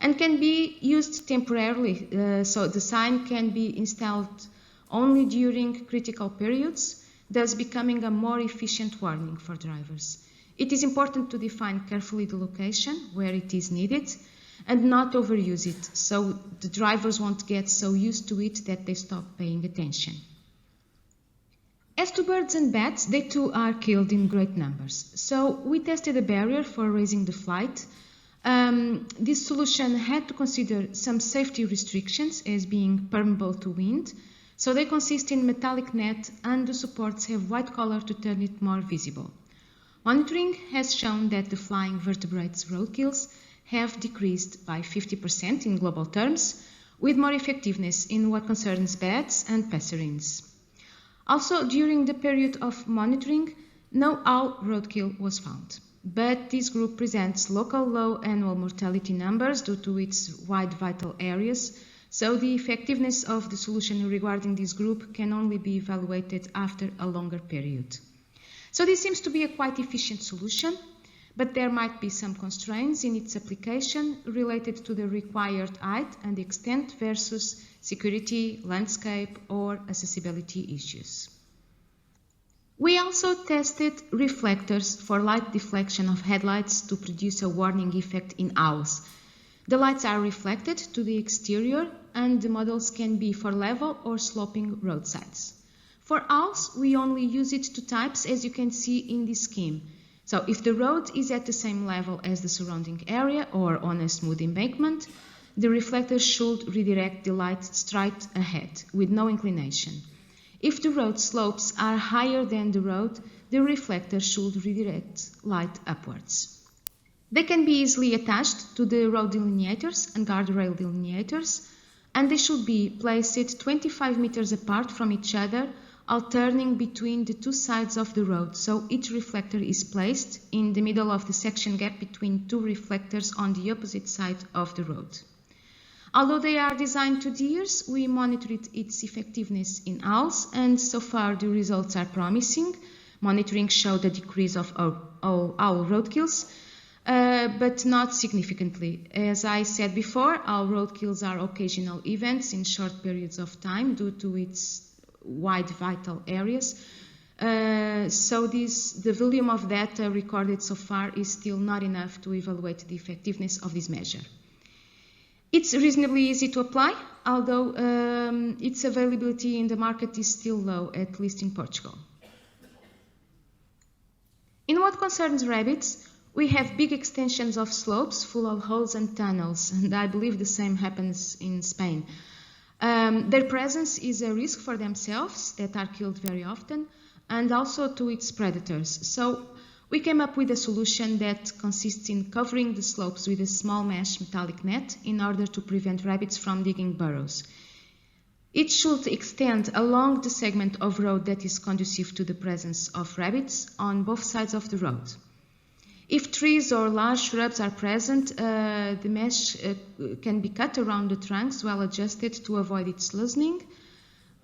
and can be used temporarily, so the sign can be installed only during critical periods, thus becoming a more efficient warning for drivers. It is important to define carefully the location where it is needed and not overuse it, so the drivers won't get so used to it that they stop paying attention. As to birds and bats, they too are killed in great numbers. So we tested a barrier for raising the flight. This solution had to consider some safety restrictions as being permeable to wind, so they consist in metallic net and the supports have white color to turn it more visible. Monitoring has shown that the flying vertebrates roadkills have decreased by 50% in global terms, with more effectiveness in what concerns bats and passerines. Also, during the period of monitoring, no owl roadkill was found. but this group presents local low annual mortality numbers due to its wide vital areas, so the effectiveness of the solution regarding this group can only be evaluated after a longer period. So this seems to be a quite efficient solution, but there might be some constraints in its application related to the required height and extent versus security, landscape, or accessibility issues. We also tested reflectors for light deflection of headlights to produce a warning effect in owls. The lights are reflected to the exterior and the models can be for level or sloping roadsides. For owls, we only use it to types as you can see in this scheme. So if the road is at the same level as the surrounding area or on a smooth embankment, the reflector should redirect the light straight ahead with no inclination. If the road slopes are higher than the road, the reflector should redirect light upwards. They can be easily attached to the road delineators and guardrail delineators, and they should be placed 25 meters apart from each other, alternating between the two sides of the road, so each reflector is placed in the middle of the section gap between two reflectors on the opposite side of the road. Although they are designed to deers, we monitored its effectiveness in owls, and so far the results are promising. Monitoring showed a decrease of owl roadkills, but not significantly. As I said before, owl roadkills are occasional events in short periods of time due to its wide vital areas. So the volume of data recorded so far is still not enough to evaluate the effectiveness of this measure. It's reasonably easy to apply, although its availability in the market is still low, at least in Portugal. In what concerns rabbits, we have big extensions of slopes full of holes and tunnels, and I believe the same happens in Spain. Their presence is a risk for themselves, that are killed very often, and also to its predators. So we came up with a solution that consists in covering the slopes with a small mesh metallic net in order to prevent rabbits from digging burrows. It should extend along the segment of road that is conducive to the presence of rabbits on both sides of the road. If trees or large shrubs are present, the mesh can be cut around the trunks, well adjusted to avoid its loosening,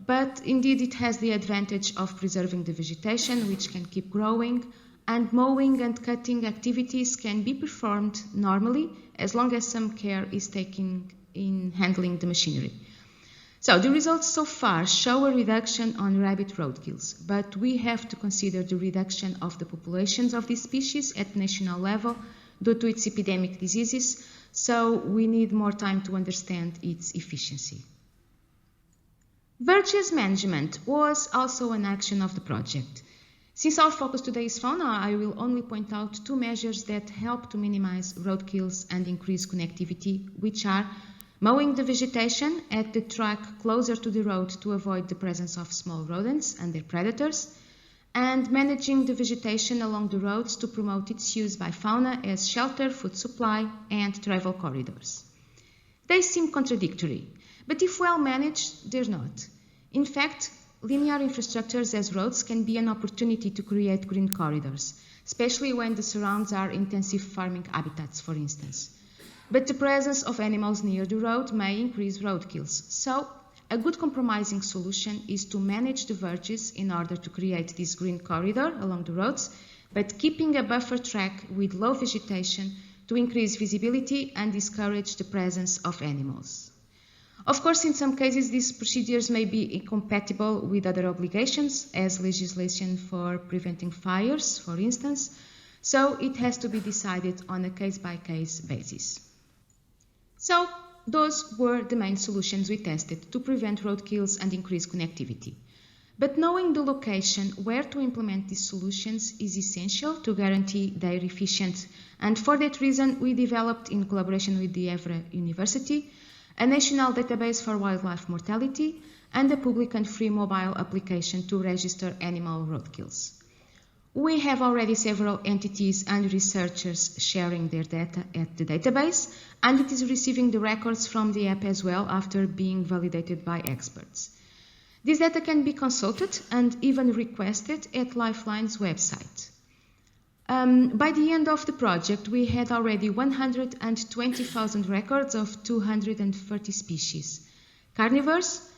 but indeed it has the advantage of preserving the vegetation, which can keep growing, and mowing and cutting activities can be performed normally as long as some care is taken in handling the machinery. So the results so far show a reduction on rabbit roadkills, but we have to consider the reduction of the populations of this species at national level due to its epidemic diseases, so we need more time to understand its efficiency. Verges management was also an action of the project. Since our focus today is fauna, I will only point out two measures that help to minimize roadkills and increase connectivity, which are mowing the vegetation at the track closer to the road to avoid the presence of small rodents and their predators, and managing the vegetation along the roads to promote its use by fauna as shelter, food supply, and travel corridors. They seem contradictory, but if well managed, they're not. In fact, linear infrastructures as roads can be an opportunity to create green corridors, especially when the surrounds are intensive farming habitats, for instance. But the presence of animals near the road may increase roadkills. So, a good compromising solution is to manage the verges in order to create this green corridor along the roads, but keeping a buffer track with low vegetation to increase visibility and discourage the presence of animals. Of course, in some cases, these procedures may be incompatible with other obligations, as legislation for preventing fires, for instance, so it has to be decided on a case-by-case basis. So, those were the main solutions we tested to prevent roadkills and increase connectivity. But knowing the location where to implement these solutions is essential to guarantee their efficiency, and for that reason we developed, in collaboration with the Évora University, a national database for wildlife mortality and a public and free mobile application to register animal roadkills. We have already several entities and researchers sharing their data at the database, and it is receiving the records from the app as well after being validated by experts. This data can be consulted and even requested at Lifeline's website. By the end of the project, we had already 120,000 records of 230 species. Carnivores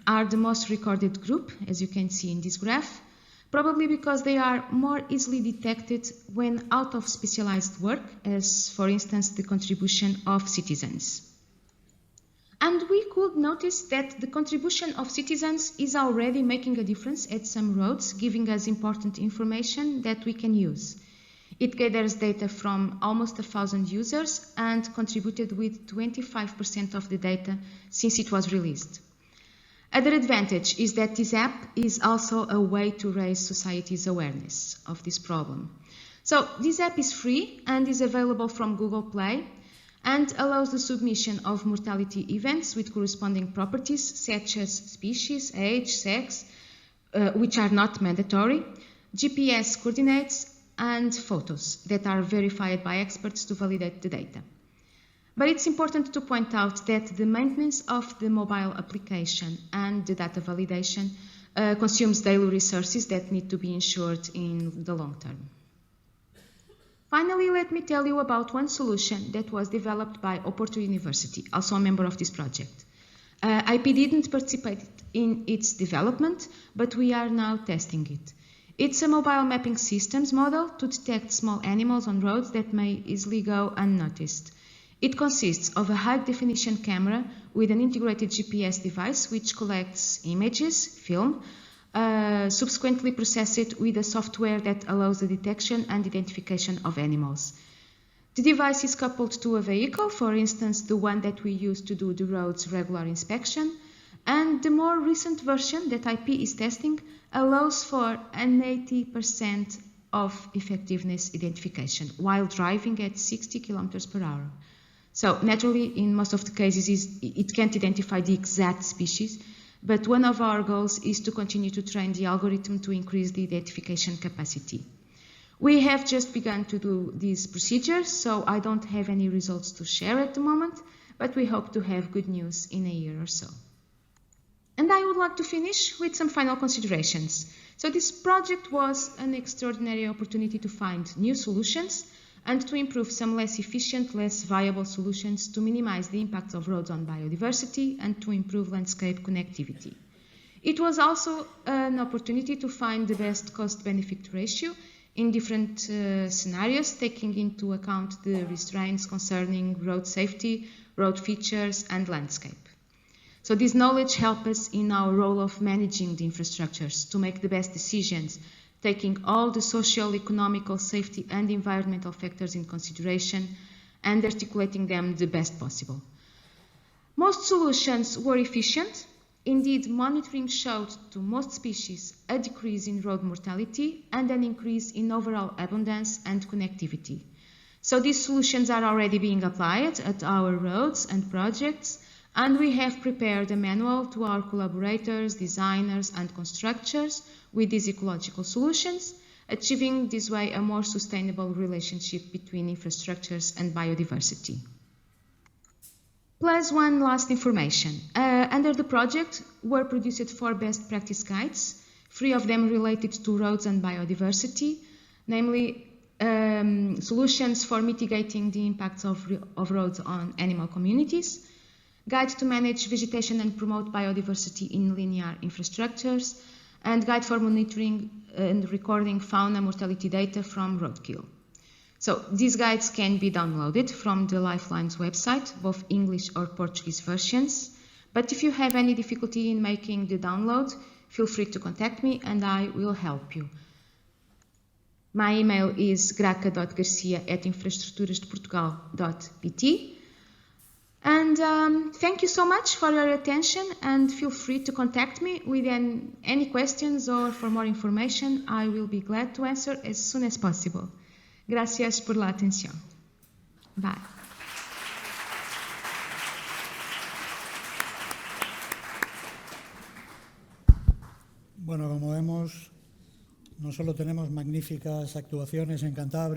are the most recorded group, as you can see in this graph, probably because they are more easily detected when out of specialized work, as for instance the contribution of citizens. And we could notice that the contribution of citizens is already making a difference at some roads, giving us important information that we can use. It gathers data from almost 1,000 users and contributed with 25% of the data since it was released. Other advantage is that this app is also a way to raise society's awareness of this problem. So this app is free and is available from Google Play and allows the submission of mortality events with corresponding properties such as species, age, sex, which are not mandatory, GPS coordinates, and photos that are verified by experts to validate the data. But it's important to point out that the maintenance of the mobile application and the data validation consumes daily resources that need to be ensured in the long term. Finally, let me tell you about one solution that was developed by Oporto University, also a member of this project. IP didn't participate in its development, but we are now testing it. It's a mobile mapping systems model to detect small animals on roads that may easily go unnoticed. It consists of a high-definition camera with an integrated GPS device which collects images, film, subsequently process it with a software that allows the detection and identification of animals. The device is coupled to a vehicle, for instance the one that we use to do the road's regular inspection, and the more recent version that IP is testing allows for an 80% of effectiveness identification while driving at 60 km per hour. So naturally, in most of the cases, it can't identify the exact species, but one of our goals is to continue to train the algorithm to increase the identification capacity. We have just begun to do these procedures, so I don't have any results to share at the moment, but we hope to have good news in a year or so. And I would like to finish with some final considerations. So this project was an extraordinary opportunity to find new solutions and to improve some less efficient, less viable solutions to minimize the impacts of roads on biodiversity and to improve landscape connectivity. It was also an opportunity to find the best cost-benefit ratio in different scenarios, taking into account the restraints concerning road safety, road features, and landscape. So this knowledge helps us in our role of managing the infrastructures to make the best decisions, taking all the social, economical, safety, and environmental factors in consideration and articulating them the best possible. Most solutions were efficient. Indeed, monitoring showed to most species a decrease in road mortality and an increase in overall abundance and connectivity. So these solutions are already being applied at our roads and projects, and we have prepared a manual to our collaborators, designers, and constructors with these ecological solutions, achieving this way a more sustainable relationship between infrastructures and biodiversity. Plus one last information. Under the project were produced 4 best practice guides, 3 of them related to roads and biodiversity, namely solutions for mitigating the impacts of roads on animal communities, guide to manage vegetation and promote biodiversity in linear infrastructures, and guide for monitoring and recording fauna mortality data from roadkill. So these guides can be downloaded from the Lifelines website, both English or Portuguese versions. But if you have any difficulty in making the download, feel free to contact me and I will help you. My email is graca.garcia@infraestruturasdeportugal.pt. And thank you so much for your attention, and feel free to contact me with any questions or for more information. I will be glad to answer as soon as possible. Gracias por la atención. Bye. Bueno, como vemos, no solo tenemos magníficas actuaciones en Cantabria,